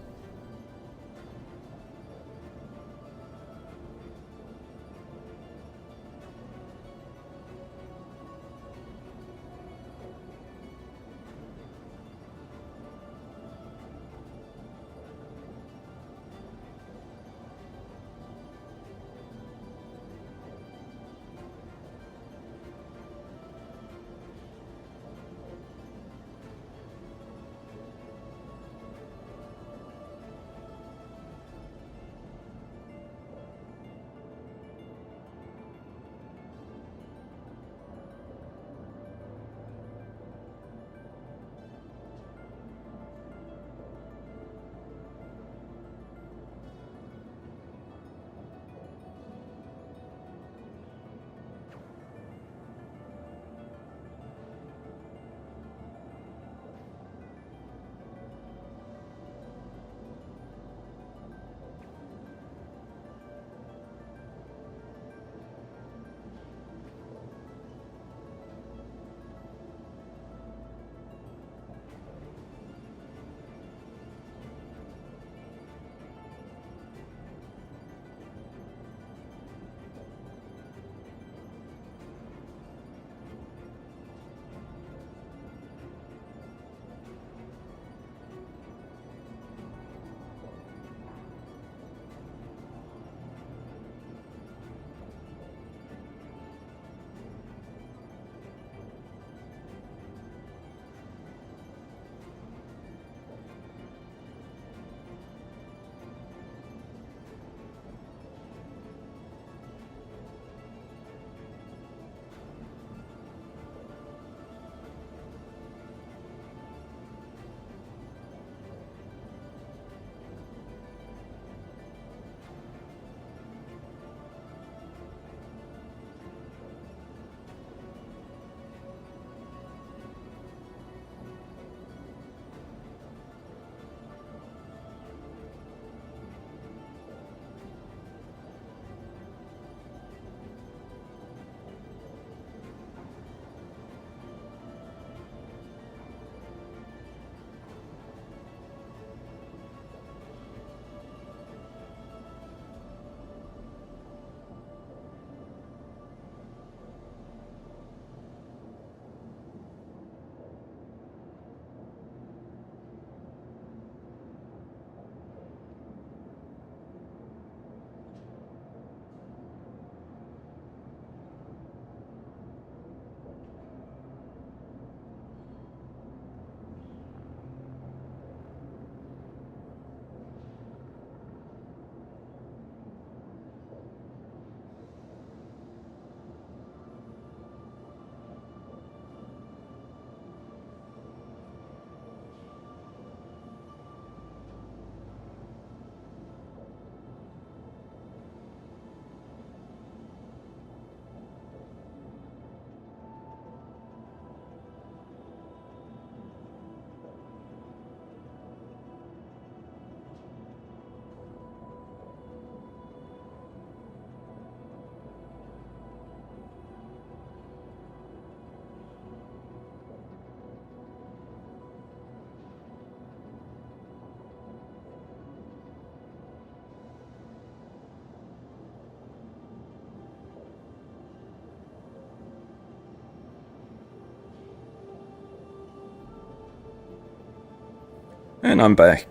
And I'm back.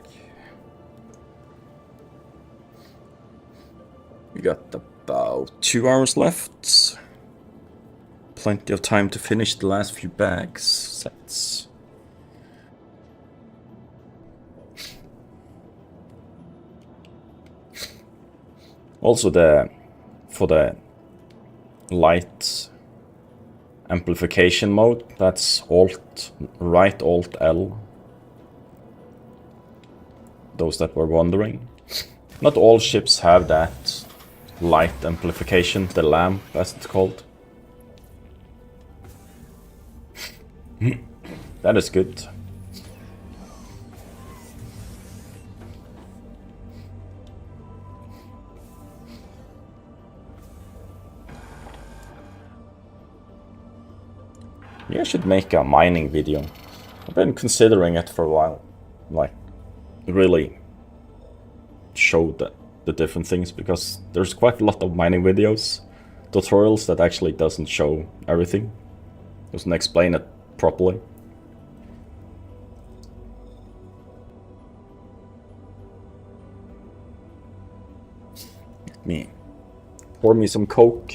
We got about 2 hours left. Plenty of time to finish the last few bags sets. Also for the light amplification mode, that's right Alt L. Those that were wondering. Not all ships have that light amplification, the lamp as it's called. That is good. Yeah, I should make a mining video. I've been considering it for a while. Like, really show the different things, because there's quite a lot of mining videos, tutorials that actually doesn't show everything. Doesn't explain it properly. Let me pour me some Coke.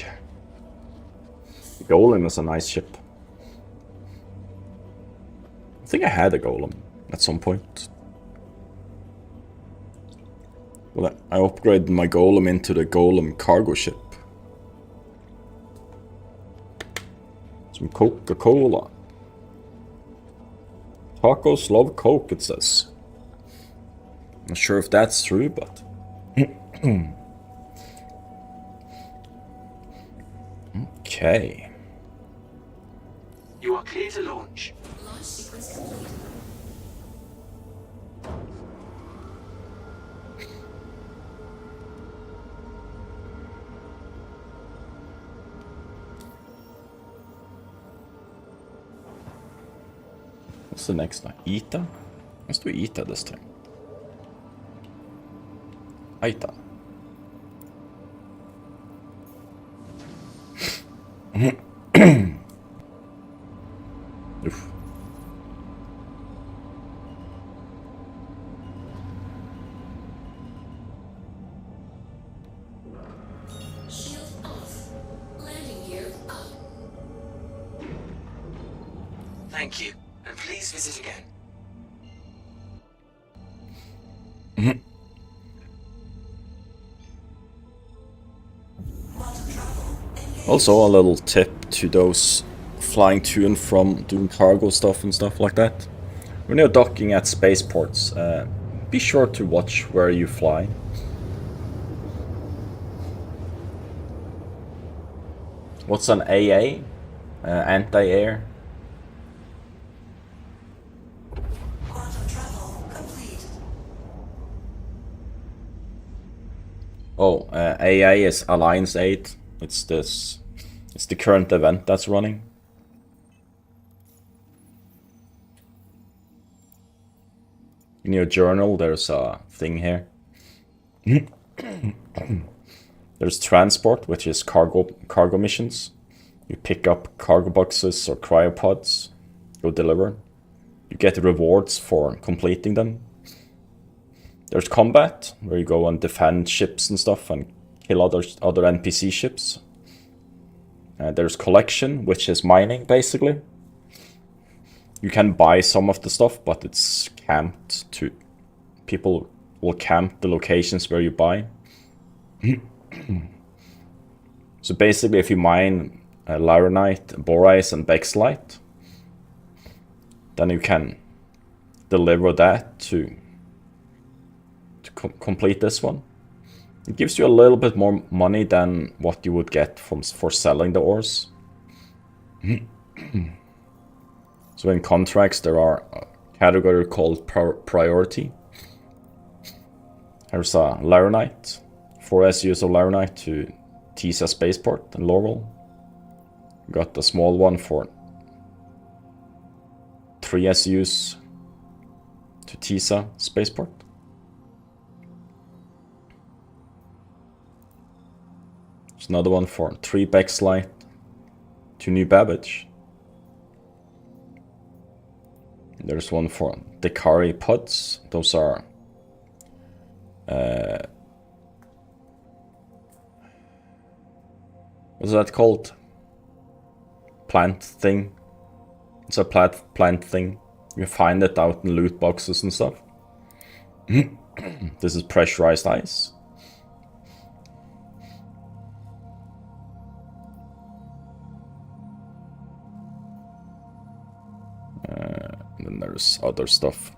The Golem is a nice ship. I think I had a Golem at some point. Well, I upgraded my Golem into the Golem cargo ship. Some Coca-Cola. Tacos love Coke, it says. Not sure if that's true, but... Okay. You are clear to launch. Launch sequence complete. What's the next one? Ita? Let's do Ita this time. Aita. Oof. Shield off. Landing gear up. Thank you, and please visit again. Also, a little tip to those flying to and from doing cargo stuff and stuff like that. When you're docking at spaceports, be sure to watch where you fly. What's an AA? Anti-air? Quantum travel complete. Oh, AA is AllianceAid. It's the current event that's running. In your journal, there's a thing here. There's transport, which is cargo missions. You pick up cargo boxes or cryopods, go deliver. You get rewards for completing them. There's combat, where you go and defend ships and stuff and kill other NPC ships. There's collection, which is mining, basically. You can buy some of the stuff, but it's camped to... People will camp the locations where you buy. So basically, if you mine Laranite, Borite, and Bexlite, then you can deliver that to complete this one. It gives you a little bit more money than what you would get for selling the ores. So in contracts, there are a category called priority. There's a Laranite, 4 SUs of Laranite to Tisa Spaceport and Laurel. Got a small one for 3 SUs to Tisa Spaceport. There's another one for 3 Bexlite to New Babbage. There's one for Dekari pods. Those are what's that called? Plant thing. It's a plant thing. You find it out in loot boxes and stuff. This is pressurized ice. And then there's other stuff.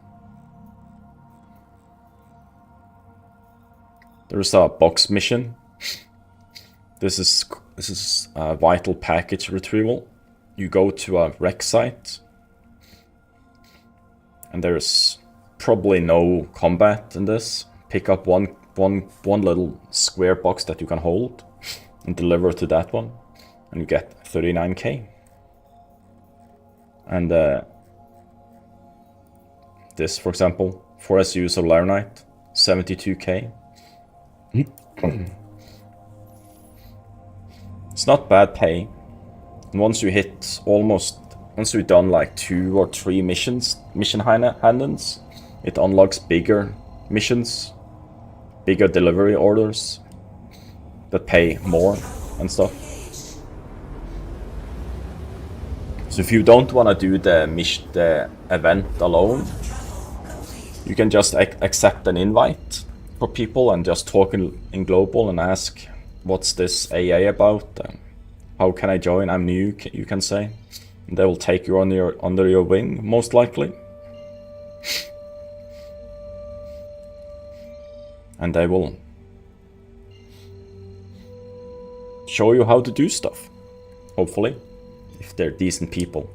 There's a box mission. This is a vital package retrieval. You go to a wreck site, and there's probably no combat in this. Pick up one little square box that you can hold, and deliver to that one, and you get 39k. And this, for example, 4 SUs of Laranite, 72k. It's not bad pay. And once you've done like 2 or 3 mission hand-ins, it unlocks bigger missions, bigger delivery orders that pay more and stuff. So if you don't want to do the event alone, you can just accept an invite for people and just talk in global and ask, what's this AA about? How can I join? I'm new, you can say. And they will take you under your wing, most likely. And they will show you how to do stuff, hopefully, if they're decent people.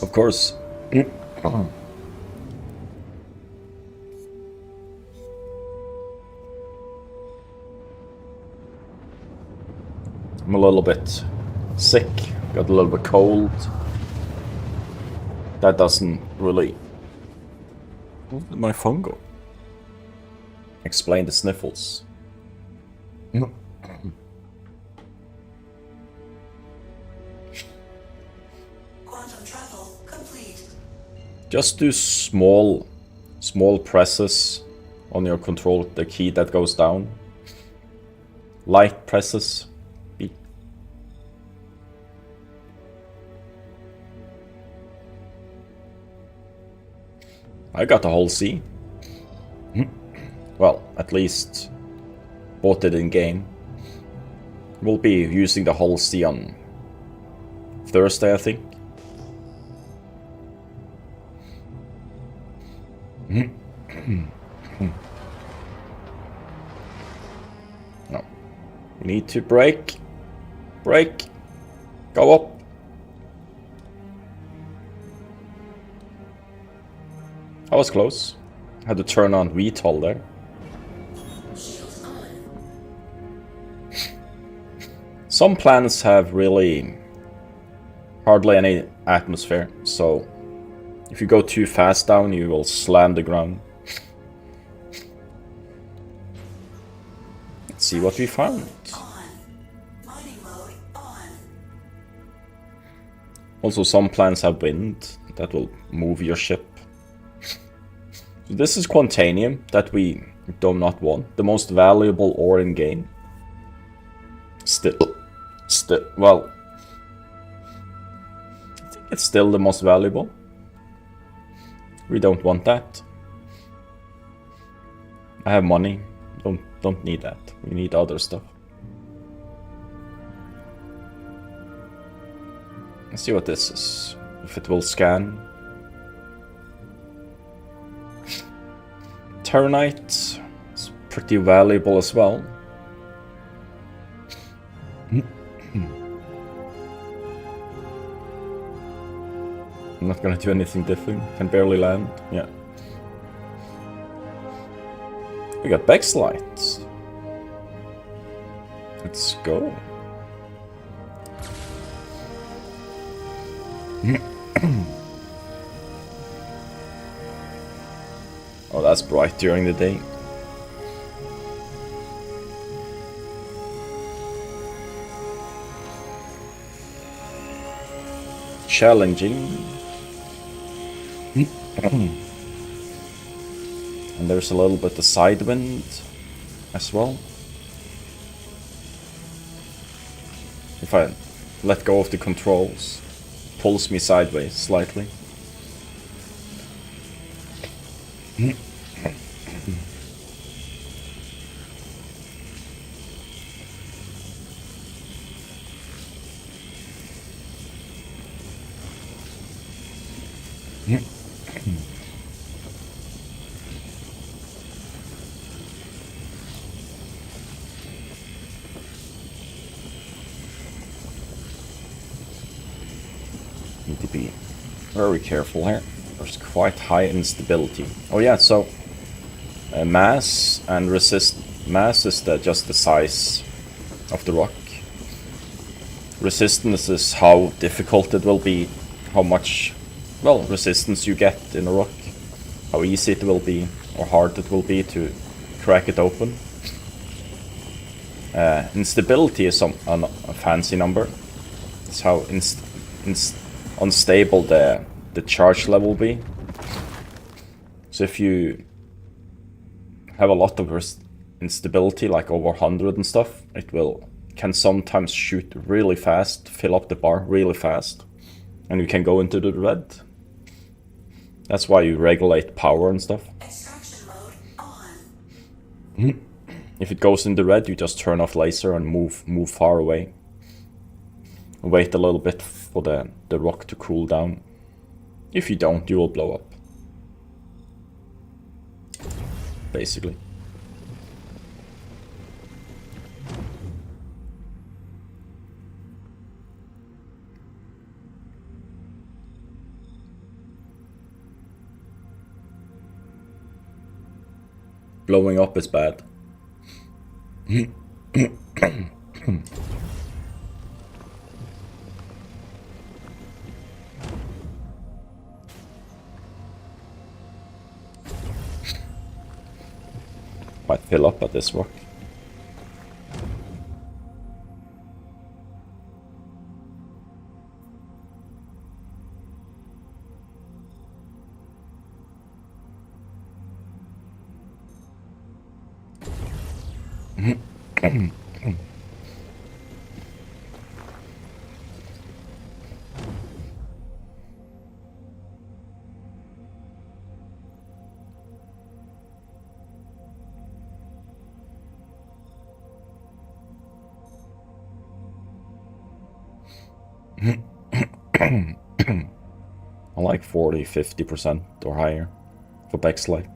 Of course. I'm a little bit sick, got a little bit cold. That doesn't really... Where did my phone go? Explain the sniffles. Quantum travel complete. Just do small presses on your control, the key that goes down. Light presses. I got the whole C. Well, at least bought it in game. We'll be using the whole C on Thursday, I think. No. We need to break. Break. Go up. I was close. Had to turn on VTOL there. Some planets have really hardly any atmosphere, so if you go too fast down, you will slam the ground. Let's see what we found. Also, some planets have wind that will move your ship. So this is Quantanium that we do not want. The most valuable ore in game. Well, I think it's still the most valuable. We don't want that. I have money. Don't need that. We need other stuff. Let's see what this is. If it will scan. Terranite is pretty valuable as well. I'm not gonna do anything different. Can barely land. Yeah. We got backslides. Let's go. Oh, that's bright during the day. challenging. And there's a little bit of side wind as well. If I let go of the controls, pulls me sideways slightly. Need to be very careful here. There's quite high instability. Oh yeah, so mass and mass is just the size of the rock. Resistance is how difficult it will be, how much, well, resistance you get in a rock, how easy it will be or hard it will be to crack it open. Instability is a fancy number. It's how unstable the charge level will be. So if you have a lot of instability, like over 100 and stuff, it can sometimes shoot really fast, fill up the bar really fast, and you can go into the red. That's why you regulate power and stuff. Extraction mode on. If it goes in the red, you just turn off laser and move far away. Wait a little bit for the rock to cool down. If you don't, you will blow up. Basically. Blowing up is bad. Might fill up at this rock. I like 40-50% or higher for backslide.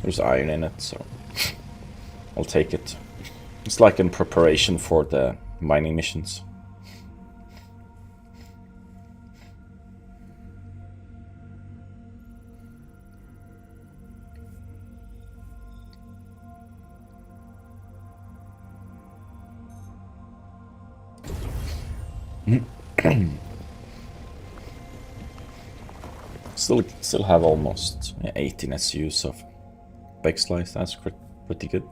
There's iron in it, so I'll take it. It's like in preparation for the mining missions. Still have almost 18 SUs of backslide. That's pretty good.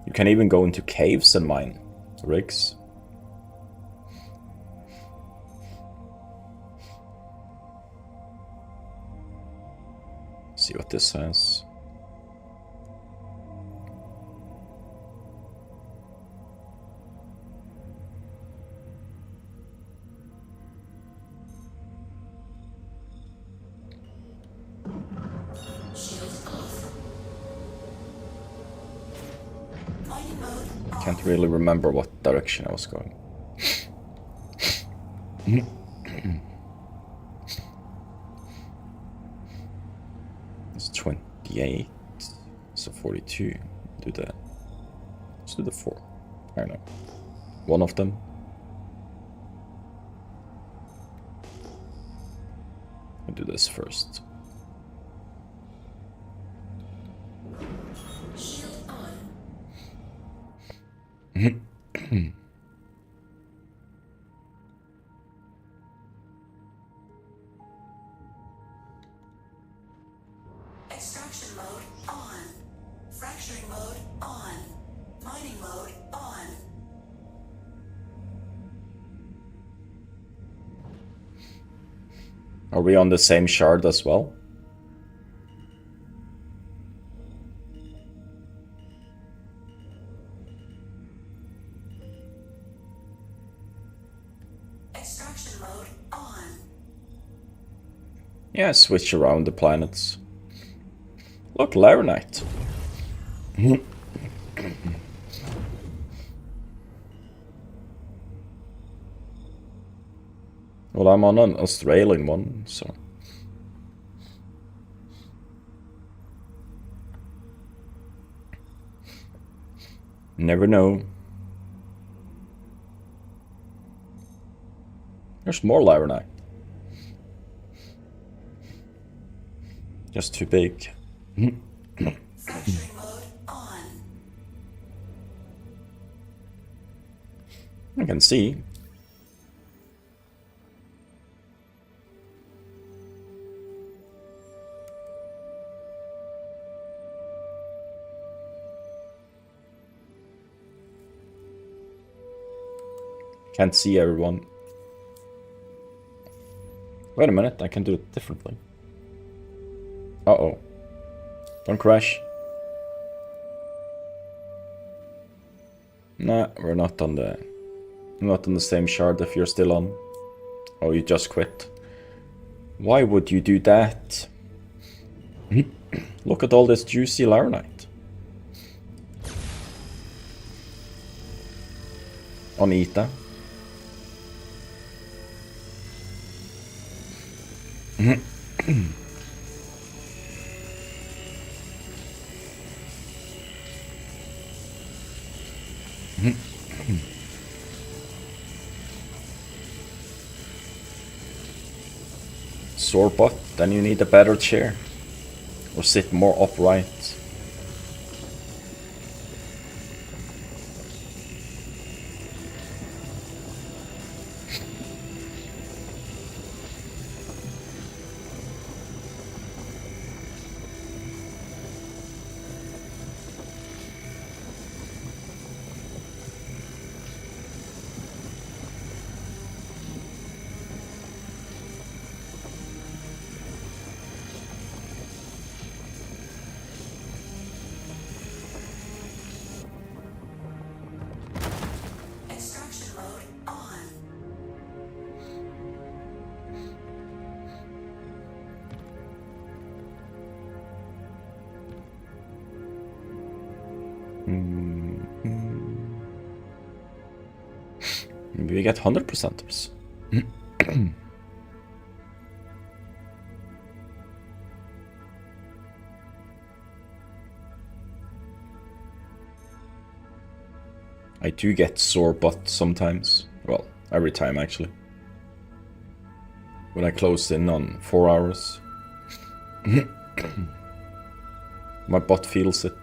You can even go into caves and mine rigs. See what this says. Shields off. Mining mode on. Can't really remember what direction I was going. It's 28, so 42. Do that. Let's do the 4. I don't know. One of them. I'll do this first. Shield on. Extraction mode on. mode on. Are we on the same shard as well? Extraction mode on. Yeah, switch around the planets. Look, Laranite. Well, I'm on an Australian one, so... Never know. There's more Laranite. Just too big. Fracturing mode on. I can see. Can't see everyone. Wait a minute, I can do it differently. Uh-oh. Don't crash. Nah, we're not on the same shard if you're still on. Oh, you just quit. Why would you do that? Look at all this juicy Laranite. On Ita. Sore butt, then you need a better chair. Or sit more upright. Extraction mode on. Maybe we get 100%ers. I do get sore butt sometimes. Well, every time actually. When I close in on 4 hours. My butt feels it.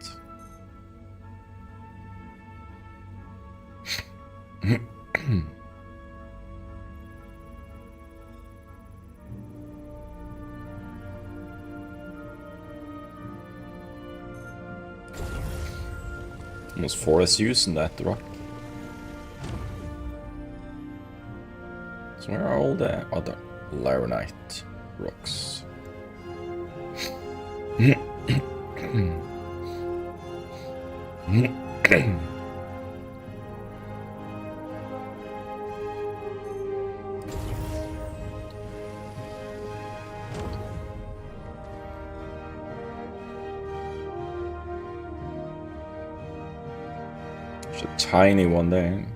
Almost 4 SUs in that rock. So where are all the other Laranite rocks? There's a tiny one there.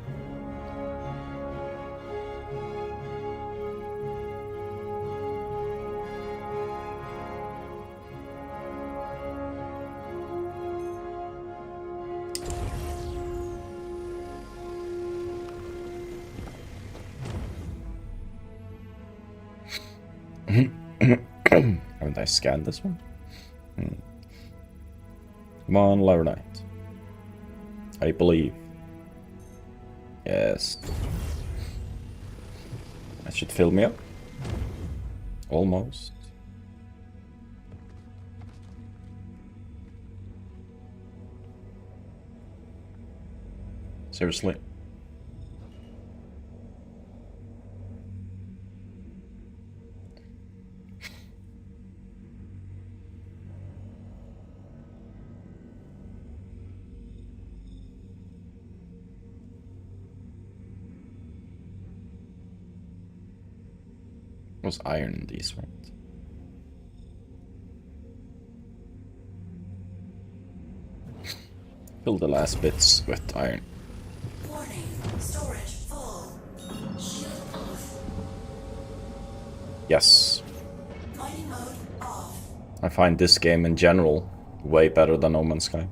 Haven't I scanned this one? Come on, Laranite. I believe. Yes. That should fill me up. Almost. Seriously. Was iron in these, right? Fill the last bits with iron. Warning, storage full. Shield off. Yes. Mining mode off. I find this game in general way better than No Man's Sky.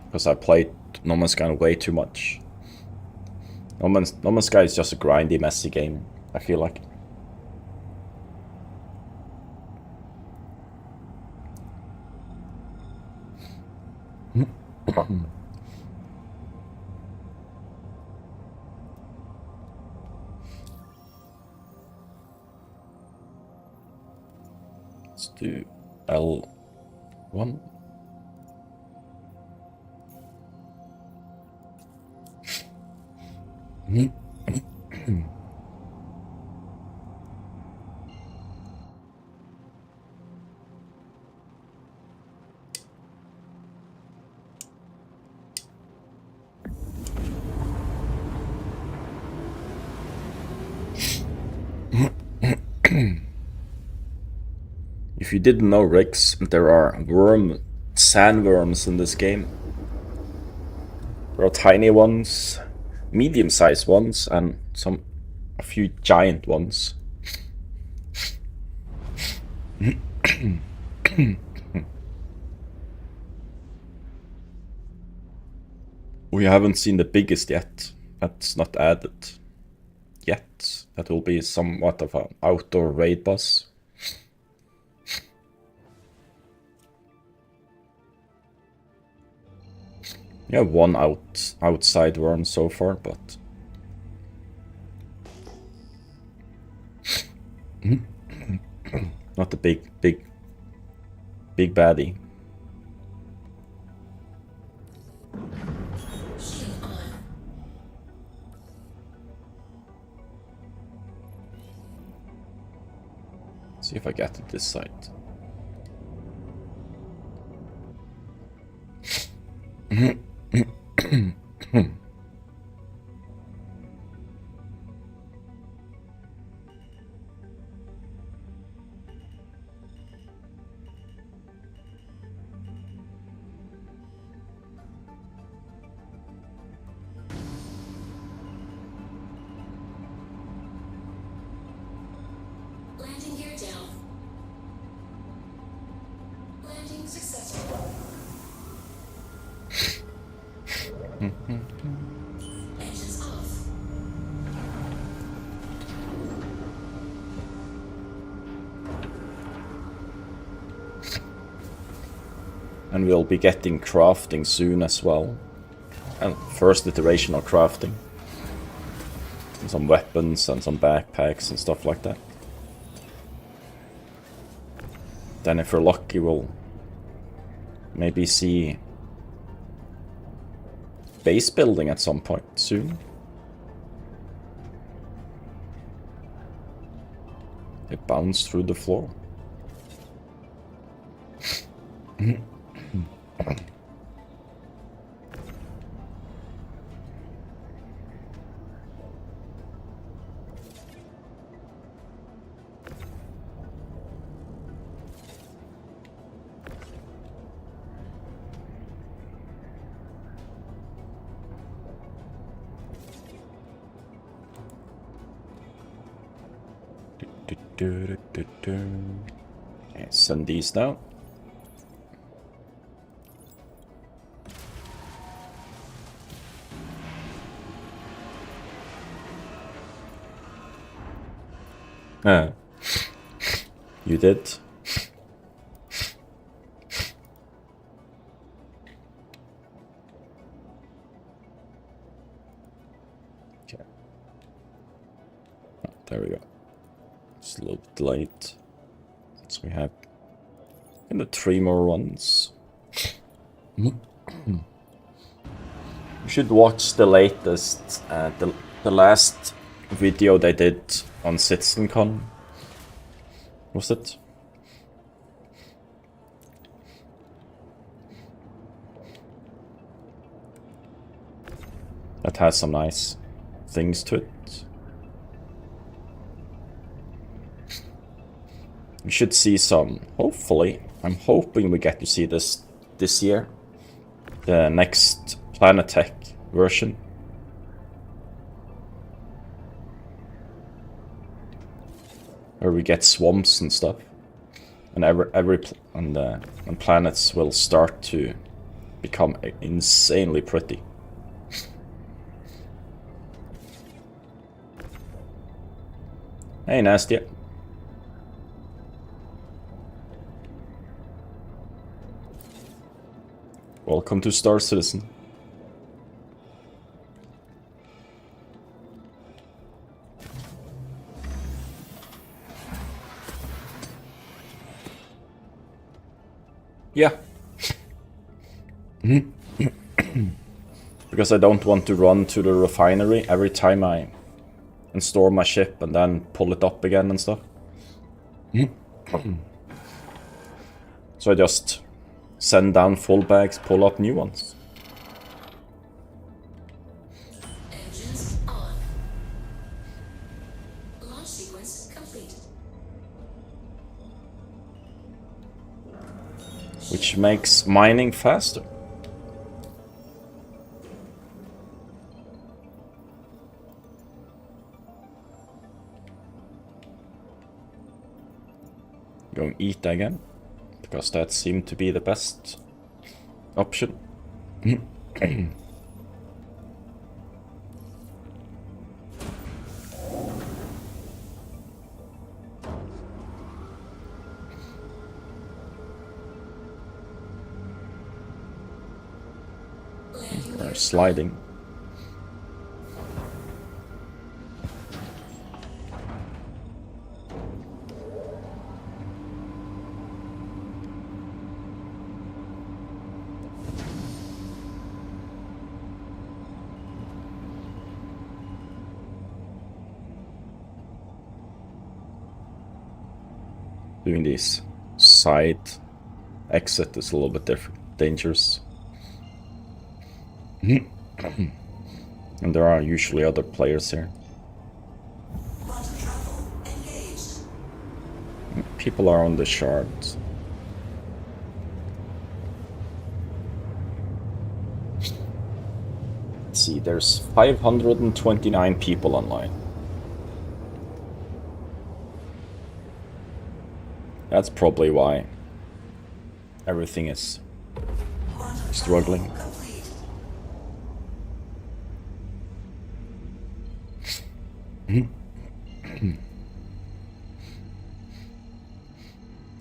Because I played No Man's Sky way too much. No Man's Sky is just a grindy, messy game, I feel like. Let's do L1. If you didn't know, Rix, there are sandworms in this game. There are tiny ones, medium-sized ones, and a few giant ones. We haven't seen the biggest yet. That's not added yet. That will be somewhat of an outdoor raid boss. We have one outside worm so far, but not the big baddie. Shield on. See if I get to this side. Landing gear down. Landing successful. Engines off. And we'll be getting crafting soon as well. And first iteration of crafting. And some weapons and some backpacks and stuff like that. Then if we're lucky, we'll maybe see base building at some point soon. It bounced through the floor. Okay, send these down. You did? Okay. Oh, there we go. It's a little bit late. Since we have the 3 more ones. You should watch the latest, the last video they did on CitizenCon. Was it? That has some nice things to it. We should see some, hopefully, I'm hoping we get to see this year. The next Planetech version. Where we get swamps and stuff. And and planets will start to become insanely pretty. Hey, Nasty. Welcome to Star Citizen. Yeah. Because I don't want to run to the refinery every time I install my ship and then pull it up again and stuff. So I just send down full bags, pull up new ones. Engines on. Launch sequence complete. Which makes mining faster. Go and eat again, because that seemed to be the best option. Or sliding. Doing these side exit is a little bit dangerous. And there are usually other players here. Quantum travel engaged. People are on the shards. Let's see, there's 529 people online. That's probably why everything is struggling.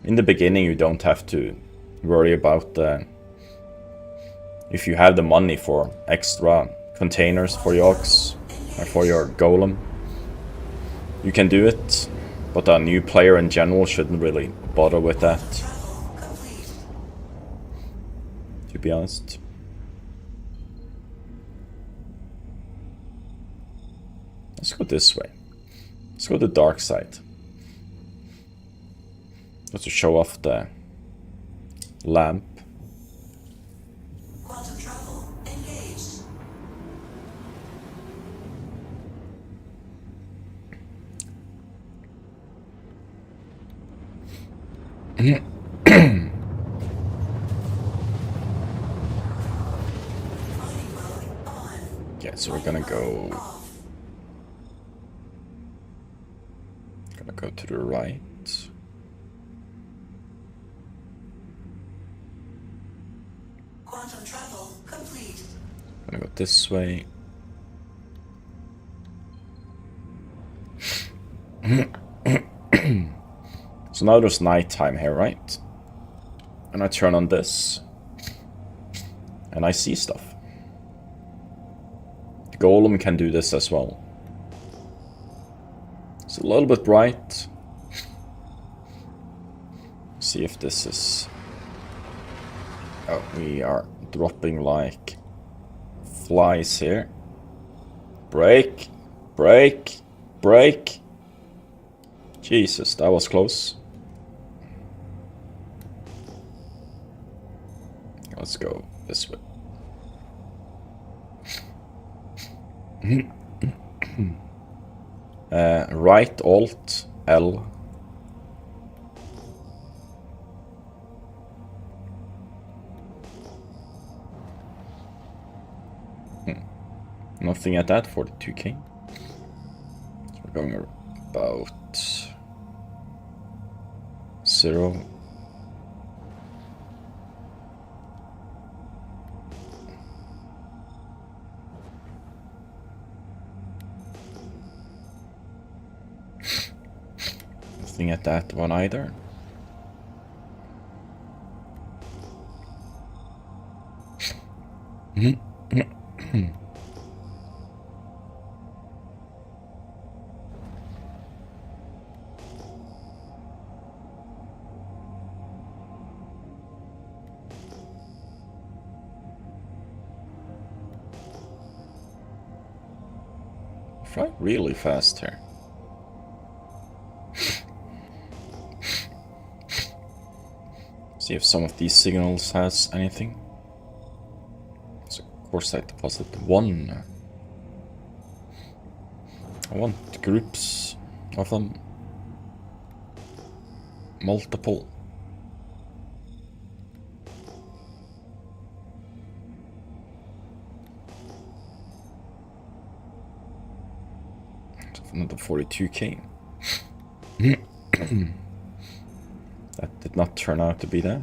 In the beginning, you don't have to worry about if you have the money for extra containers for your Ox or for your Golem. You can do it, but a new player in general shouldn't really bother with that, to be honest. Let's go this way. Let's go to the dark side. Just to show off the lamp. Quantum travel engaged. Yeah, so we're gonna go to the right. Quantum travel complete. Gonna go this way. So now there's nighttime here, right? And I turn on this, and I see stuff. The Golem can do this as well. It's a little bit bright. See if this is... Oh, we are dropping like flies here. Break. Break. Break. Jesus, that was close. Let's go this way. Right Alt L. Nothing at that, 42k. So we're going about 0. Nothing at that one either. Fly really fast here. See if some of these signals has anything. So of course I deposit 1. I want groups of them. Multiple. Another 42k. That did not turn out to be that.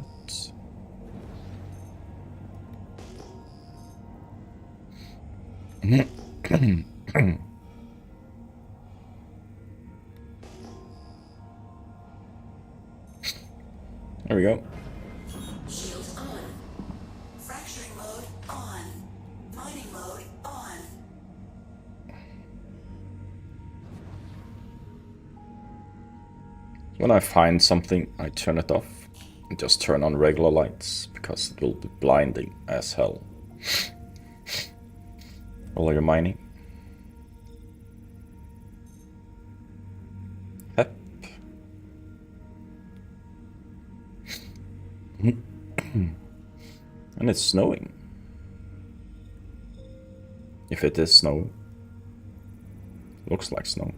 There we go. Shields on. Fracturing mode on. Mining mode on. When I find something, I turn it off and just turn on regular lights because it will be blinding as hell while you're mining. Hep. And it's snowing. If it is snow, looks like snow.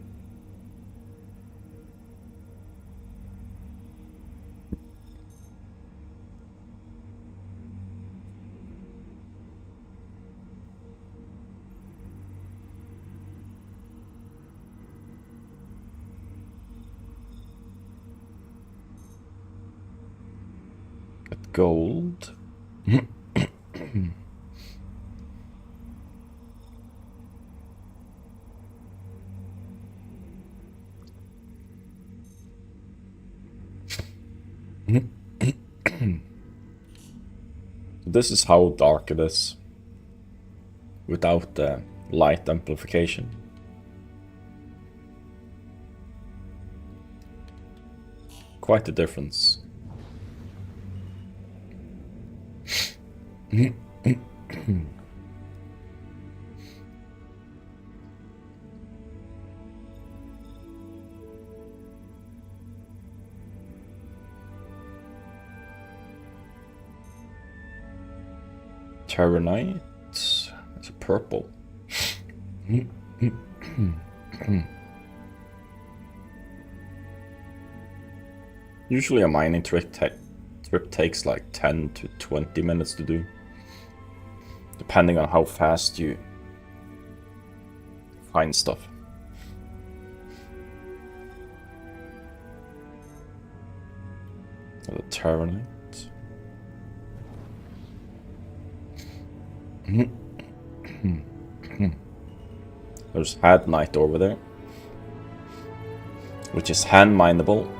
Gold. This is how dark it is without the light amplification. Quite a difference. Terranite. It's a purple. Usually a mining trip takes like 10 to 20 minutes to do, depending on how fast you find stuff. The Terranite. There's Hadnite over there, which is hand mineable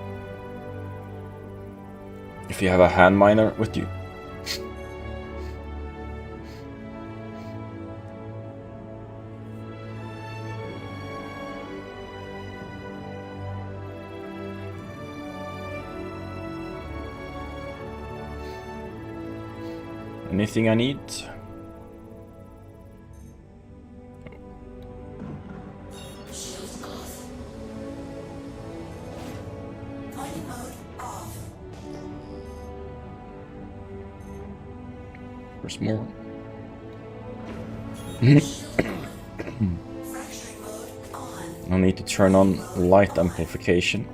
if you have a hand miner with you. Anything I need? There's more. Fracturing mode on. I need to turn on light amplification.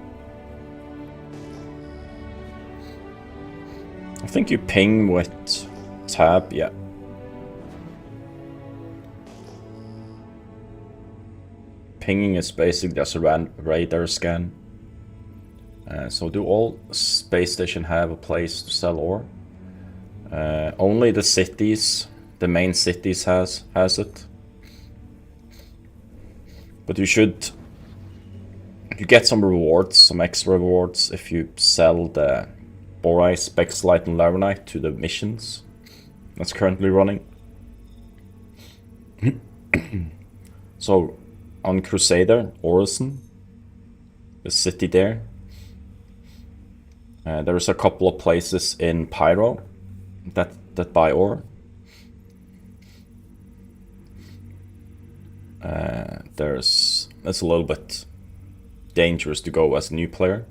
I think you ping with tab, yeah. Pinging is basically just a radar scan. So do all space stations have a place to sell ore? Only the cities, the main cities has it. But you get some rewards, some extra rewards if you sell the borite, spexlite and laranite to the missions that's currently running. So on Crusader, Orison, the city there, there's a couple of places in Pyro that buy ore. It's a little bit dangerous to go as a new player.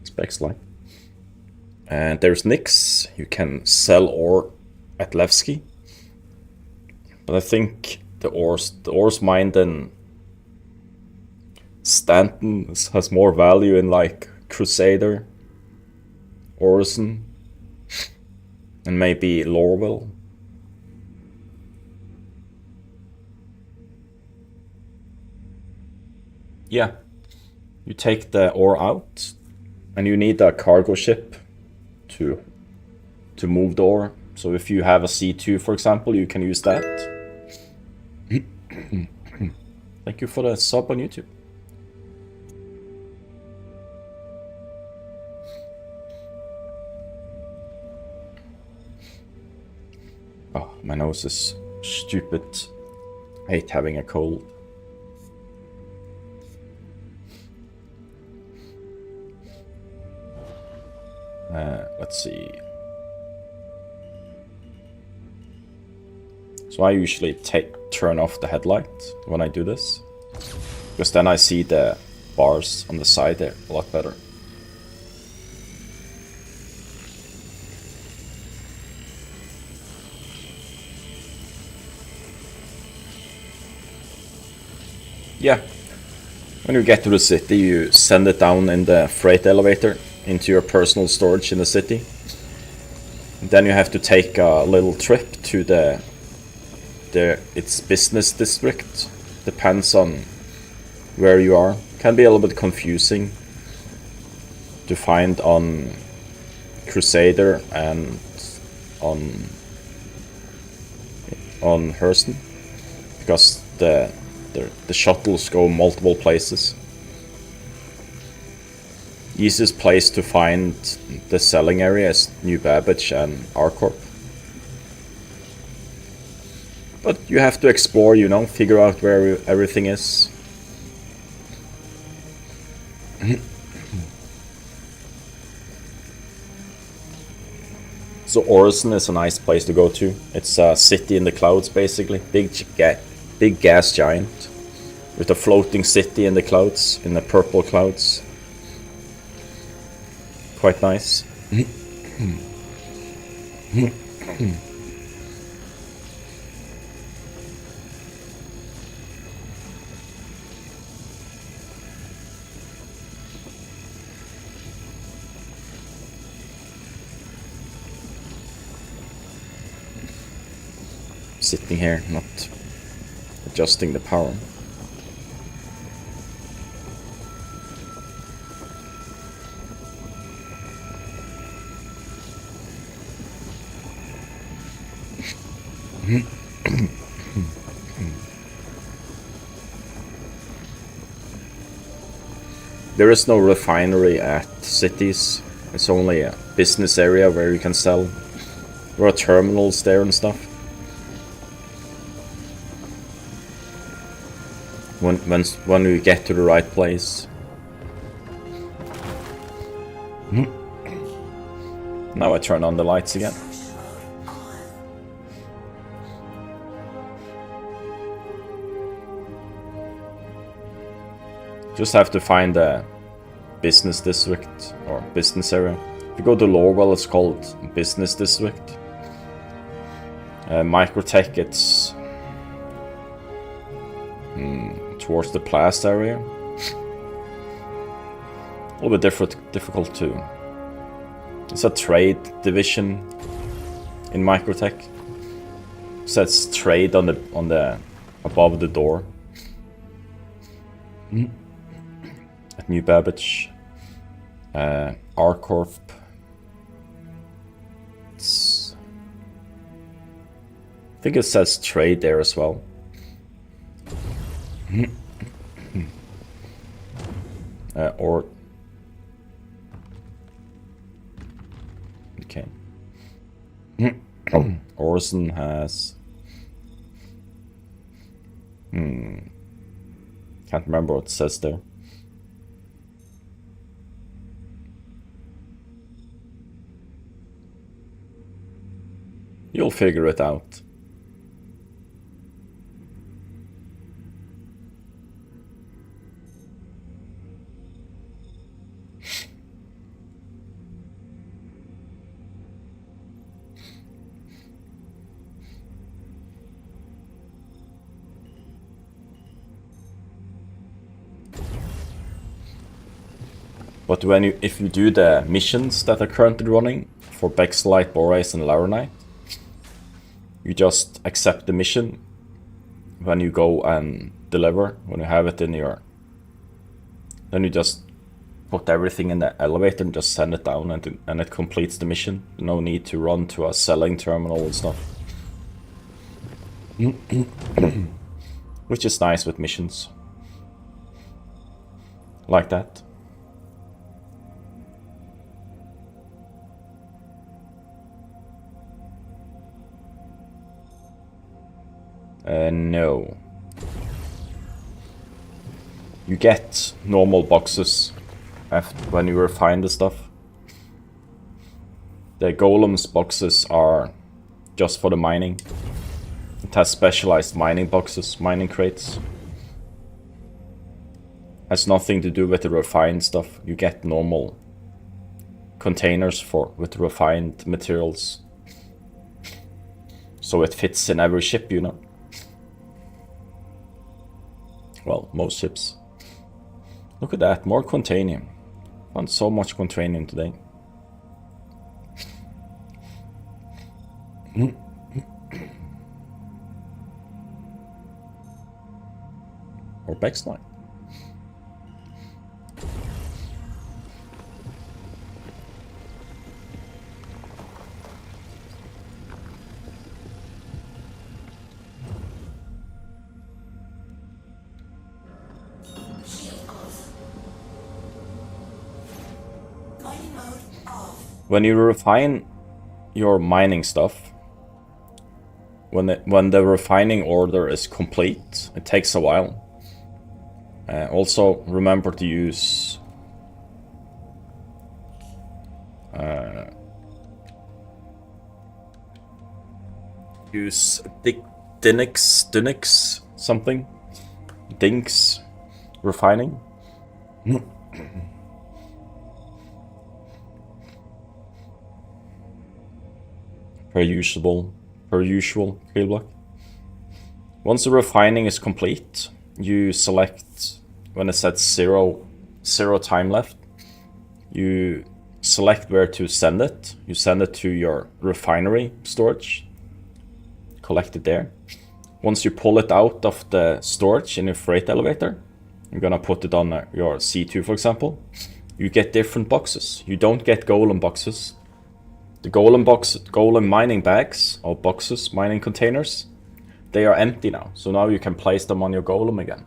Spexlite. And there's Nyx. You can sell ore at Levski. But I think the ore's mined in Stanton has more value in like Crusader, Orison, and maybe Lorville. Yeah, you take the ore out, and you need a cargo ship to move the ore. So if you have a C2, for example, you can use that. Thank you for the sub on YouTube. Oh, my nose is stupid. I hate having a cold. Let's see. So I usually turn off the headlight when I do this, because then I see the bars on the side there a lot better. Yeah, when you get to the city, you send it down in the freight elevator into your personal storage in the city. And then you have to take a little trip to its business district. Depends on where you are. Can be a little bit confusing to find on Crusader and on Hurston, because the shuttles go multiple places. Easiest place to find the selling area is New Babbage and R-Corp. But you have to explore, you know, figure out where everything is. So Orison is a nice place to go to. It's a city in the clouds, basically. Big gas giant with a floating city in the clouds, in the purple clouds. Quite nice. Sitting here, not adjusting the power. There is no refinery at cities. It's only a business area where you can sell. There are terminals there and stuff. When we get to the right place. Now I turn on the lights again. Just have to find a business district or business area. If you go to Lorwell, it's called Business District. Microtech, it's towards the Plast area. A little bit difficult to. It's a trade division in Microtech. It says trade on the above the door. At New Babbage. R-Corp. I think it says trade there as well. Or okay. Orson has can't remember what it says there. You'll figure it out. But if you do the missions that are currently running for Bexlite, Borace and Laronite, you just accept the mission when you go and deliver, when you have it in your... Then you just put everything in the elevator and just send it down and it completes the mission. No need to run to a selling terminal and stuff. Which is nice with missions. Like that. No. You get normal boxes when you refine the stuff. The Golems boxes are just for the mining. It has specialized mining boxes, mining crates. Has nothing to do with the refined stuff. You get normal containers with refined materials. So it fits in every ship, you know. Well, most ships. Look at that, more Quantanium. Found so much Quantanium today. Or Bexlite. When you refine your mining stuff, when the refining order is complete, it takes a while. Also, remember to use Dinix something, Dinks refining. Per usual kill block. Once the refining is complete, you select, when it says zero time left, you select where to send it. You send it to your refinery storage, collect it there. Once you pull it out of the storage in your freight elevator, you're gonna put it on your C2, for example, you get different boxes. You don't get golem boxes. The golem mining bags, or boxes, mining containers, they are empty now. So now you can place them on your golem again.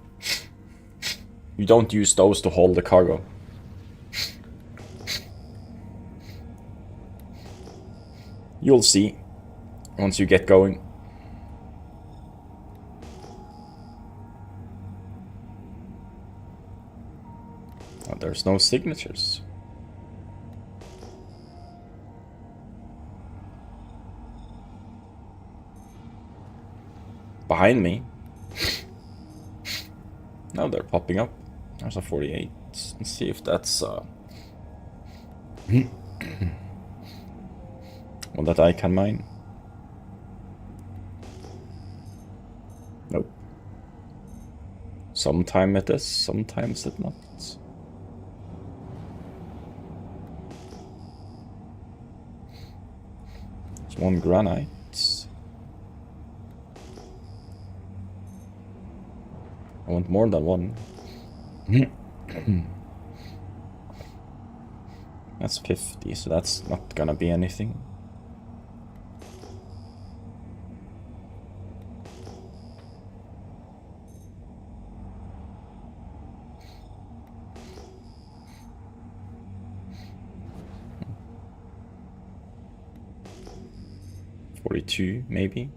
You don't use those to hold the cargo. You'll see once you get going. Oh, there's no signatures. Behind me. Now they're popping up. There's a 48. Let's see if that's One that I can mine. Nope. Sometimes it is, sometimes it not. There's one granite. I want more than one. That's 50, so that's not gonna be anything. $42, maybe.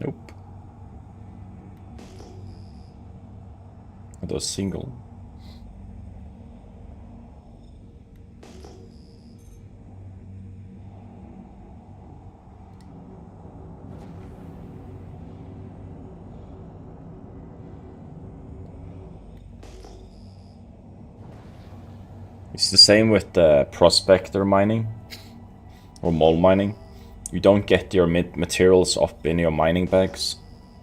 Nope. Are those single? It's the same with the prospector mining or mole mining. You don't get your materials up in your mining bags.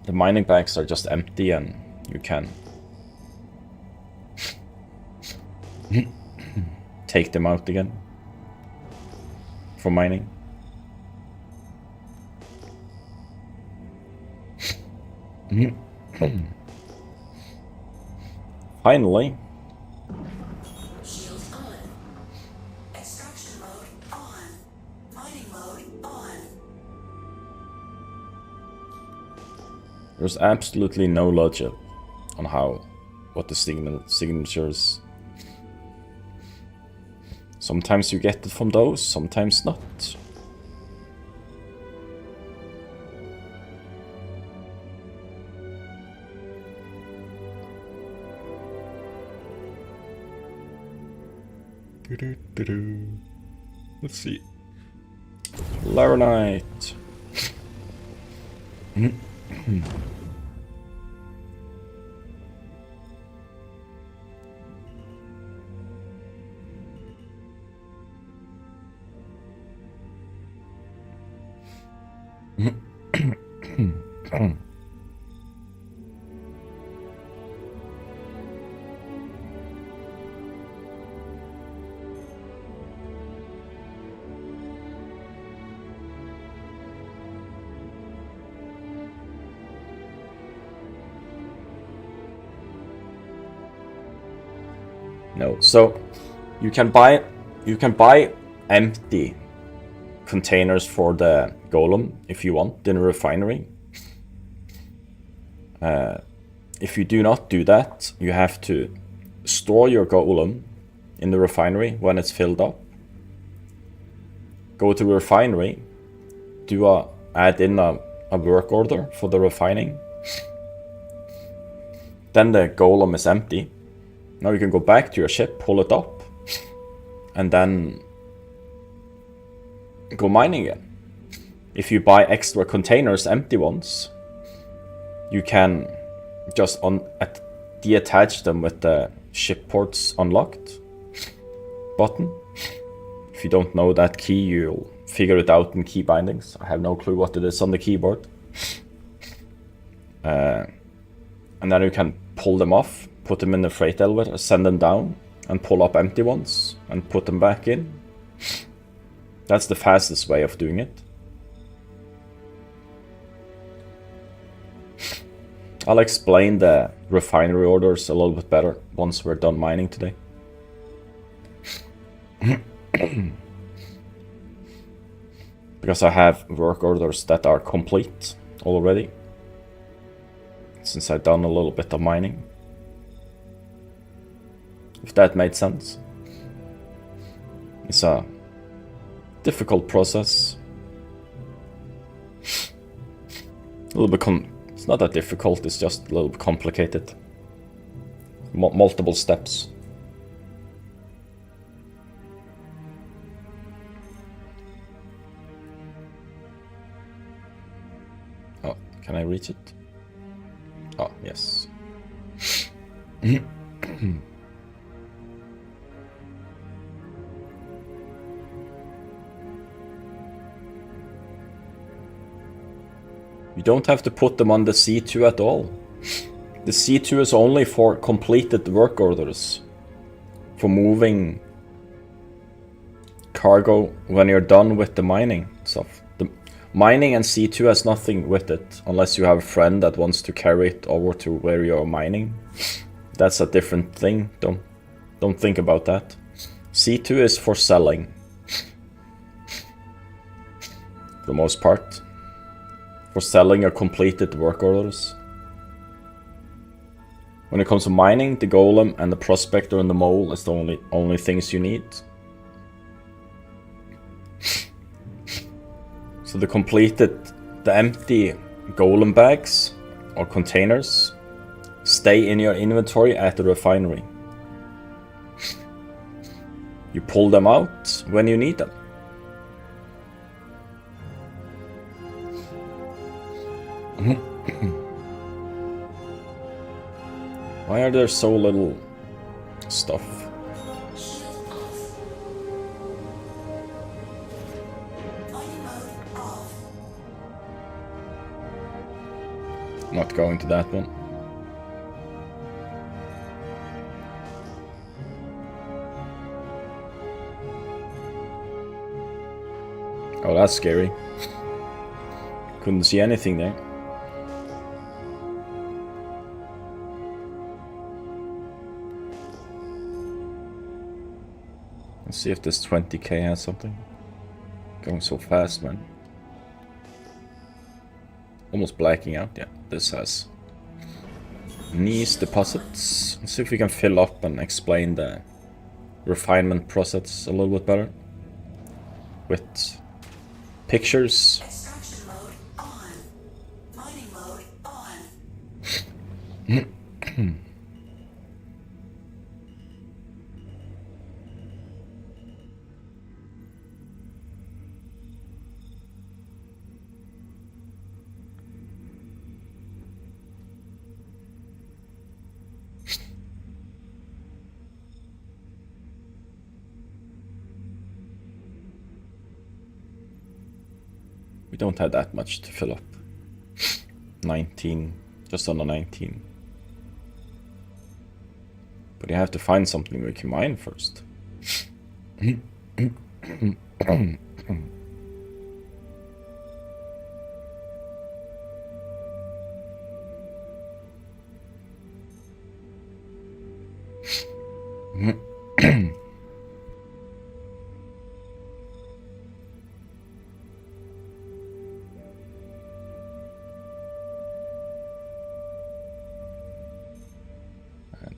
The mining bags are just empty and you can take them out again for mining. Finally. Shields on. Extraction mode on. Mining mode on. There's absolutely no logic on what the signatures. Sometimes you get it from those, sometimes not. Let's see. Laranite. No, so you can buy empty containers for the golem if you want in a refinery. If you do not do that, you have to store your golem in the refinery when it's filled up. Go to the refinery, add in a work order for the refining. Then the golem is empty. Now you can go back to your ship, pull it up, and then go mining again. If you buy extra containers, empty ones, you can just detach them with the ship ports unlocked button. If you don't know that key, you'll figure it out in key bindings. I have no clue what it is on the keyboard. And then you can pull them off, put them in the freight elevator, send them down, and pull up empty ones, and put them back in. That's the fastest way of doing it. I'll explain the refinery orders a little bit better once we're done mining today. Because I have work orders that are complete already, since I've done a little bit of mining. If that made sense. It's a difficult process. A little bit it's not that difficult, it's just a little bit complicated. Multiple steps. Oh, can I reach it? Oh, yes. You don't have to put them on the C2 at all. The C2 is only for completed work orders. For moving cargo when you're done with the mining stuff. The mining and C2 has nothing with it, unless you have a friend that wants to carry it over to where you're mining. That's a different thing. Don't think about that. C2 is for selling. For the most part. For selling your completed work orders. When it comes to mining, the golem and the prospector and the mole is the only things you need. So the empty golem bags or containers stay in your inventory at the refinery. You pull them out when you need them. Why are there so little stuff? Shield off. Mining mode off. Not going to that one. Oh, that's scary. Couldn't see anything there. Let's see if this 20k has something. Going so fast, man. Almost blacking out. Yeah, this has. Nice deposits. Let's see if we can fill up and explain the refinement process a little bit better. With pictures. Extraction mode on. Mining mode on. We don't have that much to fill up. 19, just under 19. But you have to find something we can mine first.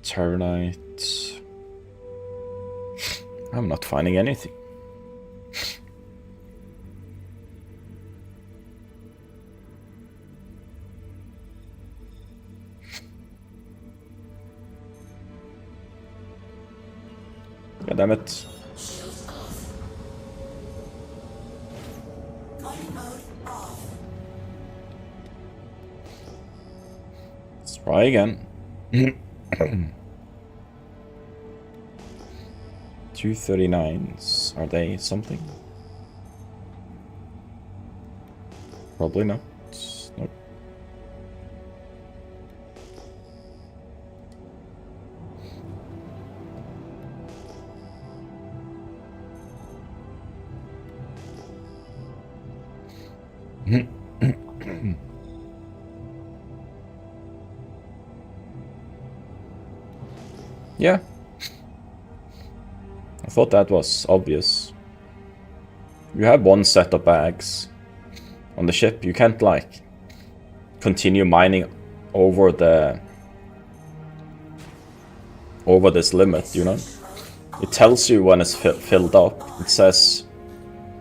Ternite. I'm not finding anything. God damn it. Shields off. Mining mode off. Let's try again. 239s. Are they something? Probably not. Nope. Yeah. I thought that was obvious. You have one set of bags on the ship. You can't, like, continue mining over this limit, you know? It tells you when it's filled up. It says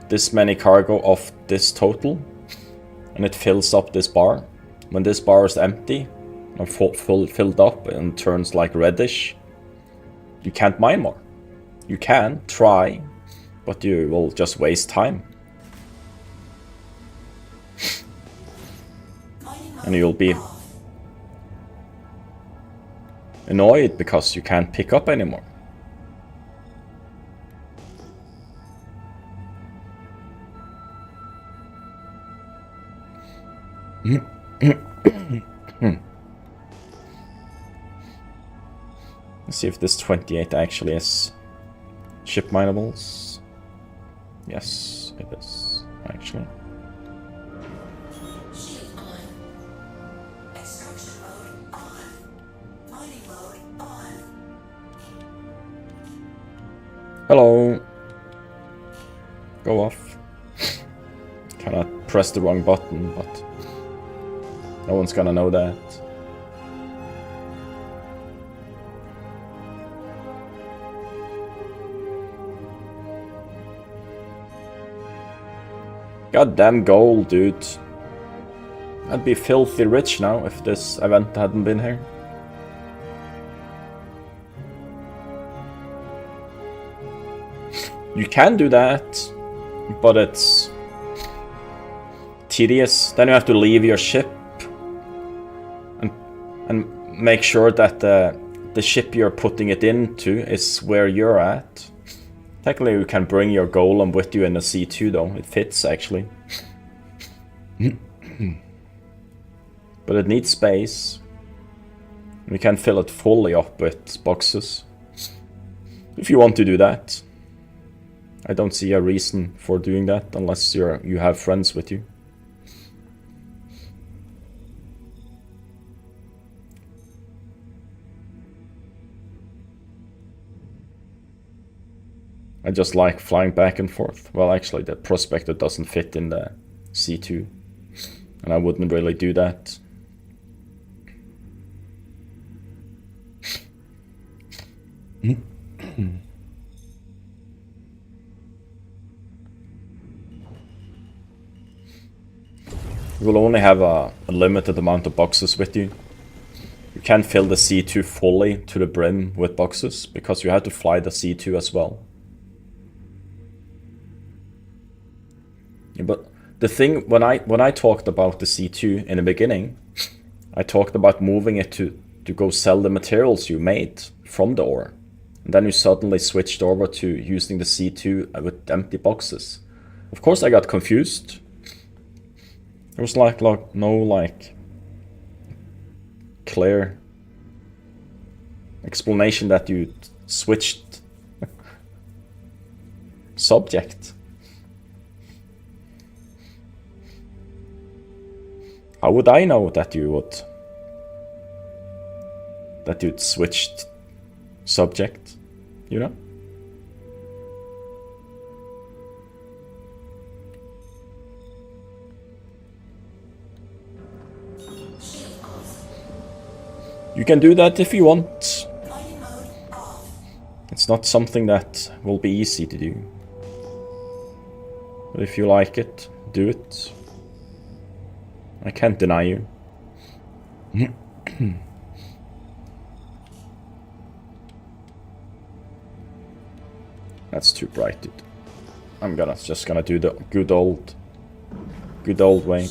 this many cargo of this total, and it fills up this bar. When this bar is empty and filled up and turns like reddish, you can't mine more. You can try, but you will just waste time. And you'll be annoyed because you can't pick up anymore. Let's see if this 28 actually is ship minables. Yes, it is, actually. Shield on. Extraction mode on. Mining mode on. Hello. Go off. Kinda pressed the wrong button, but no one's gonna know that. Goddamn gold, dude. I'd be filthy rich now if this event hadn't been here. You can do that, but it's tedious. Then you have to leave your ship and make sure that the ship you're putting it into is where you're at. Technically, you can bring your golem with you in the C2 though. It fits actually. But it needs space. We can fill it fully up with boxes. If you want to do that. I don't see a reason for doing that unless you have friends with you. I just like flying back and forth. Well, actually, the prospector doesn't fit in the C2, and I wouldn't really do that. You will only have a limited amount of boxes with you. You can't fill the C2 fully to the brim with boxes, because you have to fly the C2 as well. Yeah, but the thing, when I talked about the C2 in the beginning, I talked about moving it to go sell the materials you made from the ore. And then you suddenly switched over to using the C2 with empty boxes. Of course I got confused. There was no clear explanation that you switched subject. How would I know that you'd switched subject, you know? You can do that if you want. It's not something that will be easy to do. But if you like it, do it. I can't deny you. That's too bright, dude. I'm just gonna do the good old way.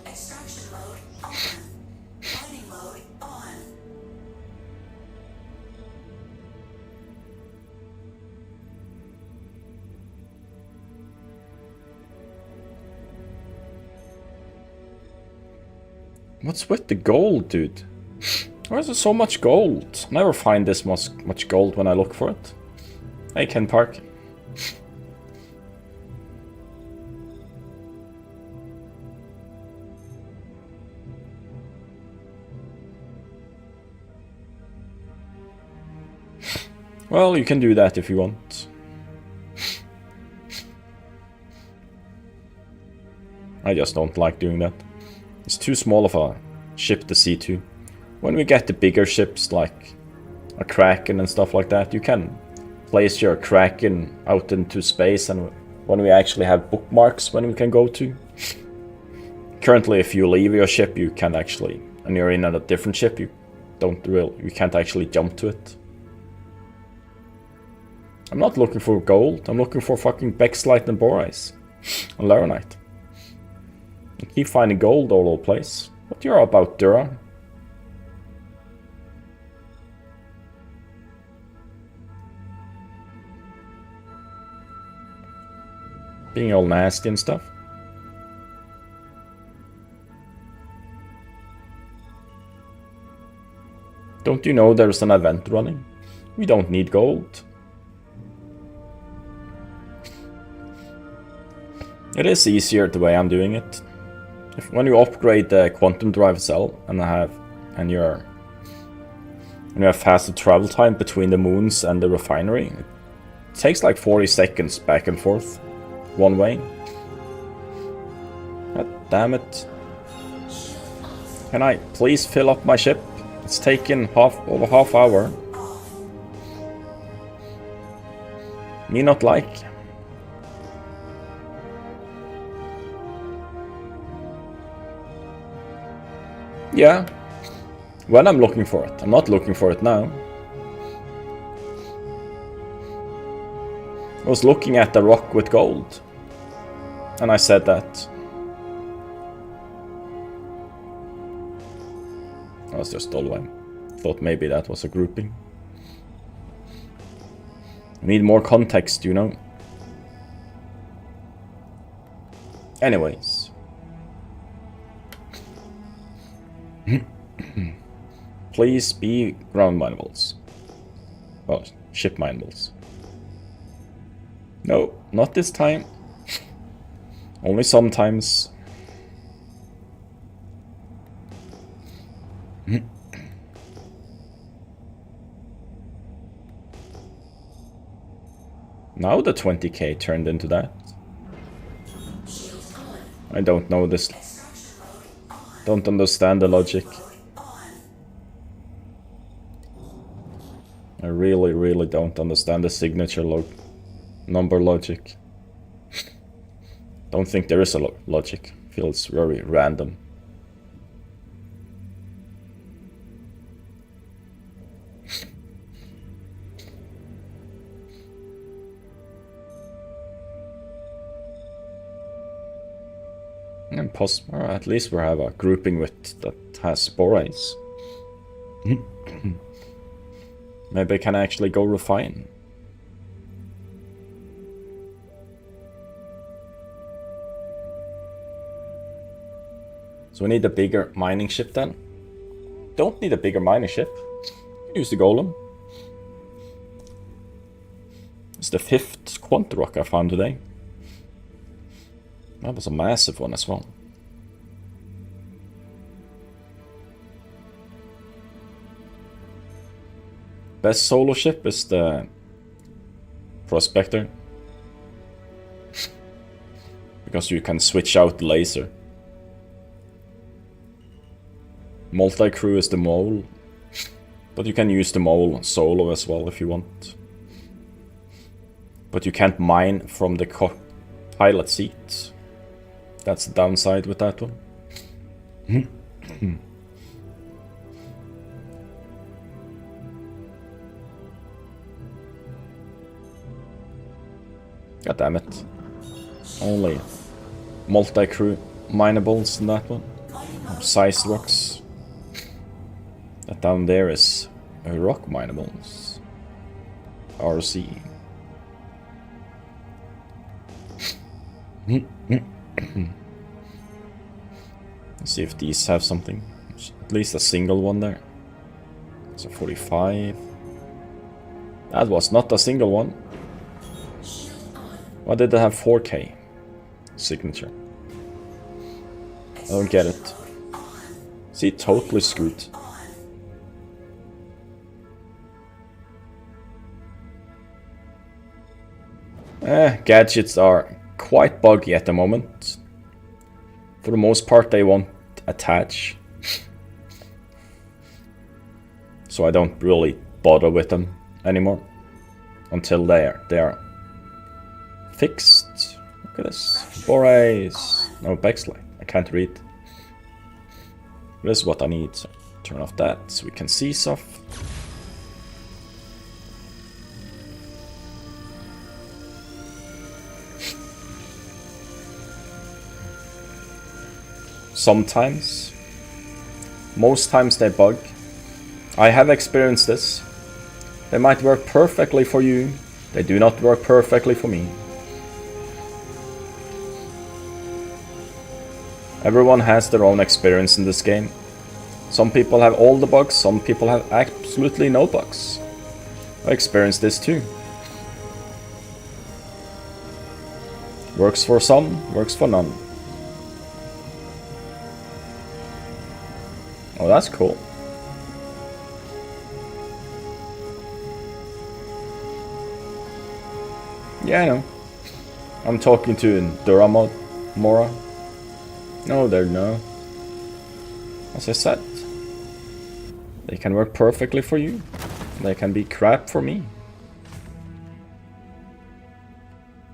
Extraction mode on. Mining mode on. What's with the gold, dude? Why is there so much gold? Never find this much gold when I look for it. Hey, Ken Park. Well, you can do that if you want. I just don't like doing that. It's too small of a ship to C2. When we get the bigger ships like a Kraken and stuff like that, you can place your Kraken out into space, and when we actually have bookmarks when we can go to. Currently, if you leave your ship, you can actually, and you're in a different ship, you can't actually jump to it. I'm not looking for gold, I'm looking for fucking Bexlite and Borise. And Laronite. I keep finding gold all over the place. What you're about, Dura? Being all nasty and stuff. Don't you know there's an event running? We don't need gold. It is easier the way I'm doing it. When you upgrade the quantum drive cell and you have faster travel time between the moons and the refinery, it takes like 40 seconds back and forth, one way. God damn it. Can I please fill up my ship? It's taken over half hour. Me not like. Yeah, when I'm looking for it. I'm not looking for it now. I was looking at the rock with gold, and I said that. I was just Dolwyn. Thought maybe that was a grouping. Need more context, you know. Anyways. Please be ground minables. Well, ship minables. No, not this time. Only sometimes. Now the 20k turned into that. I don't know this. Don't understand the logic. I really don't understand the signature number logic. Don't think there is a logic. Feels very random. Impossible. Or at least we have a grouping with that has borates. Maybe I can actually go refine. So we need a bigger mining ship then. Don't need a bigger mining ship. Use the golem. It's the 5th quant rock I found today. That was a massive one as well. Best solo ship is the Prospector. Because you can switch out the laser. Multi-crew is the mole. But you can use the mole solo as well if you want. But you can't mine from the pilot seat. That's the downside with that one. God damn it. Only multi-crew minables in that one. Size rocks. That down there is a rock minables. RC. Let's see if these have something. At least a single one there. It's a 45. That was not a single one. Why did they have 4K signature? I don't get it. See, totally screwed. Gadgets are quite buggy at the moment. For the most part, they won't attach. So I don't really bother with them anymore. Until they are fixed. Look at this. Borays. No, backslide. I can't read. This is what I need. So turn off that so we can see stuff. Sometimes. Most times they bug. I have experienced this. They might work perfectly for you. They do not work perfectly for me. Everyone has their own experience in this game. Some people have all the bugs, some people have absolutely no bugs. I experienced this too. Works for some, works for none. Oh, that's cool. Yeah, I know. I'm talking to Duramod, Mora. No, they're no. As I said, they can work perfectly for you. They can be crap for me.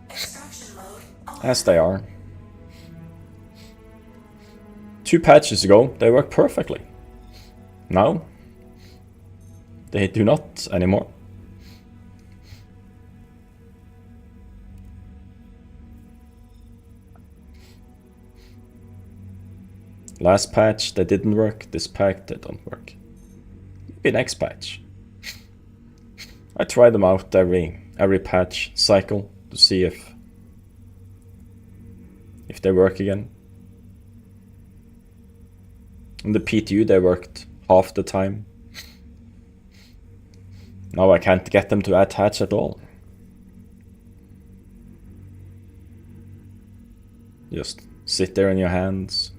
Extraction mode on. As they are. 2 patches ago, they worked perfectly. Now, they do not anymore. Last patch, they didn't work. This patch, they don't work. Maybe next patch. I try them out every patch cycle to see if they work again. In the PTU, they worked half the time. Now I can't get them to attach at all. Just sit there in your hands.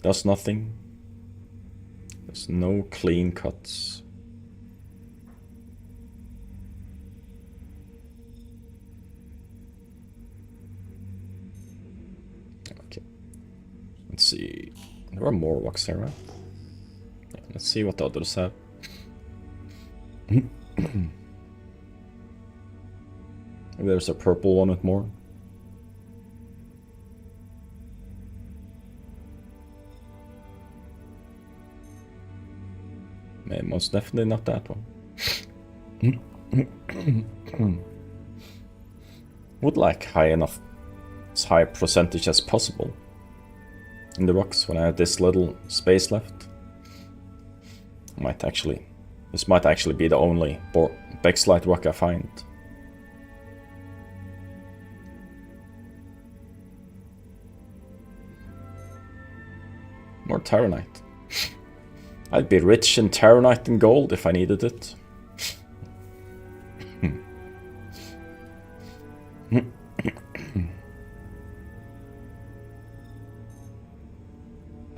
Does nothing. There's no clean cuts. Okay. Let's see. There are more rocks here, right? Yeah, let's see what the others have. Maybe there's a purple one with more. Most definitely not that one. Would like high enough, as high percentage as possible in the rocks when I have this little space left. This might actually be the only Bexlite rock I find. More Terranite. I'd be rich in Terranite and gold if I needed it.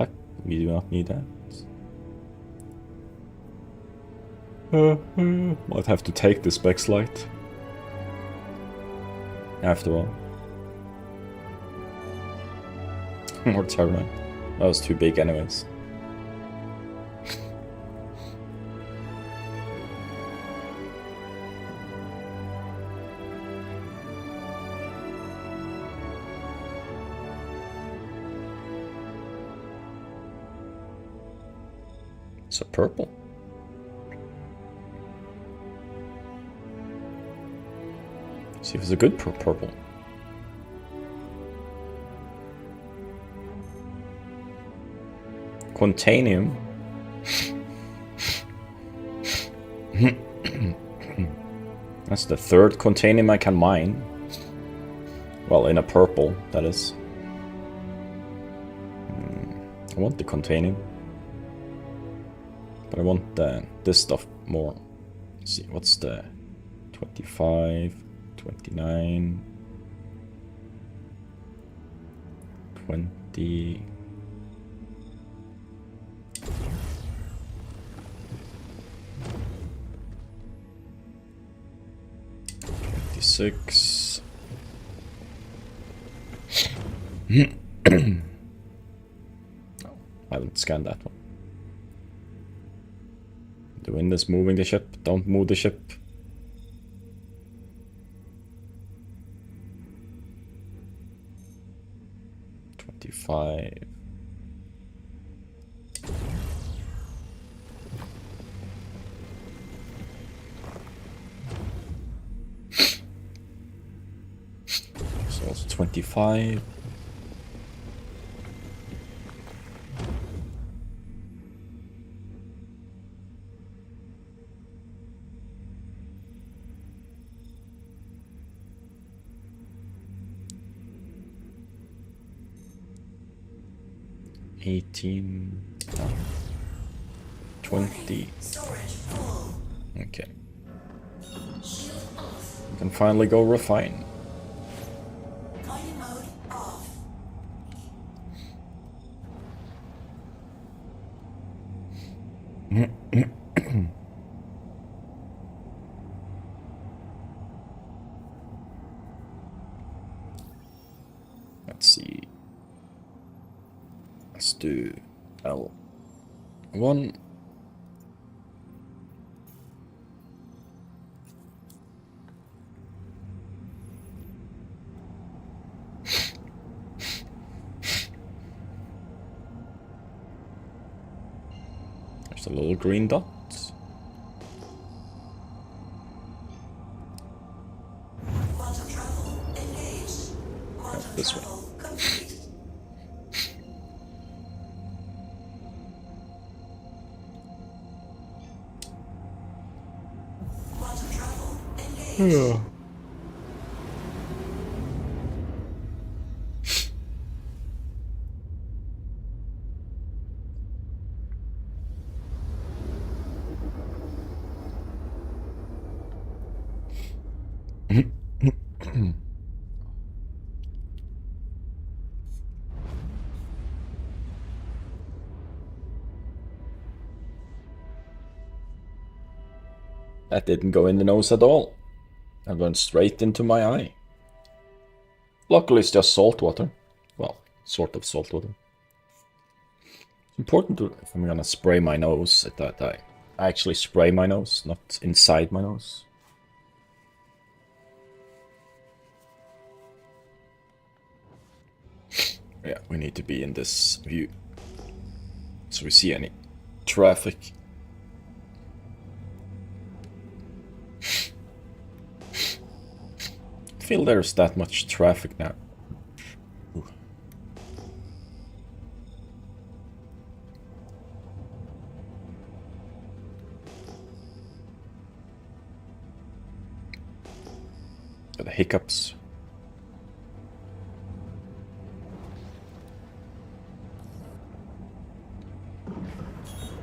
Heck, we do not need that. Might have to take this Bexlite. After all. More Terranite. That was too big anyways. It's a purple. See if it's a good purple. Quantanium. That's the 3rd Quantanium I can mine. Well, in a purple, that is. I want the Quantanium. But I want this stuff more. Let's see, what's the 25, 29, 20. Six. Oh, I haven't scanned that one. The wind is moving the ship. Don't move the ship. $25. So it's 25. 18, 20. Storage full. Okay. Shield off. We can finally go refine. Mining mode off. Let's see. Let's do L1. There's a little green dot. Quantum travel engaged. Quantum this way. travel complete. Quantum travel engaged. That didn't go in the nose at all. That went straight into my eye. Luckily it's just salt water. Well, sort of salt water. It's important to, if I'm gonna spray my nose, that I actually spray my nose, not inside my nose. Yeah, we need to be in this view. So we see any traffic. I feel there's that much traffic now. Ooh. Got the hiccups.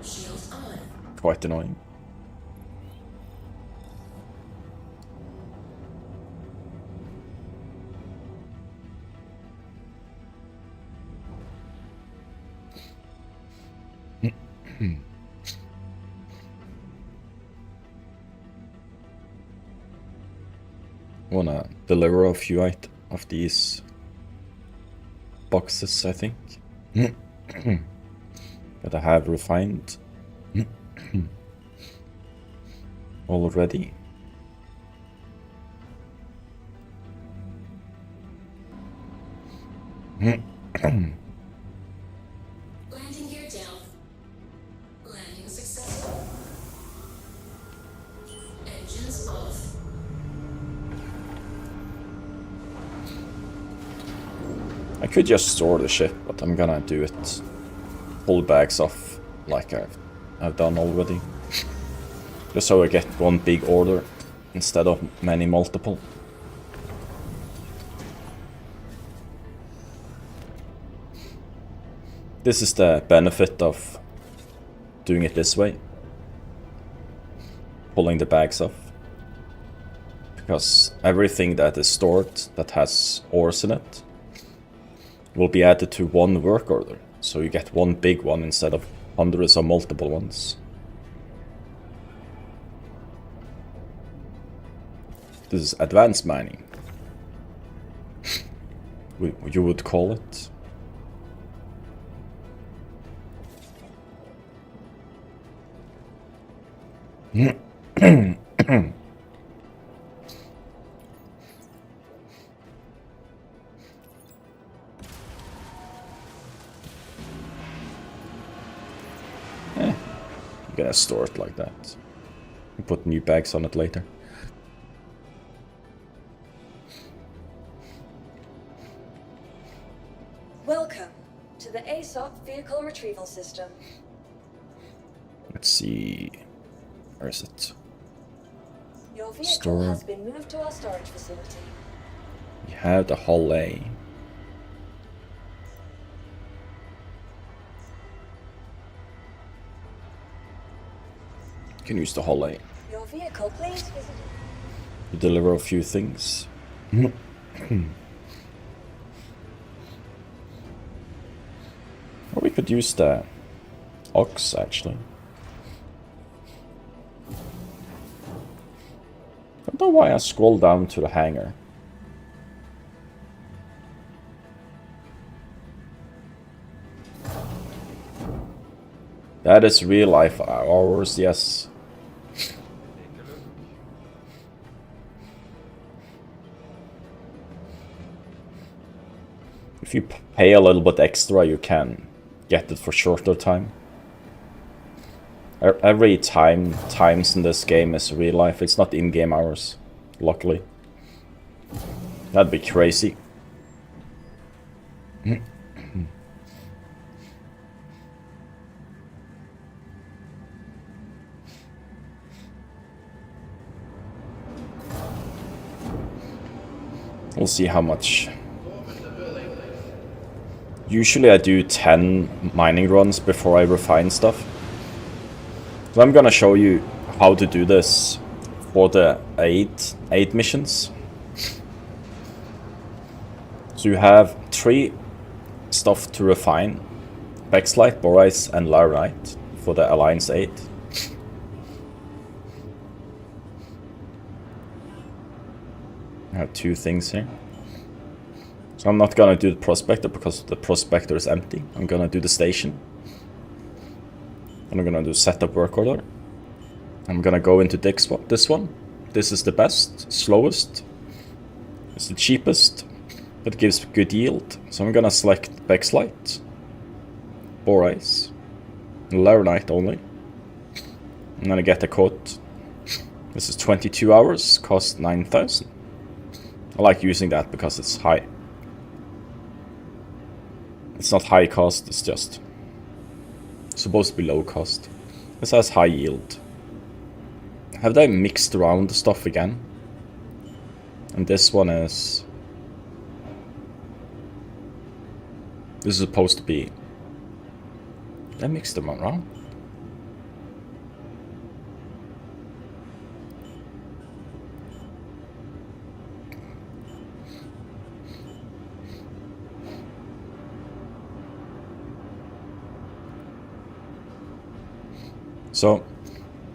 Shields on. Quite annoying. Wanna deliver a few of these boxes, I think. That I have refined already. Landing gear down. Landing successful. Engines off. I could just store the ship, but I'm gonna do it. Pull bags off like I've done already. Just so I get one big order instead of many multiple. This is the benefit of doing it this way. Pulling the bags off. Because everything that is stored that has ores in it will be added to one work order. So you get one big one instead of hundreds of multiple ones. This is advanced mining. You would call it. You're gonna store it like that. You put new bags on it later. Welcome to the ASOP Vehicle Retrieval System. Let's see. Where is it? Your vehicle Store. has been moved to our storage facility. We have the Hull A. can use the holly Your vehicle, please visit. to deliver a few things. Or we could use the ox, actually. I don't know why I scroll down to the hangar. That is real life hours, yes. Take a look. If you pay a little bit extra, you can get it for shorter time. Every times in this game is real life. It's not in-game hours, luckily. That'd be crazy. We'll see how much. Usually I do 10 mining runs before I refine stuff. So I'm gonna show you how to do this for the 8 missions. So you have 3 stuff to refine. Bexlite, Borise and Laurite for the AllianceAid. I have 2 things here. So I'm not gonna do the prospector because the prospector is empty. I'm gonna do the station. And I'm gonna do setup work order. I'm gonna go into this one. This is the best, slowest. It's the cheapest, but gives good yield. So I'm gonna select Bexlite, Borise, Laurite only. I'm gonna get a quote. This is 22 hours, cost 9,000. I like using that because it's high. It's not high cost, it's just supposed to be low cost. This has high yield. Have they mixed around the stuff again? And this one is... This is supposed to be... They mixed them around. So,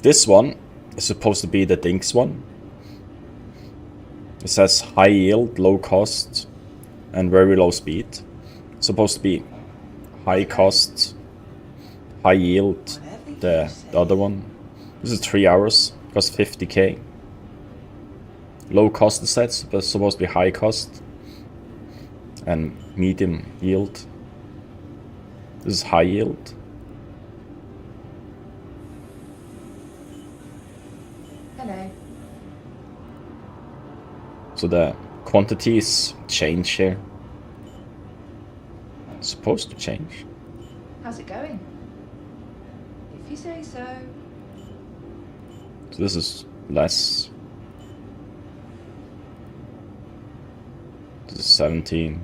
this one is supposed to be the Dinks one. It says high yield, low cost, and very low speed. It's supposed to be high cost, high yield, the other one. This is 3 hours, costs 50k. Low cost sets, but it's supposed to be high cost. And medium yield. This is high yield. Hello. So the quantities change here. It's supposed to change. How's it going? If you say so. So this is less. This is 17.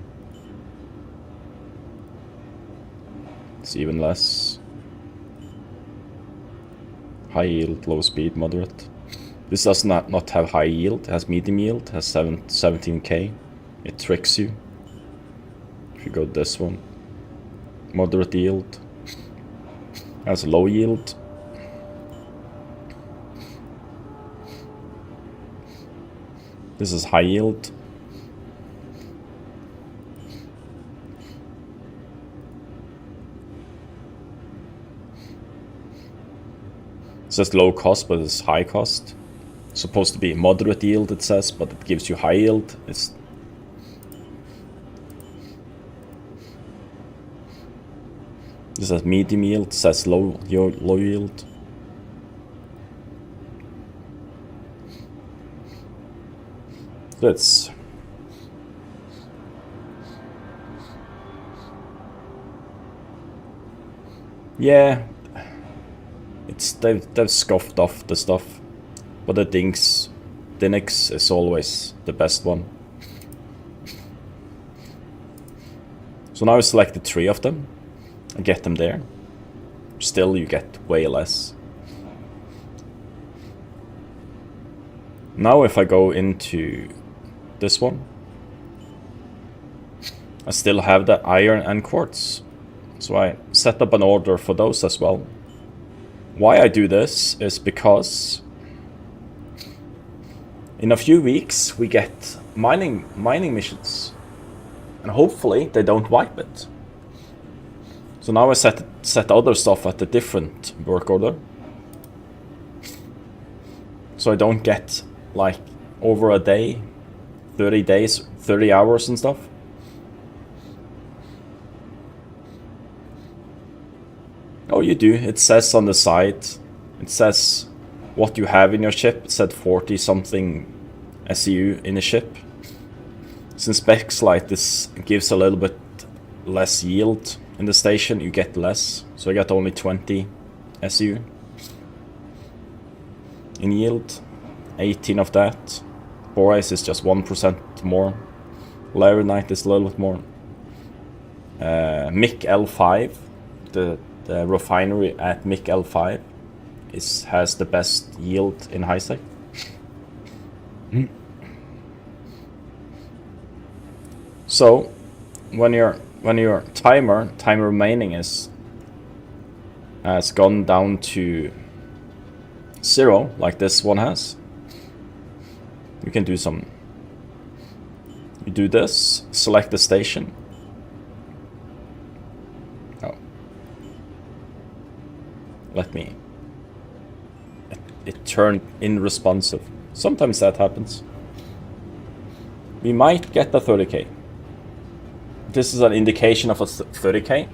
It's even less. High yield, low speed, moderate. This does not have high yield, it has medium yield, it has 17k. It tricks you. If you go this one. Moderate yield. It has low yield. This is high yield. It says low cost, but it's high cost. It's supposed to be moderate yield, it says, but it gives you high yield. It's this says medium yield, it says low yield. So it's yeah. They've scoffed off the stuff, but the Dinks is always the best one. So now I selected 3 of them. I get them there. Still, you get way less. Now if I go into this one, I still have the iron and quartz. So I set up an order for those as well. Why I do this is because in a few weeks we get mining missions, and hopefully they don't wipe it. So now I set other stuff at a different work order, so I don't get like over a day, 30 days, 30 hours and stuff. Oh, you do. It says on the side, it says what you have in your ship. It said 40 something SEU in a ship. Since specs like this gives a little bit less yield in the station, you get less. So I got only 20 SEU in yield. 18 of that. Boreas is just 1% more. Laranite is a little bit more. MIC L5, the refinery at MIC L5 has the best yield in high sec. So when your time remaining has gone down to 0, like this one has, you can do some. You do this, select the station. Oh, let me. It turned unresponsive. Sometimes that happens. We might get the 30k. This is an indication of a 30k.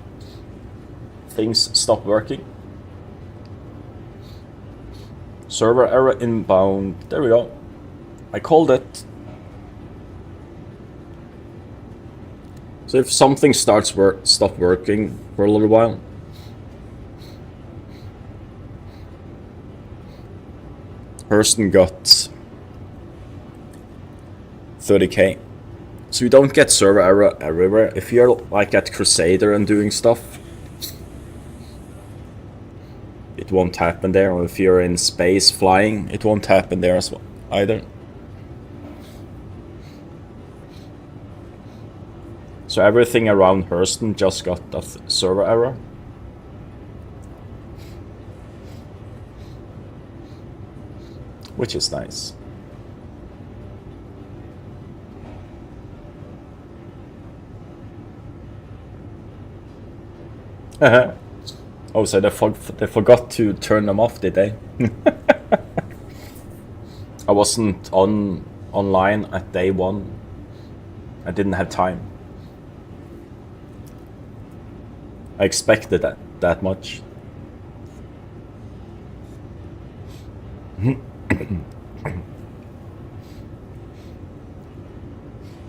Things stop working. Server error inbound. There we go. I called it. So if something stop working for a little while, Hurston got 30k. So you don't get server error everywhere. If you're like at Crusader and doing stuff, it won't happen there. Or if you're in space flying, it won't happen there as well either. So everything around Hurston just got a server error. Which is nice. Oh, so they forgot to turn them off, did they? I wasn't online at day 1. I didn't have time. I expected that much.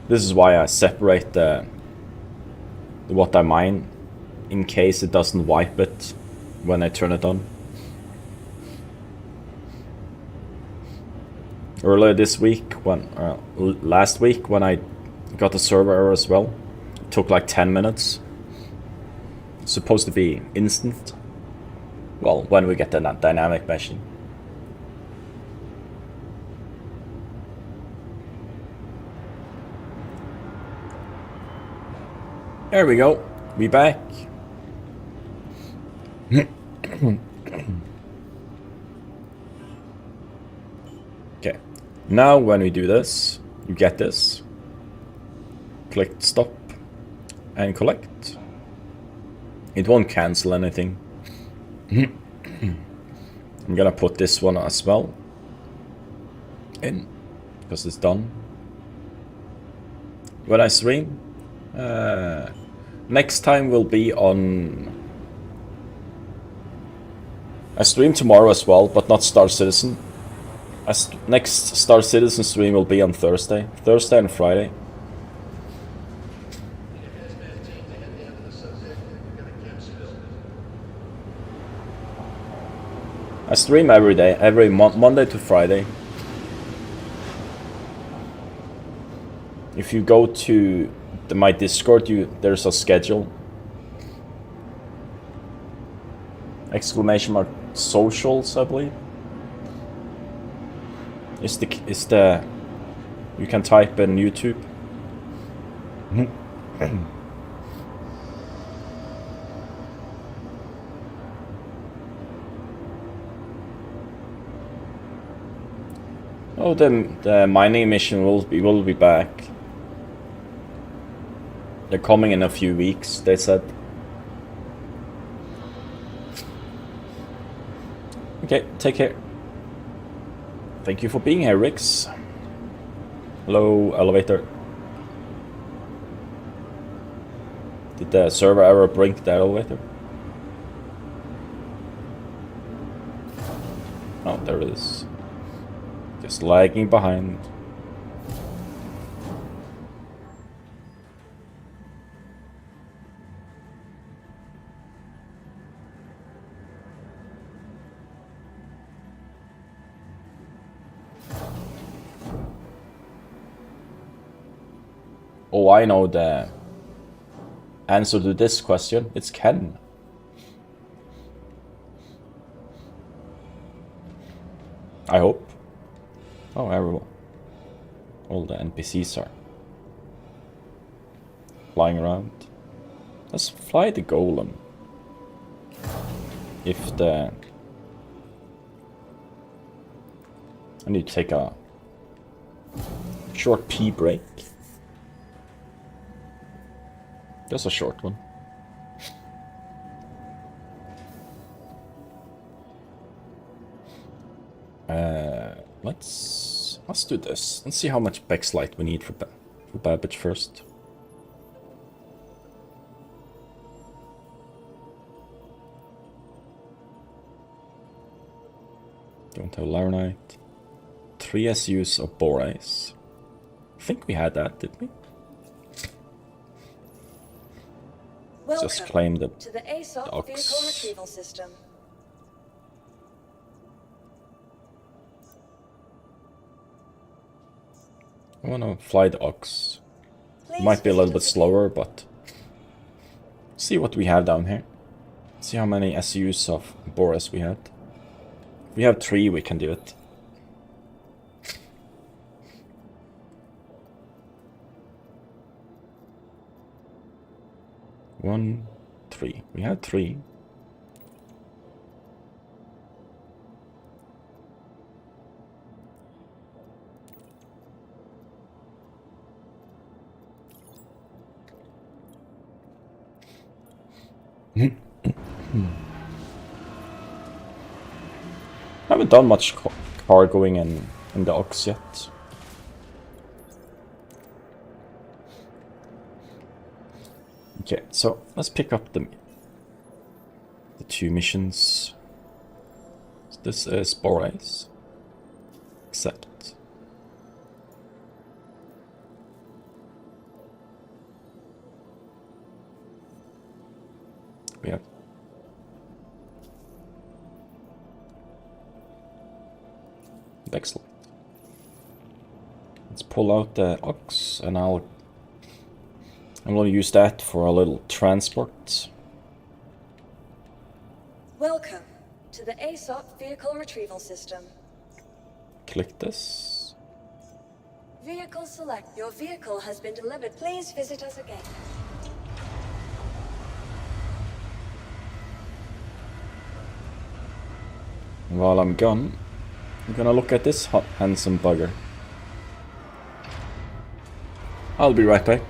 This is why I separate the what I mine, in case it doesn't wipe it when I turn it on. Earlier this week, last week when I got a server error as well, it took like 10 minutes. It's supposed to be instant. Well, when we get the dynamic meshing. There we go. We back. Okay. Now when we do this, you get this. Click stop and collect. It won't cancel anything. I'm gonna put this one as well in, because it's done. When I stream, next time will be on... I stream tomorrow as well, but not Star Citizen. Next Star Citizen stream will be on Thursday and Friday. I stream every day, every Monday to Friday. If you go to my Discord, there's a schedule. ! Socials, I believe. Is the you can type in YouTube. Oh, the mining mission will be back. They're coming in a few weeks, they said. Okay, take care. Thank you for being here, Rix. Hello, elevator. Did the server ever break the elevator? Oh, there it is. Just lagging behind. Oh, I know the answer to this question. It's Ken. I hope. Oh, everyone. All the NPCs are flying around. Let's fly the golem. If the... I need to take a short pee break. Just a short one. Let's do this. Let's see how much backslide we need for Babbage first. Don't have Laranite. 3 SUs of Borais. I think we had that, did we? Welcome Just claim the to the ASOP ox. vehicle retrieval system. I wanna fly the ox. Please Might be a little visit bit us slower, but see what we have down here. See how many SUs of Boris we had. If we have 3, we can do it. One, 3. We have 3. I haven't done much cargoing in the Ox yet. Okay, so let's pick up the 2 missions. This is Borais. Accept. We have excellent. Let's pull out the ox and I'm gonna use that for a little transport. Welcome to the ASOP vehicle retrieval system. Click this. Vehicle select. Your vehicle has been delivered. Please visit us again. While I'm gone, I'm gonna look at this handsome bugger. I'll be right back.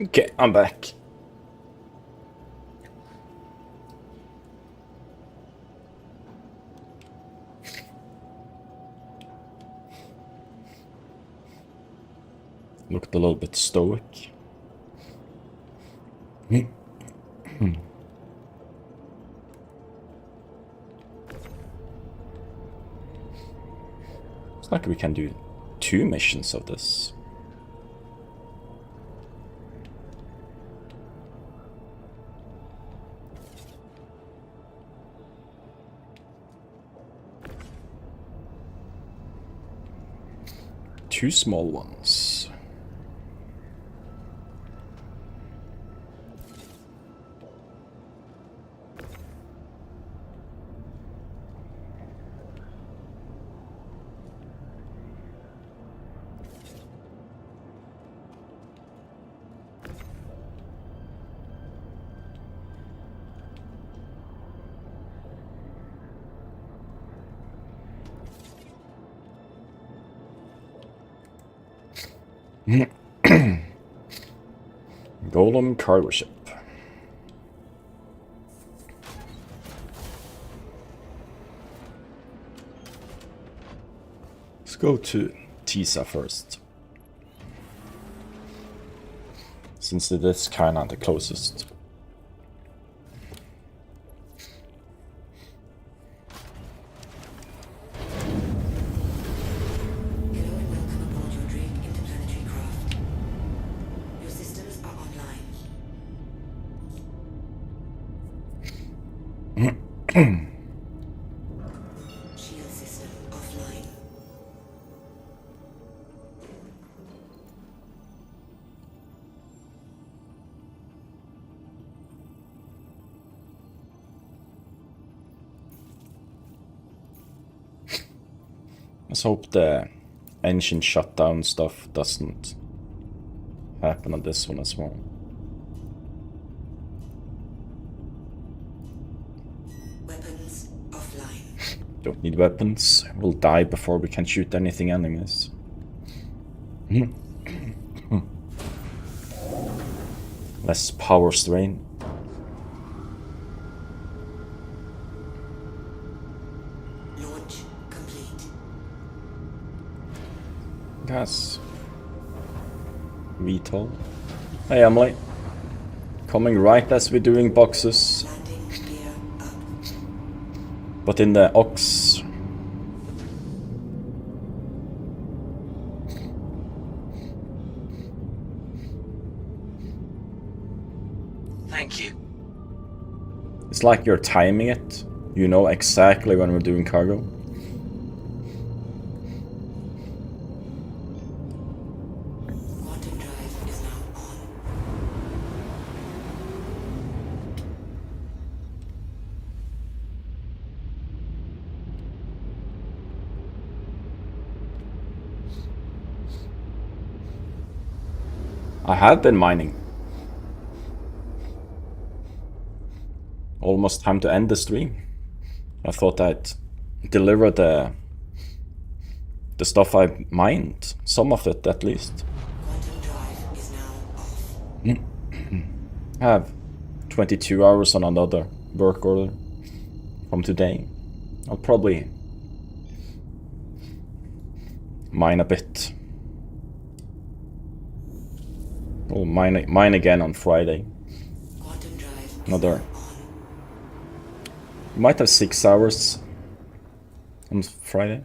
Okay, I'm back. Looked a little bit stoic. It's like we can do 2 missions of this. Two small ones. Golem cargo ship. Let's go to Tisa first, since it is kinda the closest. Hello and welcome aboard your Drake interplanetary craft. Your systems are online. Shield system offline. Let's hope the engine shutdown stuff doesn't happen on this one as well. Weapons offline. Don't need weapons. We'll die before we can shoot anything anyways. Less power strain. Launch complete. Gas. VTOL. Hey Emily. Coming right as we're doing boxes. Landing gear up. But in the Ox. Thank you. It's like you're timing it. You know exactly when we're doing cargo. Quantum drive is now on. I have been mining. Almost time to end the stream. I thought I'd deliver the stuff I mined. Some of it at least. Quantum drive is now off. I have 22 hours on another work order from today. I'll probably mine a bit. I'll mine again on Friday. Quantum drive is Another. now on. We might have 6 hours on Friday.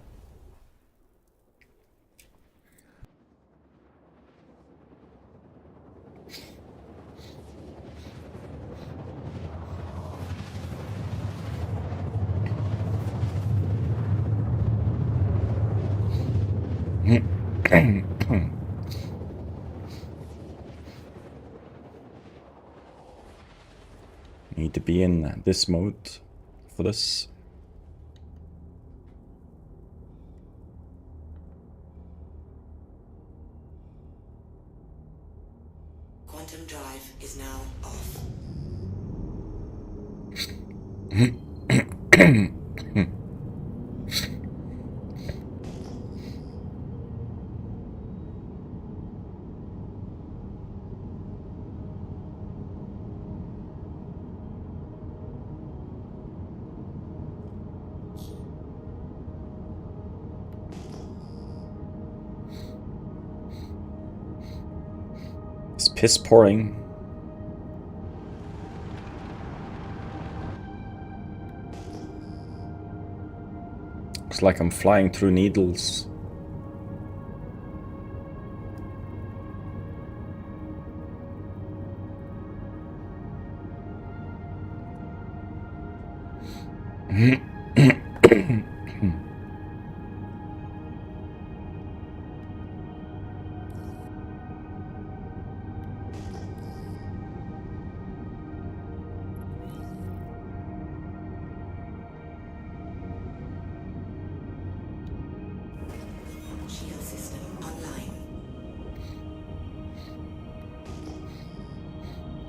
Need to be in this mode for this. Quantum drive is now off. piss pouring. Looks like I'm flying through needles. Shield system online.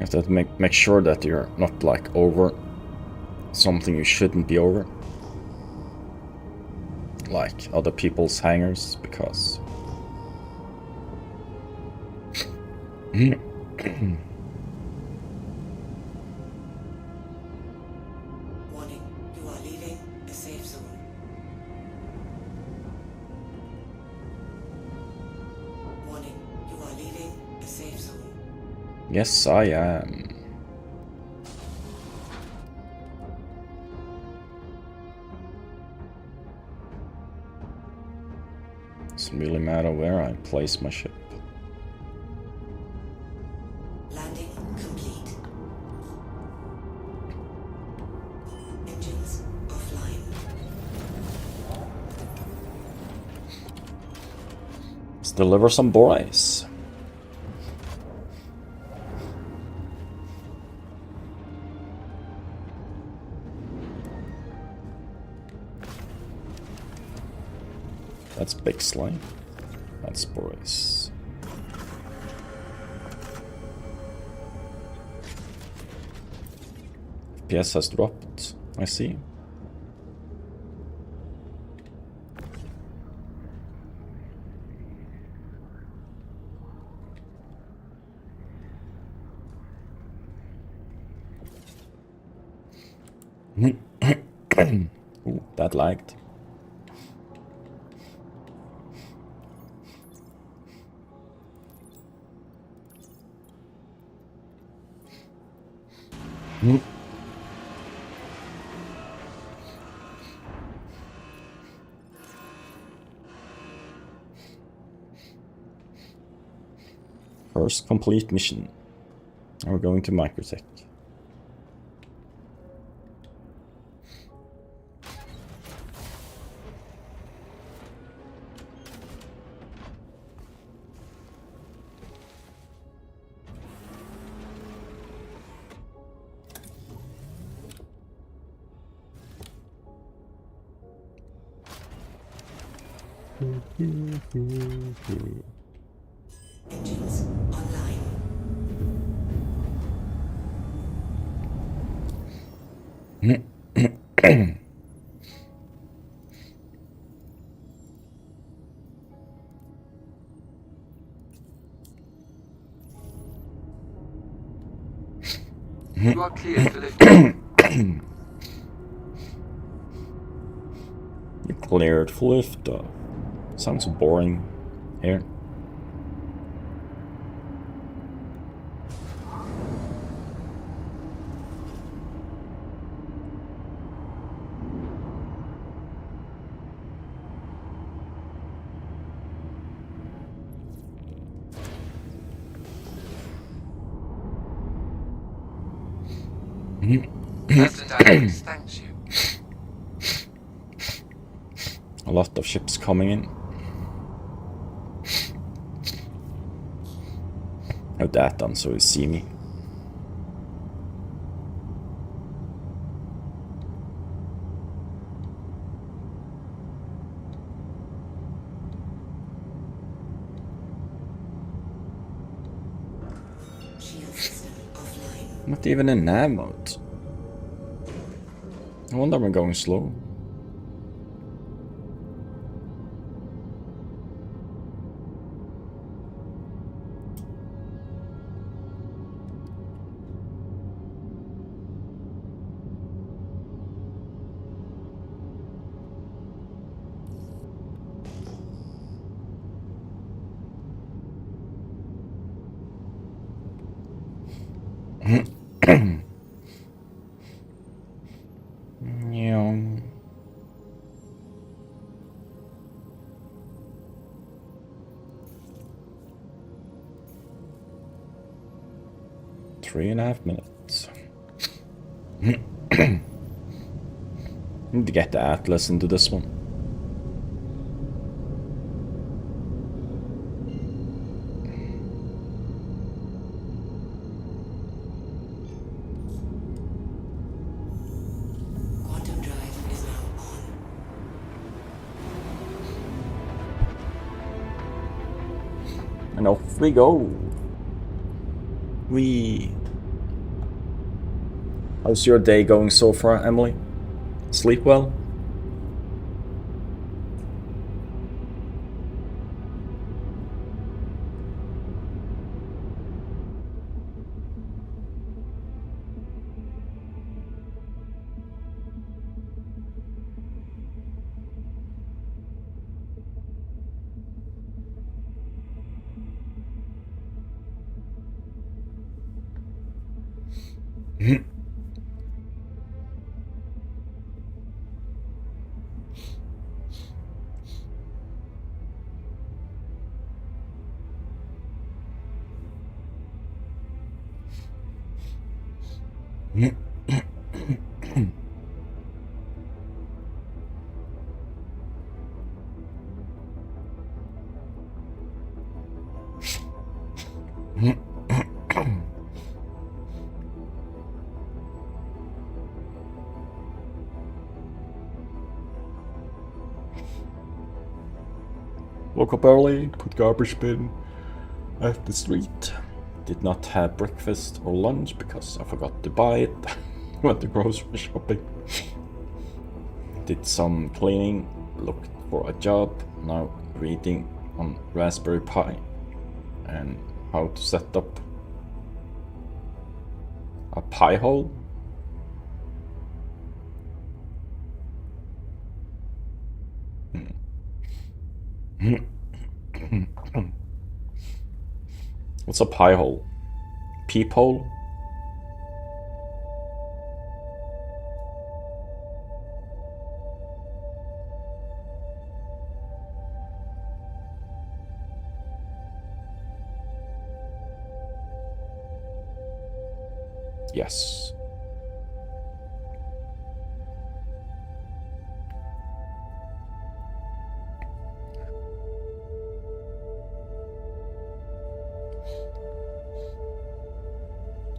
You have to make sure that you're not like over something you shouldn't be over, like other people's hangars, because Warning, you are leaving a safe zone. Warning, you are leaving a safe zone. yes, I am. Doesn't really matter where I place my ship. Landing complete. Engines offline. Let's deliver some boys. That's big slime. That's boys. FPS has dropped. I see. Ooh, that lagged. First complete mission. Now we're going to Microtech. Engines online. You are cleared for liftoff. You cleared for liftoff. Sounds boring here. President Alex thanks you. A lot of ships coming in. Oh, that done so you see me. Shield system offline. Not even in nav mode. I wonder I'm going slow. 3.5 minutes. Need to get the Atlas into this one. Quantum drive is now on. And off we go. How's your day going so far, Emily? Sleep well? Woke up early, put garbage bin at the street. Did not have breakfast or lunch because I forgot to buy it. Went to grocery shopping. Did some cleaning, looked for a job. Now reading on Raspberry Pi and how to set up a Pi hole. What's a Pi hole? Peephole? Yes.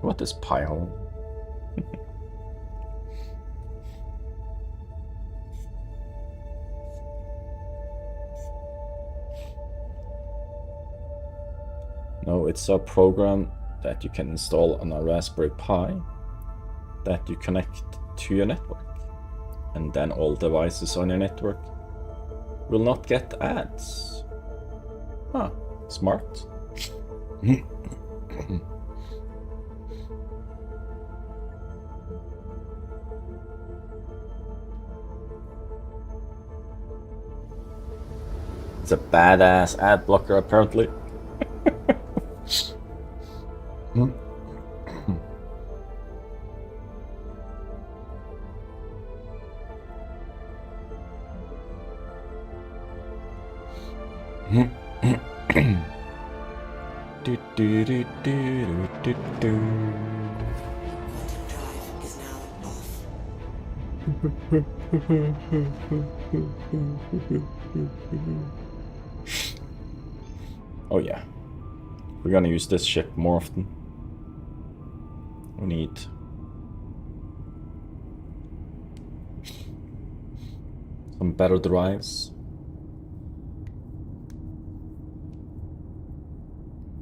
What is Pi hole? No, it's a program that you can install on a Raspberry Pi that you connect to your network. And then all devices on your network will not get ads. Huh, smart. It's a badass ad blocker, apparently. Quantum drive is now off. Oh yeah, we're gonna use this ship more often. We need some better drives.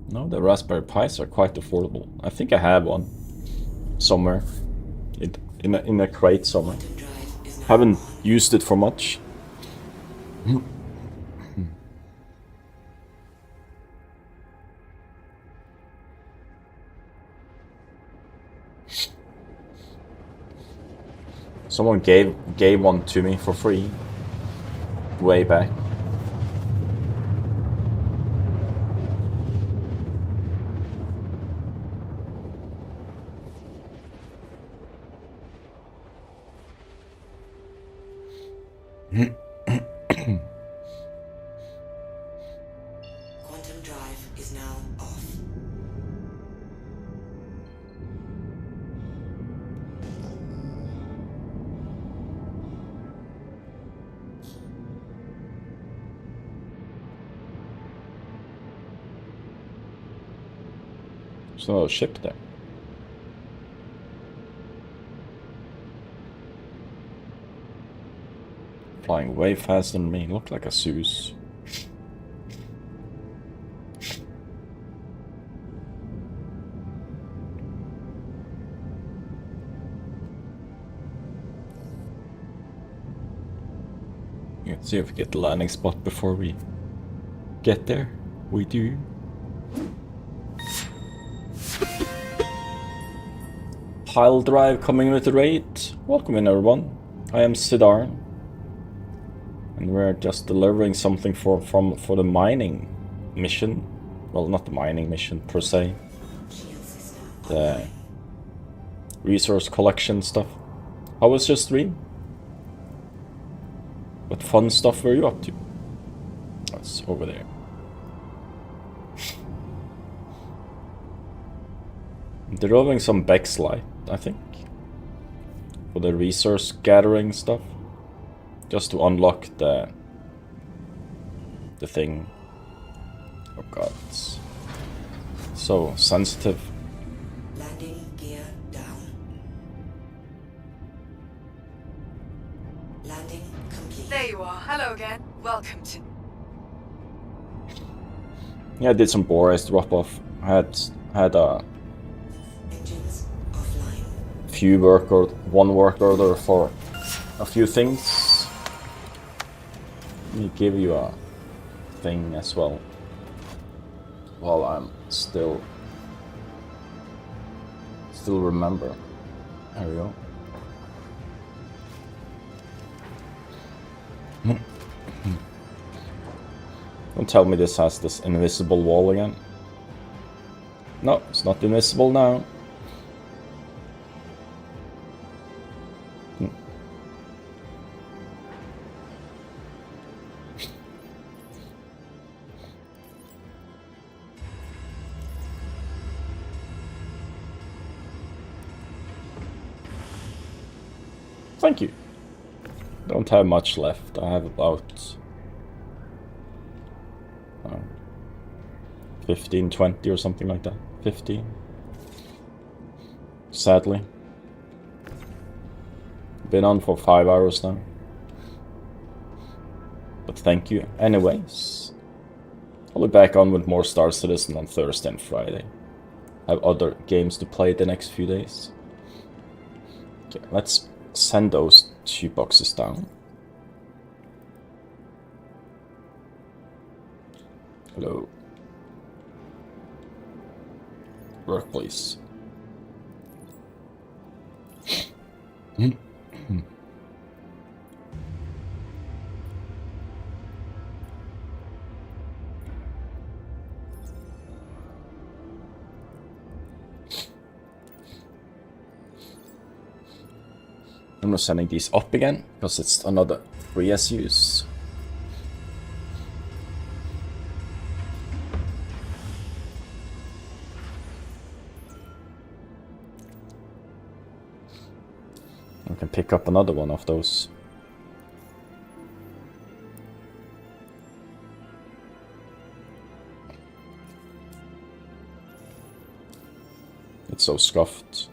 No, the Raspberry Pis are quite affordable. I think I have one somewhere in a crate somewhere. Quantum drive is now Haven't used it for much. Someone gave one to me for free way back. Quantum drive is now off. There's another ship there. Flying way faster than me. Looked like a Zeus. Let's see if we get the landing spot before we get there. We do. Pile drive coming with the raid. Welcome in, everyone. I am Sidar, and we're just delivering something for the mining mission. Well, not the mining mission per se. The resource collection stuff. How was your stream? What fun stuff were you up to? That's over there. They're rolling some backslide, I think, for the resource gathering stuff, just to unlock the thing. Oh god, it's so sensitive. Landing gear down. Landing complete. There you are. Hello again. Welcome to... Yeah, I did some Boris drop off. I had a Engines offline. one work order for a few things. Let me give you a thing as well, while I'm still remember. There we go. Don't tell me this has this invisible wall again. No, it's not invisible now. Thank you. Don't have much left. I have about 15, 20 or something like that. 15. Sadly. Been on for 5 hours now. But thank you anyways. I'll be back on with more Star Citizen on Thursday and Friday. I have other games to play the next few days. Okay, let's send those 2 boxes down. Hello. Work, please. I'm not sending these up again because it's another 3 SUs. We can pick up another one of those. It's so scuffed.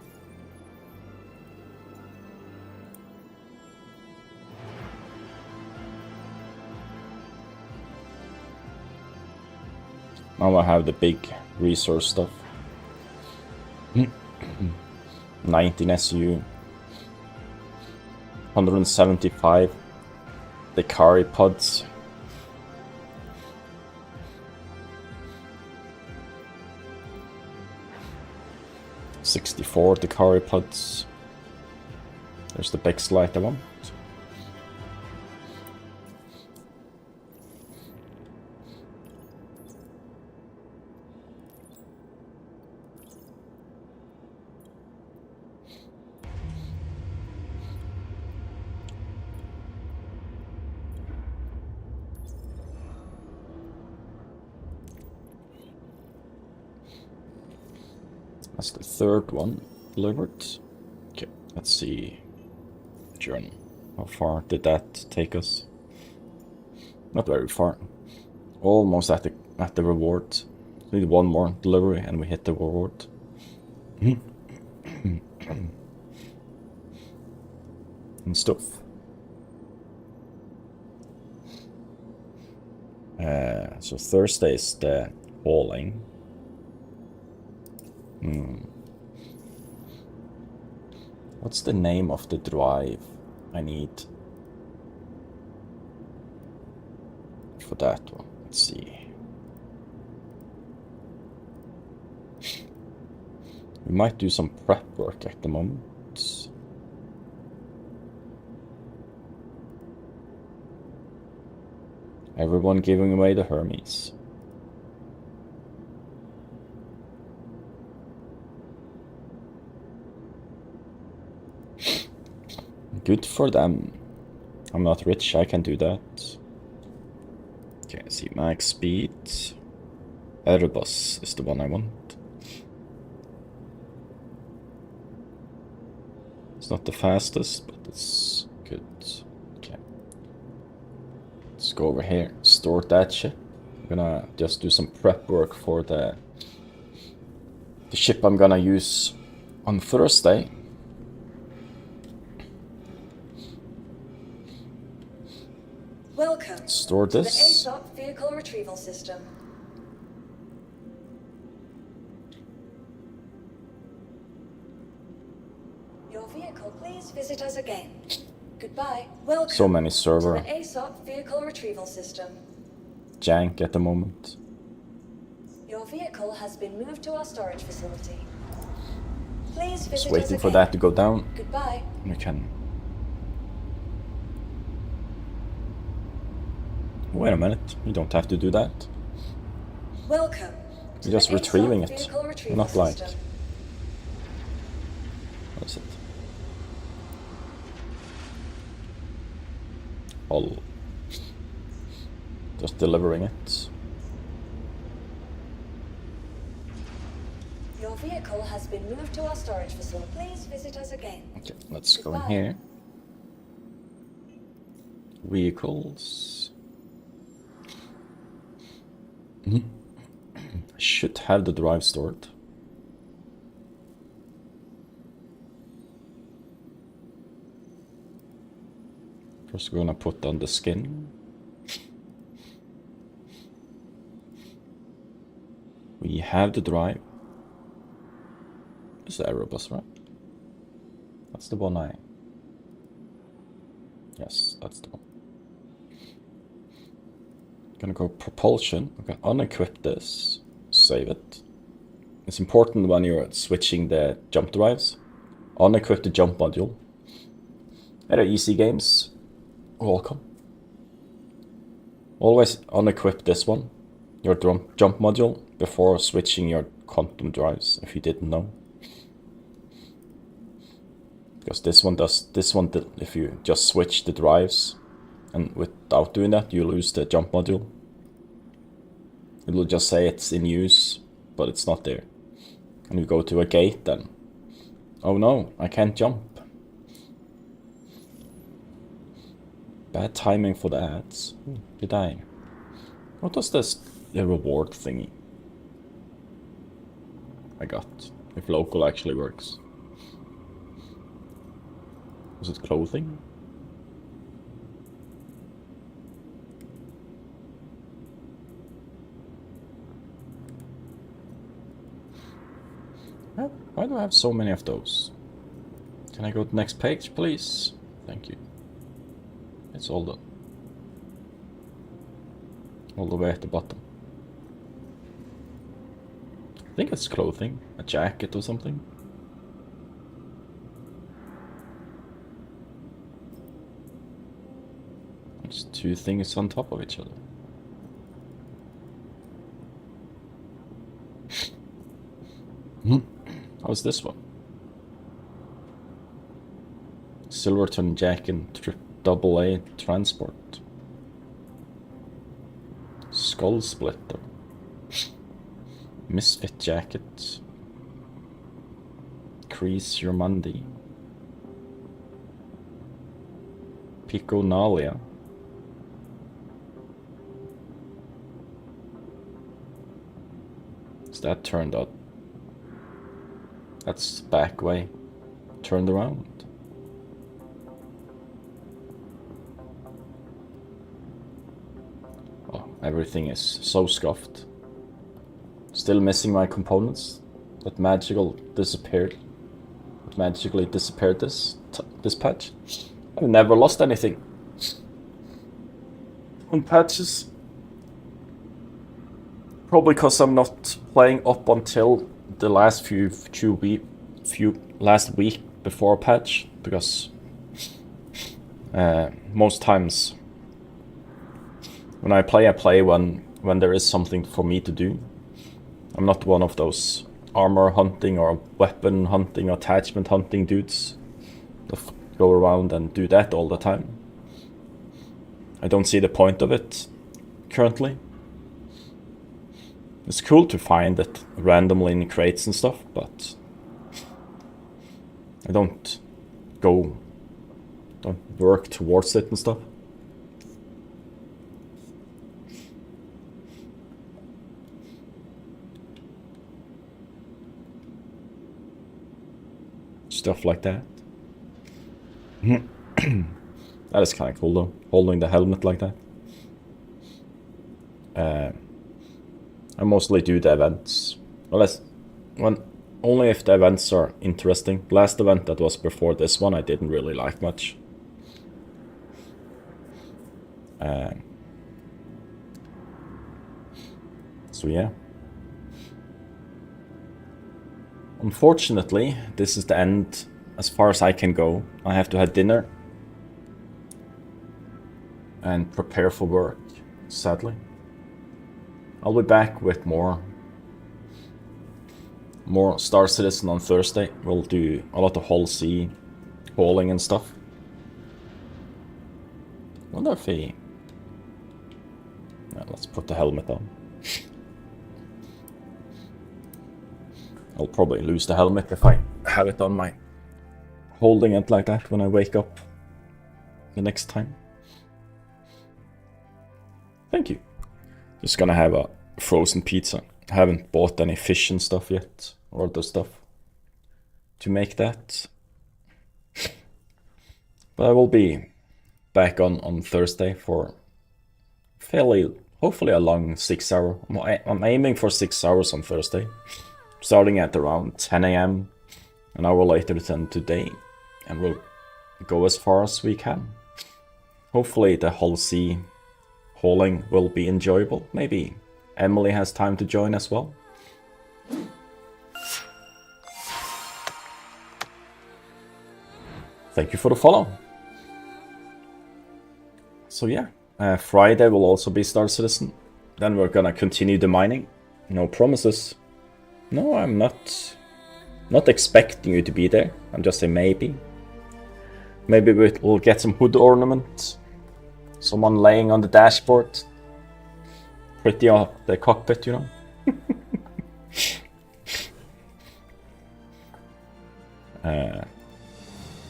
Now I have the big resource stuff. 19 SU. 175 Decari pods. $64 Decari pods. There's the big slide I want. That's the third one delivered. Okay, let's see. Journey. How far did that take us? Not very far. Almost at the reward. Need one more delivery and we hit the reward. and stuff. So Thursday is the hauling. What's the name of the drive I need for that one? Let's see. We might do some prep work at the moment. Everyone giving away the Hermes. Good for them. I'm not rich, I can do that. Okay, see, max speed. Airbus is the one I want. It's not the fastest, but it's good. Okay. Let's go over here, store that ship. I'm gonna just do some prep work for the ship I'm gonna use on Thursday. Welcome Store to the this. ASOP vehicle retrieval system. Your vehicle, please visit us again. Goodbye. Welcome So many to server the ASOP vehicle retrieval system. jank at the moment. Your vehicle has been moved to our storage facility. Please visit Just us waiting for again. that to go down. Goodbye. We can. Wait a minute, you don't have to do that. Welcome to You're just the retrieving ASOP it. vehicle retrieval Not like. system. What is it? All. Just delivering it. Your vehicle has been moved to our storage facility. Please visit us again. Okay, let's go in Goodbye. here. Vehicles. I should have the drive stored. First, we're gonna put on the skin. We have the drive. It's the Aerobus, right? That's the one I... Yes, that's the one. Gonna go propulsion. I'm gonna unequip this. Save it. It's important when you're switching the jump drives. Unequip the jump module. They're easy games. Welcome. Always unequip this one, your jump module, before switching your quantum drives, if you didn't know. Because this one does, if you just switch the drives, and without doing that, you lose the jump module. It will just say it's in use, but it's not there. And you go to a gate then. Oh no, I can't jump. Bad timing for the ads. Did I? What was this reward thingy I got? If local actually works. Was it clothing? Why do I have so many of those? Can I go to the next page, please? Thank you. It's all done. All the way at the bottom. I think it's clothing, a jacket or something. It's two things on top of each other. How's this one? Silverton Jack and AA Transport. Skull Splitter. Misfit Jacket. Crease Your Monday. Pico Nalia. Is that turned out? That's back way. Turned around. Oh, everything is so scuffed. Still missing my components. That magically disappeared this patch. I've never lost anything on patches. Probably because I'm not playing up until the last last week before patch, because most times when I play when there is something for me to do. I'm not one of those armor hunting or weapon hunting, attachment hunting dudes that go around and do that all the time. I don't see the point of it currently. It's cool to find it randomly in crates and stuff, but I don't work towards it and stuff. Stuff like that. That is kind of cool though, holding the helmet like that. I mostly do the events. Only if the events are interesting. Last event that was before this one I didn't really like much. So yeah. Unfortunately, this is the end as far as I can go. I have to have dinner and prepare for work, sadly. I'll be back with more Star Citizen on Thursday. We'll do a lot of Hull C hauling and stuff. Wonder if he... let's put the helmet on. I'll probably lose the helmet if I have it on my... holding it like that when I wake up the next time. Thank you. Just gonna have a frozen pizza. I haven't bought any fish and stuff yet, or the stuff to make that. But I will be back on Thursday for hopefully a long 6 hour. I'm aiming for 6 hours on Thursday, starting at around 10 AM, an hour later than today, and we'll go as far as we can. Hopefully the Hull C hauling will be enjoyable. Maybe Emily has time to join as well. Thank you for the follow. So yeah, Friday will also be Star Citizen. Then we're gonna continue the mining. No promises. No, I'm not expecting you to be there. I'm just saying maybe. Maybe we'll get some hood ornament. Someone laying on the dashboard. Pretty up the cockpit, you know.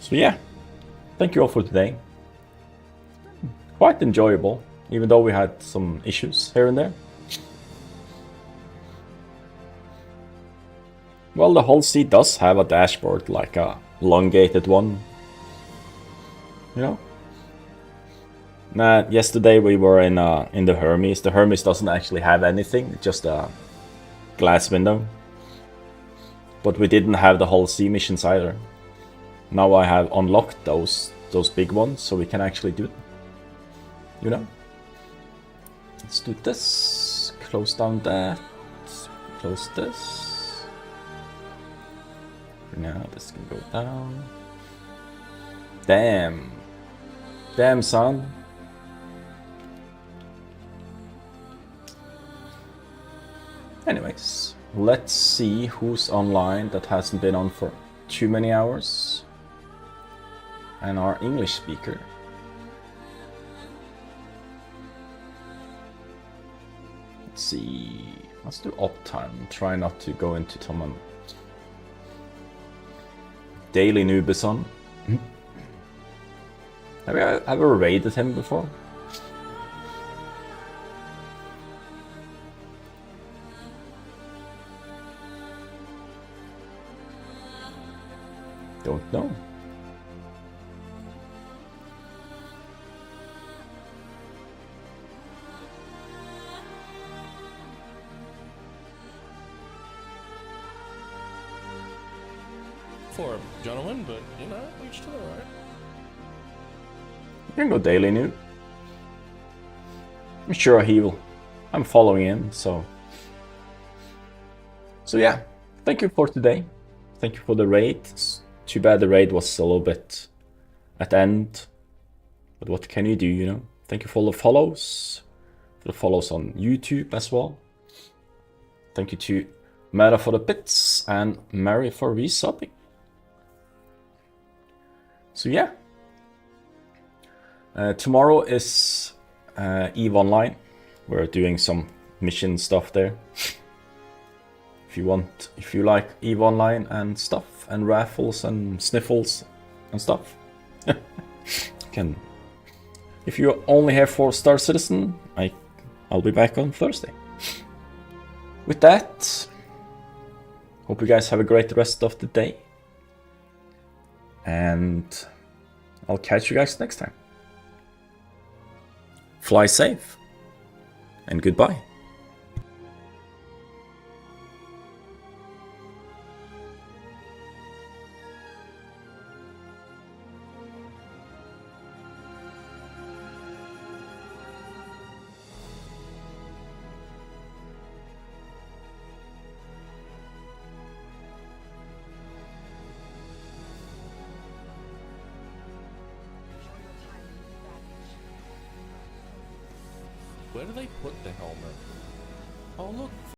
So yeah, thank you all for today. Quite enjoyable, even though we had some issues here and there. Well, the Hull C does have a dashboard, like a elongated one. You know? Yesterday we were in the Hermes. The Hermes doesn't actually have anything, just a glass window. But we didn't have the Hull C missions either. Now I have unlocked those big ones, so we can actually do it. You know? Let's do this. Close down that. Close this. For now, this can go down. Damn. Damn, son. Anyways, let's see who's online that hasn't been on for too many hours. And our English speaker. Let's see. Let's do uptime. Try not to go into someone. Daily Nubison. Have I ever raided him before? Don't know. For a gentleman, but you know, each to their right. You can go daily new. I'm sure he will. I'm following him, so. So yeah, thank you for today. Thank you for the raid. It's too bad the raid was a little bit at the end. But what can you do, you know? Thank you for the follows. For the follows on YouTube as well. Thank you to Mara for the bits and Mary for resubbing. So yeah. Tomorrow is EVE Online. We're doing some mission stuff there. If you like EVE Online and stuff, and raffles and sniffles and stuff, can. If you're only here for Star Citizen, I'll be back on Thursday. With that, hope you guys have a great rest of the day, and I'll catch you guys next time. Fly safe, and goodbye. Where do they put the helmet? Oh look,